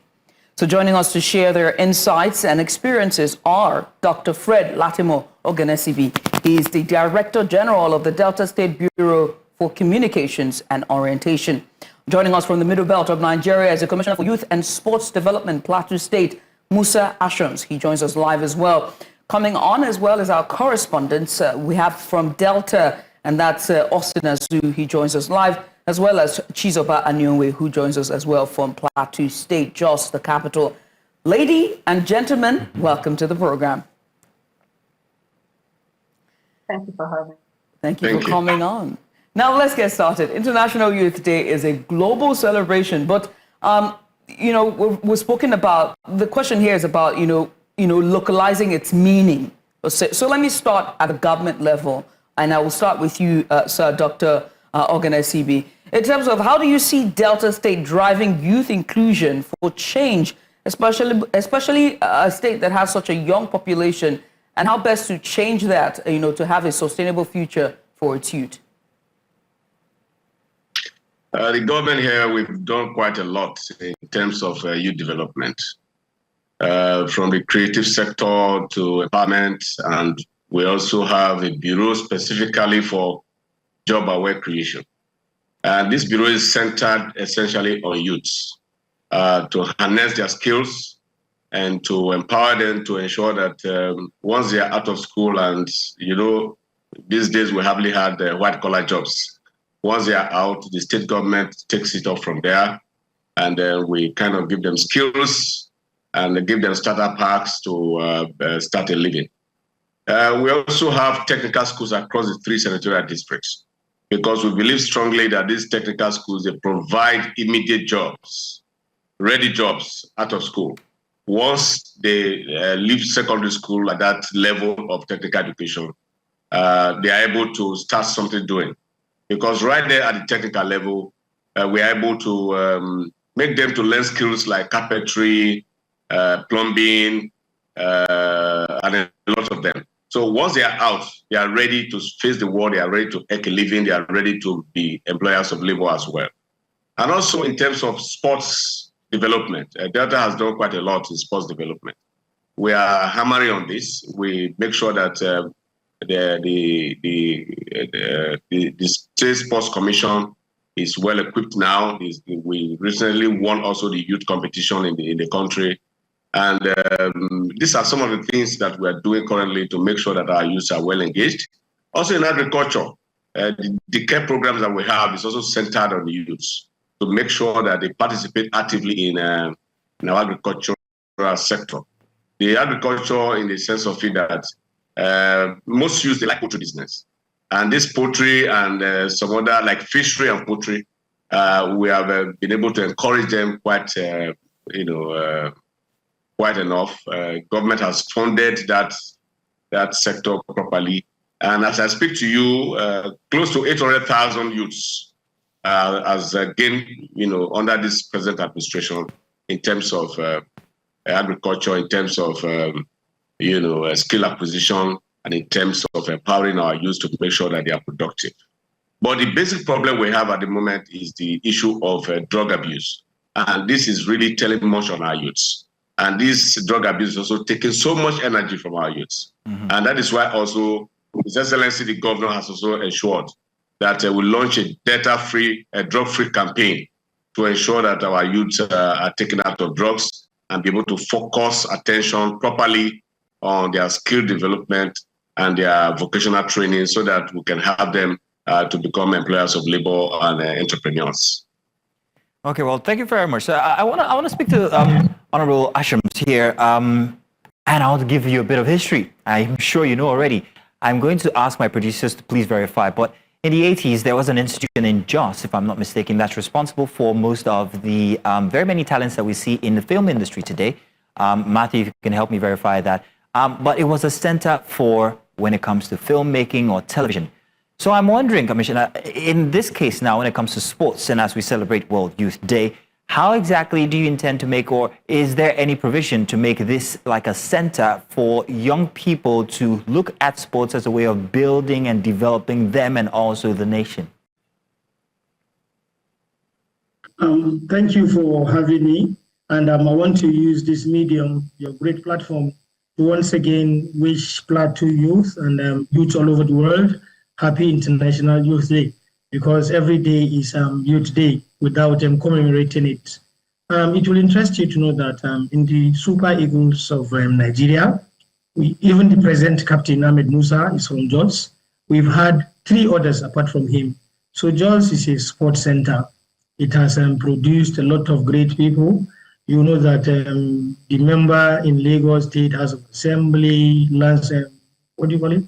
So joining us to share their insights and experiences are Dr. Fred Latimo Ogenesibi. He is the Director General of the Delta State Bureau for Communications and Orientation. Joining us from the Middle Belt of Nigeria is the Commissioner for Youth and Sports Development, Plateau State, Musa Ashons. He joins us live as well. Coming on as well as our correspondents, we have from Delta, and that's Austin Azu. He joins us live, as well as Chizoba Anyonwe, who joins us as well from Plateau State, Jos, the capital. Lady and gentlemen, welcome to the program. Thank you for having me. Thank you for coming on. Now let's get started. International Youth Day is a global celebration, but you know, we're spoken about. The question here is about localizing its meaning. So let me start at the government level, and I will start with you, Sir Dr. Ogenesibi. In terms of how do you see Delta State driving youth inclusion for change, especially a state that has such a young population, and how best to change that, to have a sustainable future for its youth? The government here, we've done quite a lot in terms of youth development, from the creative sector to empowerment, and we also have a bureau specifically for job-aware creation. And this bureau is centered essentially on youths to harness their skills and to empower them to ensure that once they are out of school, and these days we hardly had white-collar jobs. Once they are out, the state government takes it off from there, and we kind of give them skills and give them starter packs to start a living. We also have technical schools across the 3 senatorial districts, because we believe strongly that these technical schools, they provide immediate jobs, ready jobs out of school. Once they leave secondary school at that level of technical education, they are able to start something doing. Because right there at the technical level, we are able to make them to learn skills like carpentry, plumbing, and a lot of them. So once they are out, they are ready to face the world, they are ready to make a living, they are ready to be employers of labor as well. And also in terms of sports development, Delta has done quite a lot in sports development. We are hammering on this. We make sure that the State Sports Commission is well equipped now. We recently won also the youth competition in the country. And these are some of the things that we are doing currently to make sure that our youths are well engaged. Also in agriculture, the care programs that we have is also centered on the youths to make sure that they participate actively in our agricultural sector. The agriculture, in the sense of it that most youths, they like poultry business. And this poultry and some other like fishery and poultry, we have been able to encourage them quite enough. Government has funded that sector properly. And as I speak to you, close to 800,000 youths has gained, under this present administration in terms of agriculture, in terms of, skill acquisition, and in terms of empowering our youth to make sure that they are productive. But the basic problem we have at the moment is the issue of drug abuse. And this is really telling much on our youths. And this drug abuse is also taking so much energy from our youths. Mm-hmm. And that is why also His Excellency the Governor has also ensured that we launch a data-free, drug-free campaign to ensure that our youths are taken out of drugs and be able to focus attention properly on their skill development and their vocational training so that we can have them to become employers of labor and entrepreneurs. Okay, well, thank you very much. I want to speak to Honorable Ashrams here, and I'll give you a bit of history. I'm sure you know already. I'm going to ask my producers to please verify, but in the 80s, there was an institution in Jos, if I'm not mistaken, that's responsible for most of the very many talents that we see in the film industry today. Matthew, if you can help me verify that. But it was a center for when it comes to filmmaking or television. So I'm wondering, Commissioner, in this case now, when it comes to sports and as we celebrate World Youth Day, how exactly do you intend to make, or is there any provision to make this like a center for young people to look at sports as a way of building and developing them and also the nation? Thank you for having me. And I want to use this medium, your great platform, to once again wish Plateau youth and youth all over the world happy International Youth Day, because every day is Youth Day without commemorating it. It will interest you to know that in the Super Eagles of Nigeria, even the present captain, Ahmed Musa, is from Jos. We've had 3 others apart from him. So Jos is a sports center. It has produced a lot of great people. You know that the member in Lagos State House of Assembly, what do you call it?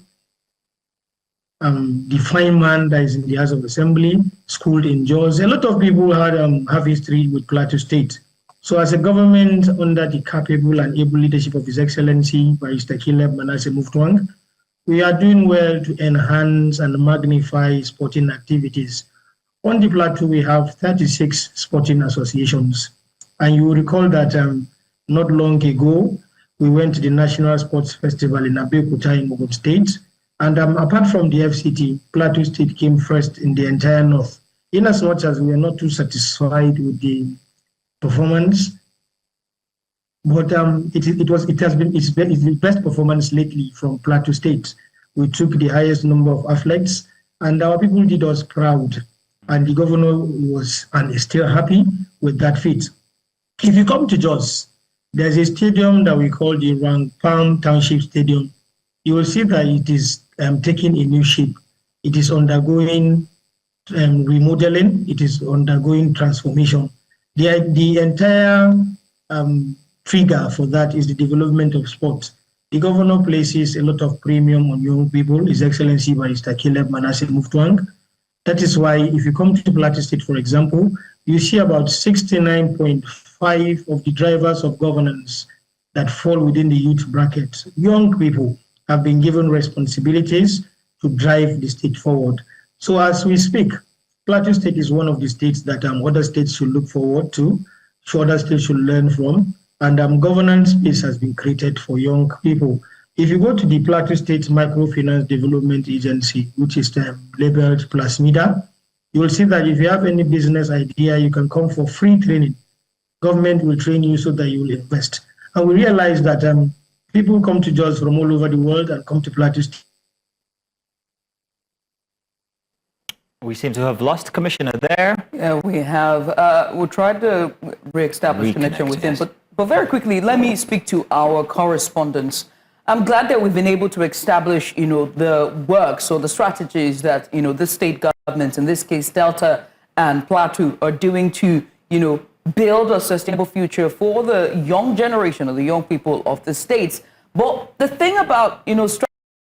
The fine man that is in the House of Assembly, schooled in Jos. A lot of people have history with Plateau State. So as a government under the capable and able leadership of His Excellency, Barrister Caleb Manasseh Mutfwang, we are doing well to enhance and magnify sporting activities. On the Plateau, we have 36 sporting associations. And you will recall that not long ago, we went to the National Sports Festival in Abeokuta in Ogun State. And apart from the FCT, Plateau State came first in the entire North. In as much as we are not too satisfied with the performance, but it's the best performance lately from Plateau State. We took the highest number of athletes, and our people did us proud. And the governor was and is still happy with that feat. If you come to Jos, there's a stadium that we call the Rangpam Township Stadium. You will see that it is taking a new shape. It is undergoing remodeling. It is undergoing transformation. The entire trigger for that is the development of sport. The governor places a lot of premium on young people, His Excellency Barrister Caleb Manasseh Mutfwang. That is why if you come to Plateau State, for example, you see about 69.5% of the drivers of governance that fall within the youth bracket. Young people have been given responsibilities to drive the state forward. So as we speak, Plateau State is one of the states that other states should look forward to, other states should learn from, and governance space has been created for young people. If you go to the Plateau State Microfinance Development Agency, which is labeled Plasmida, you will see that if you have any business idea, you can come for free training. Government will train you so that you will invest. And we realize that people come to Jos from all over the world and come to Plateau State. We seem to have lost Commissioner there. Yeah, we have. We'll try to re-establish connection with him. But very quickly, let me speak to our correspondents. I'm glad that we've been able to establish, the works or the strategies that, the state governments, in this case, Delta and Plateau, are doing to, build a sustainable future for the young generation of the young people of the states. But the thing about,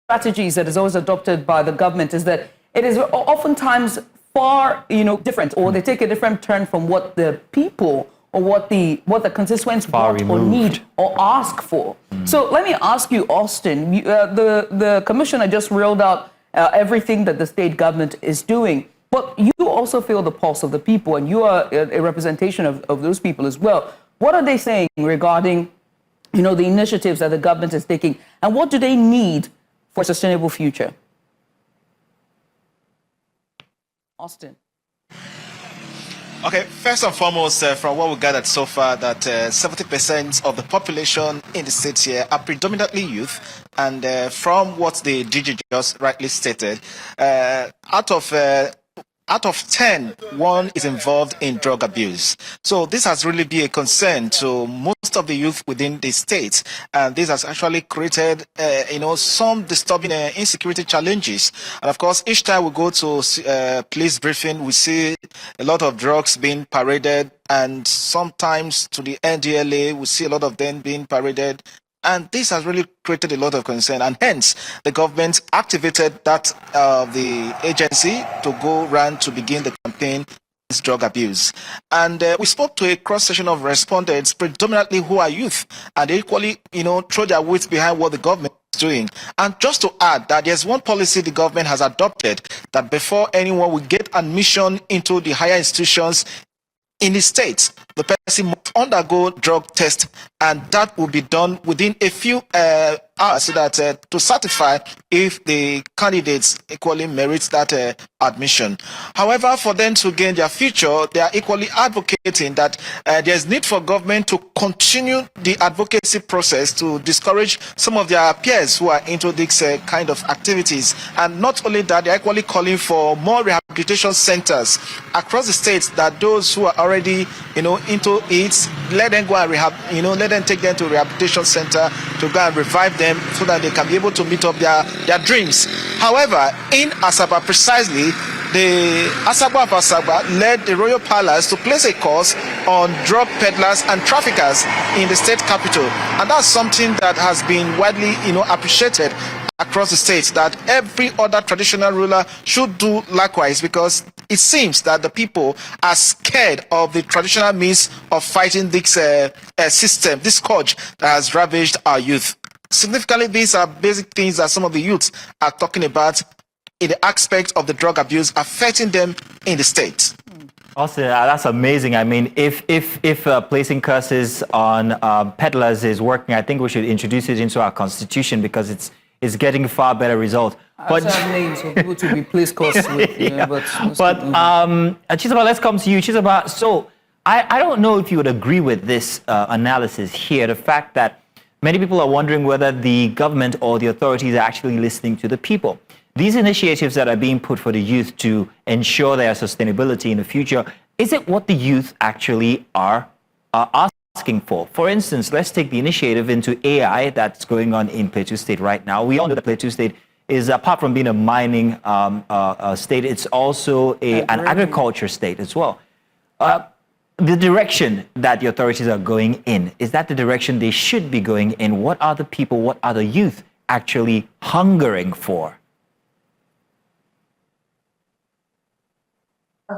strategies that is always adopted by the government is that it is oftentimes far, different, or they take a different turn from what the people or what the constituents want or need or ask for. So let me ask you, Austin, the commissioner just reeled out everything that the state government is doing, but you also feel the pulse of the people, and you are a representation of those people as well. What are they saying regarding, the initiatives that the government is taking, and what do they need for a sustainable future? Austin. Okay, first and foremost, from what we gathered so far, that 70% of the population in the state here are predominantly youth, and from what the DG just rightly stated, out of 10, one is involved in drug abuse. So this has really been a concern to most of the youth within the state, and this has actually created, some disturbing insecurity challenges. And of course, each time we go to police briefing, we see a lot of drugs being paraded, and sometimes to the NDLA, we see a lot of them being paraded. And this has really created a lot of concern, and hence the government activated the agency to go around to begin the campaign against drug abuse. And we spoke to a cross-section of respondents, predominantly who are youth, and they equally, throw their weight behind what the government is doing. And just to add that there's one policy the government has adopted, that before anyone will get admission into the higher institutions in the state, the person must undergo drug test, and that will be done within a few hours, so that to certify if the candidates equally merit that admission. However, for them to gain their future, they are equally advocating that there's need for government to continue the advocacy process to discourage some of their peers who are into this kind of activities. And not only that, they're equally calling for more rehabilitation centers across the states, that those who are already into it, let them go and let them take them to a rehabilitation center to go and revive them, so that they can be able to meet up their dreams. However, in Asaba precisely, the Asaba of Asaba led the Royal Palace to place a course on drug peddlers and traffickers in the state capital, and that's something that has been widely appreciated across the states, that every other traditional ruler should do likewise, because it seems that the people are scared of the traditional means of fighting this system, this scourge that has ravaged our youth. Significantly, these are basic things that some of the youths are talking about in the aspect of the drug abuse affecting them in the state. Also, that's amazing. I mean, if placing curses on peddlers is working, I think we should introduce it into our constitution, because it's getting far better result. But names of people to be placed curses with. Chizoba, let's come to you. Chizoba, so I don't know if you would agree with this analysis here, the fact that many people are wondering whether the government or the authorities are actually listening to the people. These initiatives that are being put for the youth to ensure their sustainability in the future, is it what the youth actually are asking for? For instance, let's take the initiative into AI that's going on in Plateau State right now. We all know that Plateau State is, apart from being a mining state, it's also an agriculture state as well. The direction that the authorities are going in, is that the direction they should be going in? What are the people, what are the youth actually hungering for?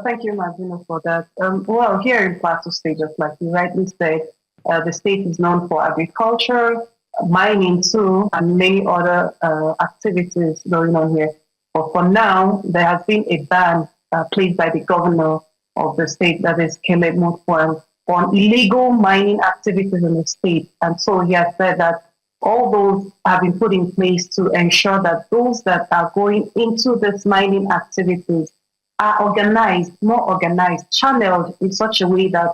Thank you, Martino, for that. Well, here in Plateau State, just like you rightly said, the state is known for agriculture, mining too, and many other activities going on here. But for now, there has been a ban placed by the governor of the state, that is Caleb Mutfwang, on illegal mining activities in the state. And so he has said that all those have been put in place to ensure that those that are going into this mining activities are organized, more organized, channeled in such a way that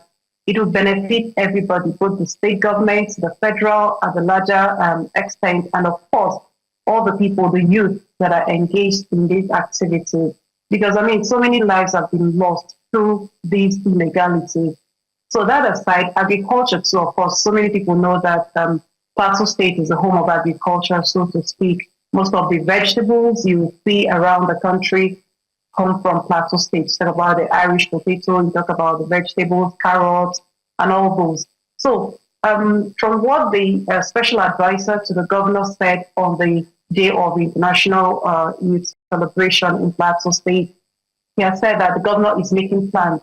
it will benefit everybody, both the state government, the federal, at the larger extent, and of course, all the people, the youth that are engaged in these activities. Because, so many lives have been lost through these illegalities. So that aside, agriculture too, of course, so many people know that Plateau State is the home of agriculture, so to speak. Most of the vegetables you see around the country come from Plateau State. You talk about the Irish potato, you talk about the vegetables, carrots, and all those. So from what the special advisor to the governor said on the day of the International Youth Celebration in Plateau State, he has said that the governor is making plans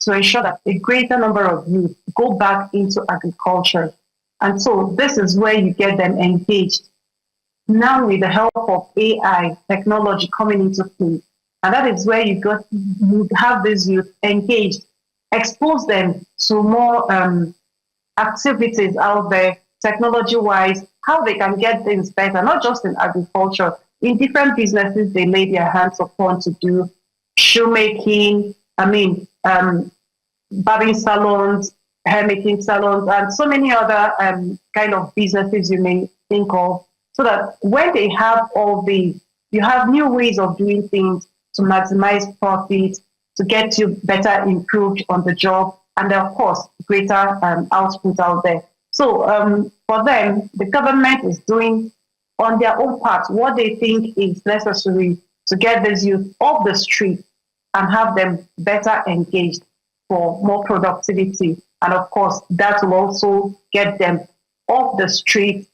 to ensure that a greater number of youth go back into agriculture. And so this is where you get them engaged. Now with the help of AI technology coming into play, and that is where you have these youth engaged, expose them to more activities out there, technology-wise, how they can get things better, not just in agriculture, in different businesses they lay their hands upon to do, shoemaking, barbering salons, hair making salons, and so many other kind of businesses you may think of, so that when they have all these, you have new ways of doing things to maximize profit, to get you better improved on the job, and then, of course, greater output out there. So for them, the government is doing on their own part what they think is necessary to get these youth off the street and have them better engaged for more productivity. And of course, that will also get them off the street,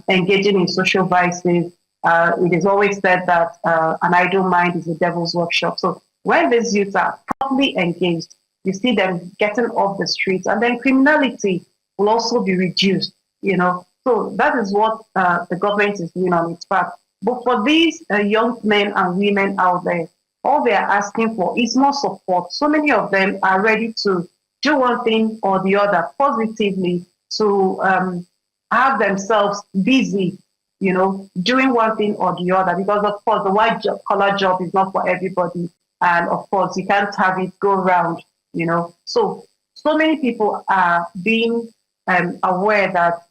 engaging in social vices. It is always said that an idle mind is a devil's workshop. So when these youths are properly engaged, you see them getting off the streets, and then criminality will also be reduced, So that is what the government is doing on its part. But for these young men and women out there, all they are asking for is more support. So many of them are ready to do one thing or the other positively to have themselves busy, doing one thing or the other. Because, of course, the white-collar job is not for everybody. And, of course, you can't have it go around, So many people are being aware that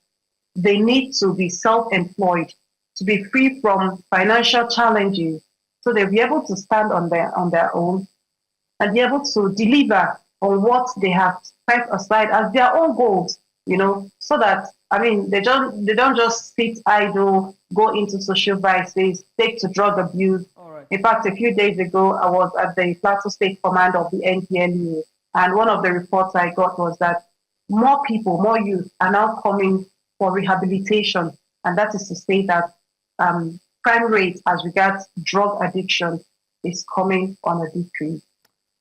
they need to be self-employed, to be free from financial challenges, so they'll be able to stand on their own and be able to deliver on what they have set aside as their own goals, so that, they don't just sit idle, go into social vices, take to drug abuse. Right. In fact, a few days ago, I was at the Plateau State Command of the NDLEA, and one of the reports I got was that more people, more youth are now coming for rehabilitation, and that is to say that crime rate as regards drug addiction is coming on a decrease.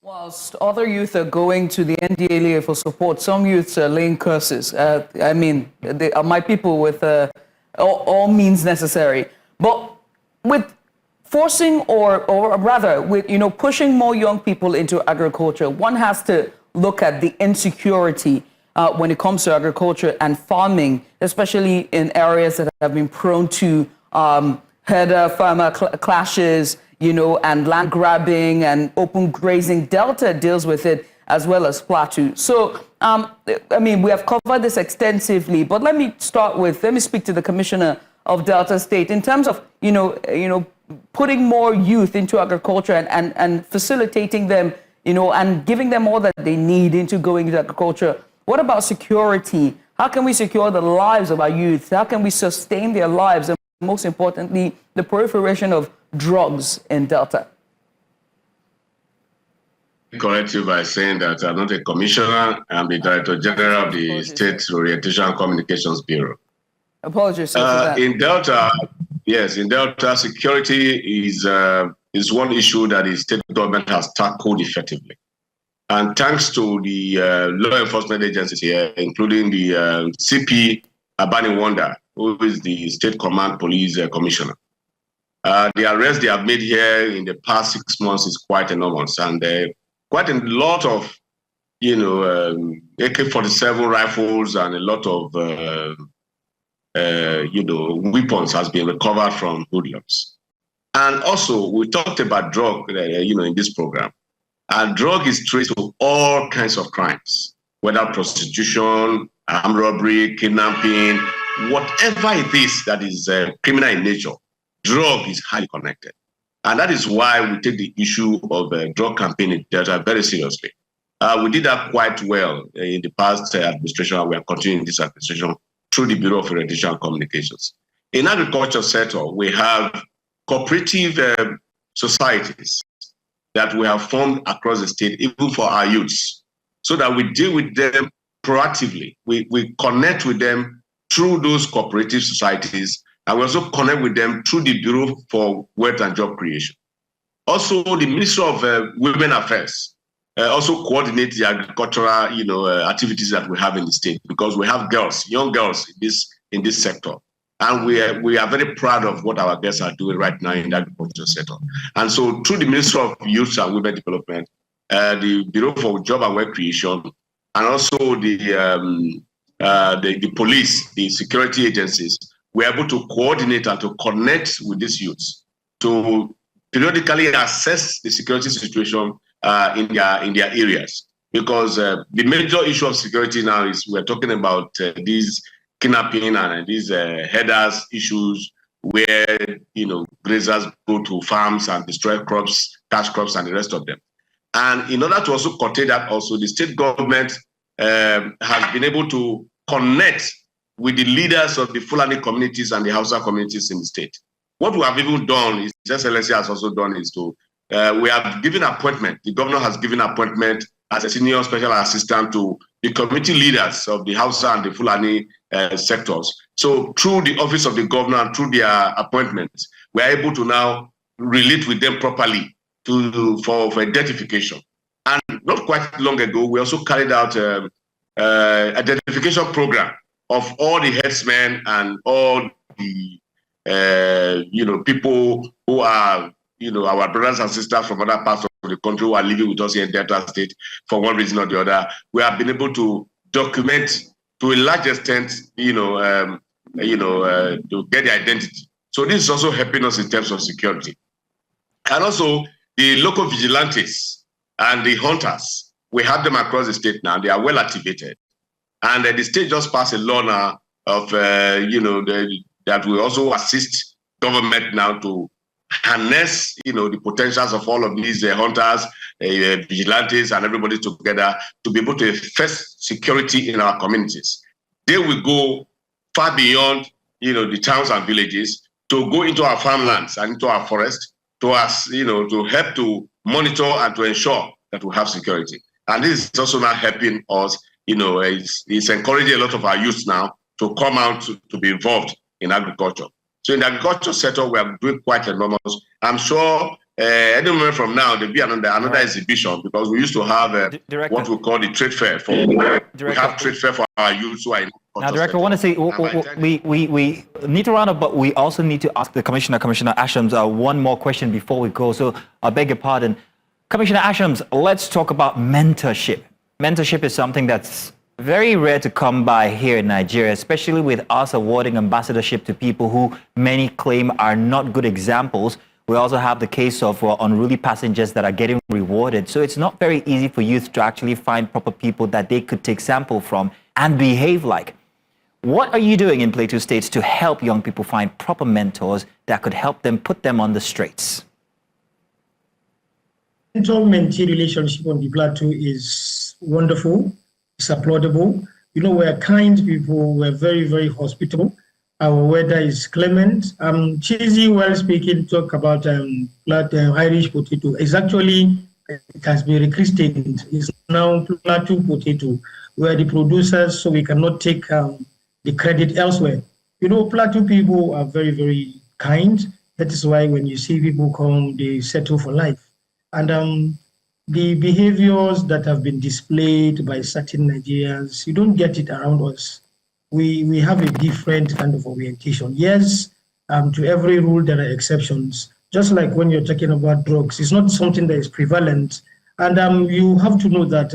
Whilst other youth are going to the NDLEA for support, some youths are laying curses. They are my people with all means necessary. But with forcing or rather with pushing more young people into agriculture, one has to look at the insecurity when it comes to agriculture and farming, especially in areas that have been prone to herder-farmer clashes, and land grabbing and open grazing. Delta deals with it as well as Plateau. So, we have covered this extensively, but let me speak to the Commissioner of Delta State in terms of, putting more youth into agriculture and facilitating them, and giving them all that they need into going into agriculture. What about security? How can we secure the lives of our youth? How can we sustain their lives? And most importantly, the proliferation of drugs in Delta? Correct you by saying that I'm not a commissioner. I'm the Director General of the State Orientation and Communications Bureau. Apologies for that. In Delta, security is one issue that the state government has tackled effectively. And thanks to the law enforcement agencies here, including the CP Abani Wanda, who is the State Command Police Commissioner. The arrest they have made here in the past 6 months is quite enormous, and quite a lot of, AK-47 rifles and a lot of, weapons has been recovered from hoodlums. And also, we talked about drug, in this program. And drug is traced to all kinds of crimes, whether prostitution, armed robbery, kidnapping, whatever it is that is criminal in nature, drug is highly connected. And that is why we take the issue of drug campaign in Delta very seriously. We did that quite well in the past administration. We are continuing this administration through the Bureau of Orientation and Communications. In agriculture sector, we have cooperative societies that we have formed across the state, even for our youths, so that we deal with them proactively. We connect with them through those cooperative societies, and we also connect with them through the Bureau for Wealth and Job Creation. Also, the Ministry of Women Affairs also coordinates the agricultural, activities that we have in the state, because we have girls, young girls in this sector. And we are very proud of what our girls are doing right now in the agriculture sector. And so through the Ministry of Youth and Women Development, the Bureau for Job and Work Creation, and also the police, the security agencies, we're able to coordinate and to connect with these youths to periodically assess the security situation in their areas. because the major issue of security now is we're talking about these kidnapping and these headers issues where, grazers go to farms and destroy crops, cash crops, and the rest of them. And in order to also curtail that, also the state government has been able to connect with the leaders of the Fulani communities and the Hausa communities in the state. What we have even done, is SLSC has also done, is to we have given appointment. The governor has given appointment as a senior special assistant to the community leaders of the Hausa and the Fulani sectors. So through the office of the governor and through their appointments, we are able to now relate with them properly for identification. And not quite long ago, we also carried out identification program of all the headsmen and all the people who are our brothers and sisters from other parts of the country who are living with us here in Delta State for one reason or the other. We have been able to document to a large extent, to get the identity. So this is also helping us in terms of security. And also the local vigilantes and the hunters, we have them across the state now. They are well activated. And the state just passed a law now of, that will also assist government now to harness, the potentials of all of these hunters, vigilantes, and everybody together to be able to first security in our communities. They will go far beyond, the towns and villages to go into our farmlands and into our forests to us, to help to monitor and to ensure that we have security. And this is also now helping us, it's encouraging a lot of our youth now to come out to be involved in agriculture. So in the agriculture sector, we are doing quite enormous. I'm sure any moment from now, there'll be another exhibition, because we used to have what we call the trade fair. We have trade fair for our youth who are in. Now, Director, I want to say we need to round up, but we also need to ask the Commissioner Ashams, one more question before we go. So I beg your pardon. Commissioner Ashams, let's talk about mentorship. Mentorship is something that's very rare to come by here in Nigeria, especially with us awarding ambassadorship to people who many claim are not good examples. We also have the case of unruly passengers that are getting rewarded. So it's not very easy for youth to actually find proper people that they could take sample from and behave like. What are you doing in Plateau State to help young people find proper mentors that could help them put them on the straights? Mentor-mentee relationship on the plateau is wonderful. It's applaudable. We're kind people. We're very, very hospitable. Our weather is clement. Cheesy, well speaking, talk about Irish potato. It's actually, it has been rechristened. It's now plateau potato. We're the producers, so we cannot take the credit elsewhere. Plateau people are very, very kind. That is why when you see people come, they settle for life. And the behaviors that have been displayed by certain Nigerians, you don't get it around us. We have a different kind of orientation. Yes, to every rule there are exceptions. Just like when you're talking about drugs, it's not something that is prevalent. And you have to know that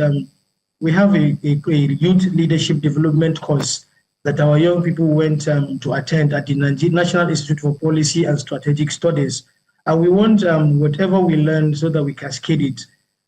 we have a youth leadership development course that our young people went to attend at the National Institute for Policy and Strategic Studies. And we want whatever we learn so that we cascade it.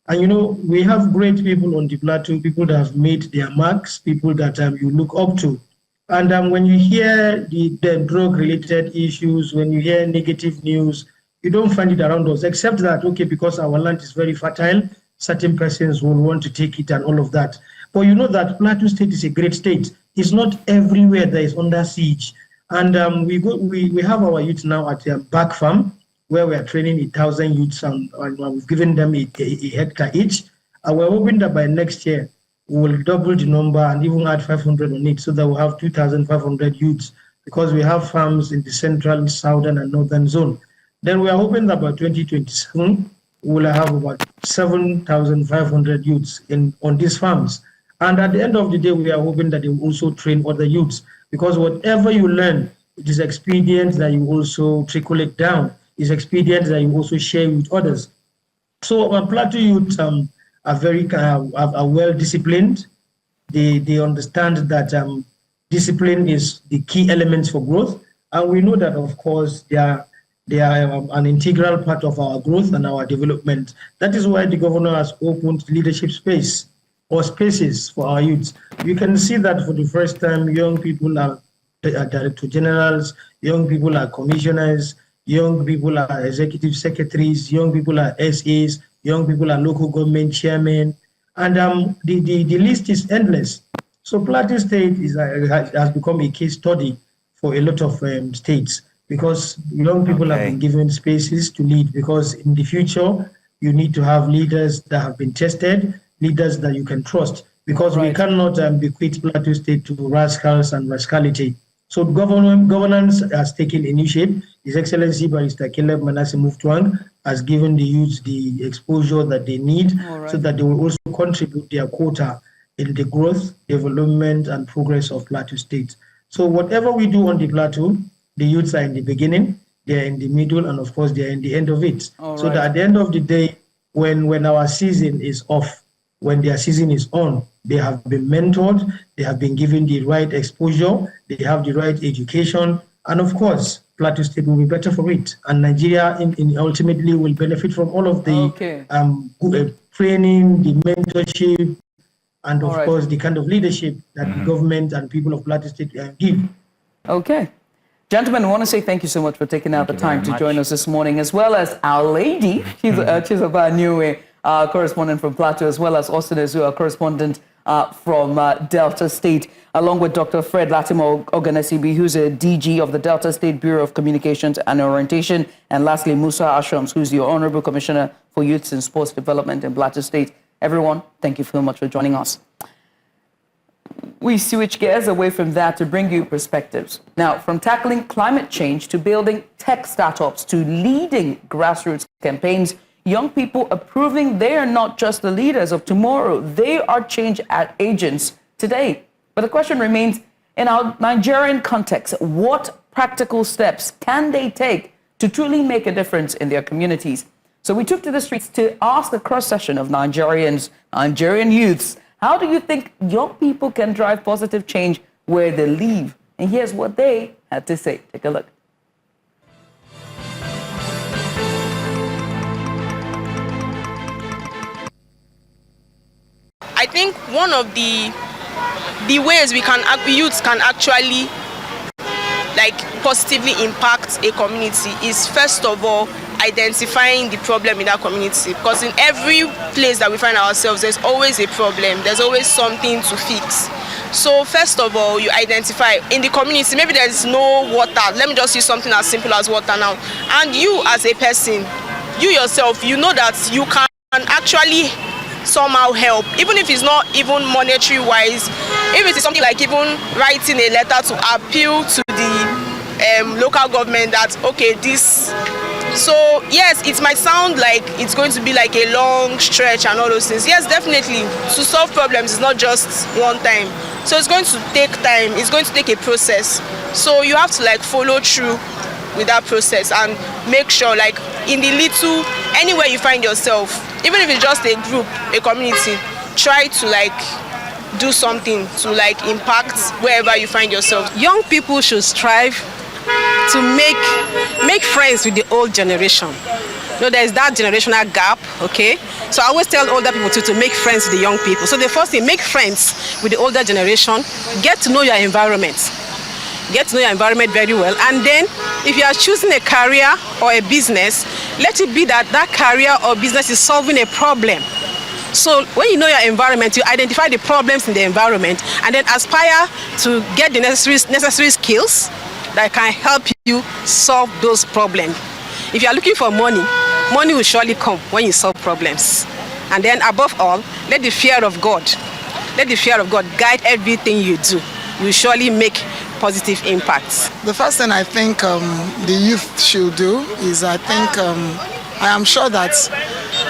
And we have great people on the plateau, people that have made their marks, people that you look up to. And when you hear the drug-related issues, when you hear negative news, you don't find it around us, except that, okay, because our land is very fertile, certain persons will want to take it and all of that. But you know that Plateau State is a great state. It's not everywhere that is under siege. And we have our youth now at Back Farm, where we are training 1,000 youths, and we've given them a hectare each. And we're hoping that by next year, we will double the number and even add 500 on it, so that we'll have 2,500 youths, because we have farms in the central, southern, and northern zone. Then we are hoping that by 2027, we will have about 7,500 youths on these farms. And at the end of the day, we are hoping that they will also train other youths, because whatever you learn, it is expedient that you also trickle it down. It's expedient that you also share with others. So our Plateau youth are very are well disciplined. They understand that discipline is the key element for growth, and we know that, of course, they are an integral part of our growth and our development. That is why the governor has opened leadership space. or spaces for our youths. You can see that for the first time, young people are director generals, young people are commissioners, young people are executive secretaries, young people are SAs, young people are local government chairmen, and the list is endless. So Plateau State has become a case study for a lot of states, because young people have been given spaces to lead, because in the future, you need to have leaders that have been tested, leaders that you can trust, because we cannot bequeath Plateau State to rascals and rascality. So governance has taken a new shape. His Excellency Barrister Caleb Manasseh Muftuang has given the youth the exposure that they need, so that they will also contribute their quota in the growth, development, and progress of Plateau State. So whatever we do on the plateau, the youths are in the beginning, they are in the middle, and of course they are in the end of it. So that at the end of the day, when our season is off, when their season is on, they have been mentored, they have been given the right exposure, they have the right education, and of course, Plateau State will be better for it. And Nigeria ultimately will benefit from all of the training, the mentorship, and of course, the kind of leadership that the government and people of Plateau State give. Okay. Gentlemen, I want to say thank you so much for taking out the time to join us this morning, as well as our lady, Chizoba Niwe, correspondent from Plateau, as well as Austin Ezu, our correspondent from Delta State, along with Dr. Fred Latimo Oganesibi, who's a DG of the Delta State Bureau of Communications and Orientation, and lastly, Musa Ashrams, who's the Honorable Commissioner for Youth and Sports Development in Plateau State. Everyone, thank you so much for joining us. We switch gears away from that to bring you perspectives. Now, from tackling climate change to building tech startups to leading grassroots campaigns, young people are proving they are not just the leaders of tomorrow, they are change agents today. But the question remains, in our Nigerian context, what practical steps can they take to truly make a difference in their communities? So we took to the streets to ask a cross-section of Nigerian youths, how do you think young people can drive positive change where they live? And here's what they had to say. Take a look. I think one of the ways youths can actually positively impact a community is, first of all, identifying the problem in that community, because in every place that we find ourselves, there's always a problem, there's always something to fix. So first of all, you identify in the community, maybe there's no water. Let me just use something as simple as water now. And you as a person, you yourself, you know that you can actually somehow help, even if it's not even monetary wise, if it is something like even writing a letter to appeal to the local government that, okay, this. So yes, it might sound like it's going to be like a long stretch and all those things. Yes, definitely, to solve problems is not just one time. So it's going to take time, it's going to take a process. So you have to follow through with that process and make sure in the little, anywhere you find yourself, even if it's just a group, a community, try to do something to impact wherever you find yourself. Young people should strive to make friends with the old generation. There's that generational gap, okay? So I always tell older people to make friends with the young people. So the first thing, make friends with the older generation, get to know your environment. Get to know your environment very well. And then if you are choosing a career or a business, let it be that career or business is solving a problem. So when you know your environment, you identify the problems in the environment and then aspire to get the necessary skills that can help you solve those problems. If you are looking for money, money will surely come when you solve problems. And then above all, let the fear of God guide everything you do. You surely make positive impacts. The first thing I think the youth should do is I am sure that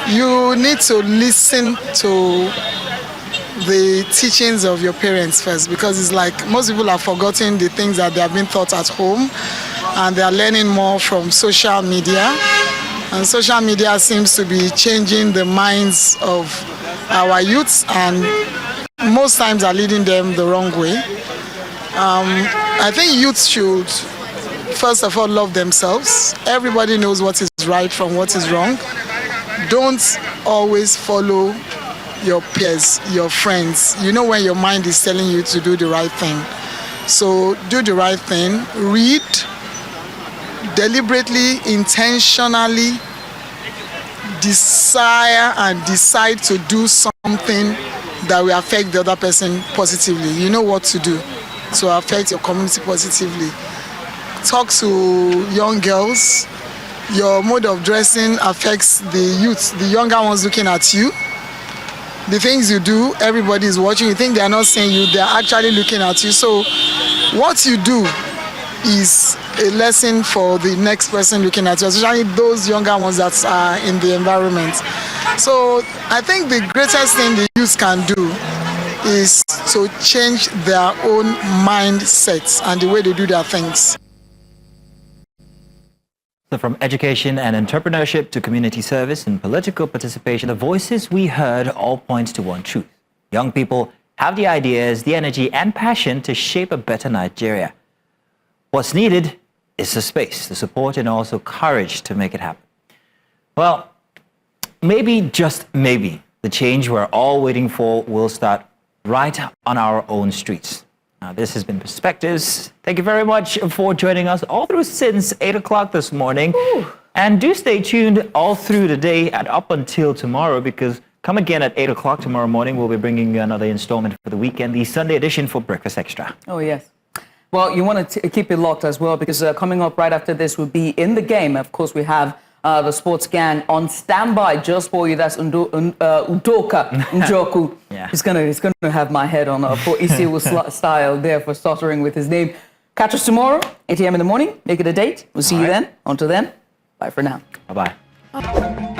you need to listen to the teachings of your parents first, because it's most people have forgotten the things that they have been taught at home and they are learning more from social media, and social media seems to be changing the minds of our youths and most times are leading them the wrong way. I think youth should first of all love themselves. Everybody knows what is right from what is wrong. Don't always follow your peers, your friends. You know when your mind is telling you to do the right thing. So do the right thing, read, deliberately, intentionally desire and decide to do something that will affect the other person positively. You know what to do to affect your community positively. Talk to young girls. Your mode of dressing affects the youth, the younger ones looking at you. The things you do, everybody is watching. You think they are not seeing you, they are actually looking at you. So what you do is a lesson for the next person looking at you, especially those younger ones that are in the environment. So I think the greatest thing the youth can do is to change their own mindsets and the way they do their things. So from education and entrepreneurship to community service and political participation, the voices we heard all point to one truth. Young people have the ideas, the energy and passion to shape a better Nigeria. What's needed is the space, the support and also courage to make it happen. Well, maybe, just maybe, the change we're all waiting for will start right on our own streets. Now, this has been Perspectives. Thank you very much for joining us all through since 8 o'clock this morning. Ooh. And do stay tuned all through the day and up until tomorrow, because come again at 8 o'clock tomorrow morning. We'll be bringing you another installment for the weekend, the Sunday edition for Breakfast Extra. Oh, yes. Well, you want to keep it locked as well, because coming up right after this will be In the Game. Of course, we have the sports gang on standby just for you. That's Udoka Njoku. Yeah. He's gonna have my head on for Isiwu style there for stuttering with his name. Catch us tomorrow, 8 a.m. in the morning. Make it a date. We'll see you then. Until then, bye for now. Bye-bye.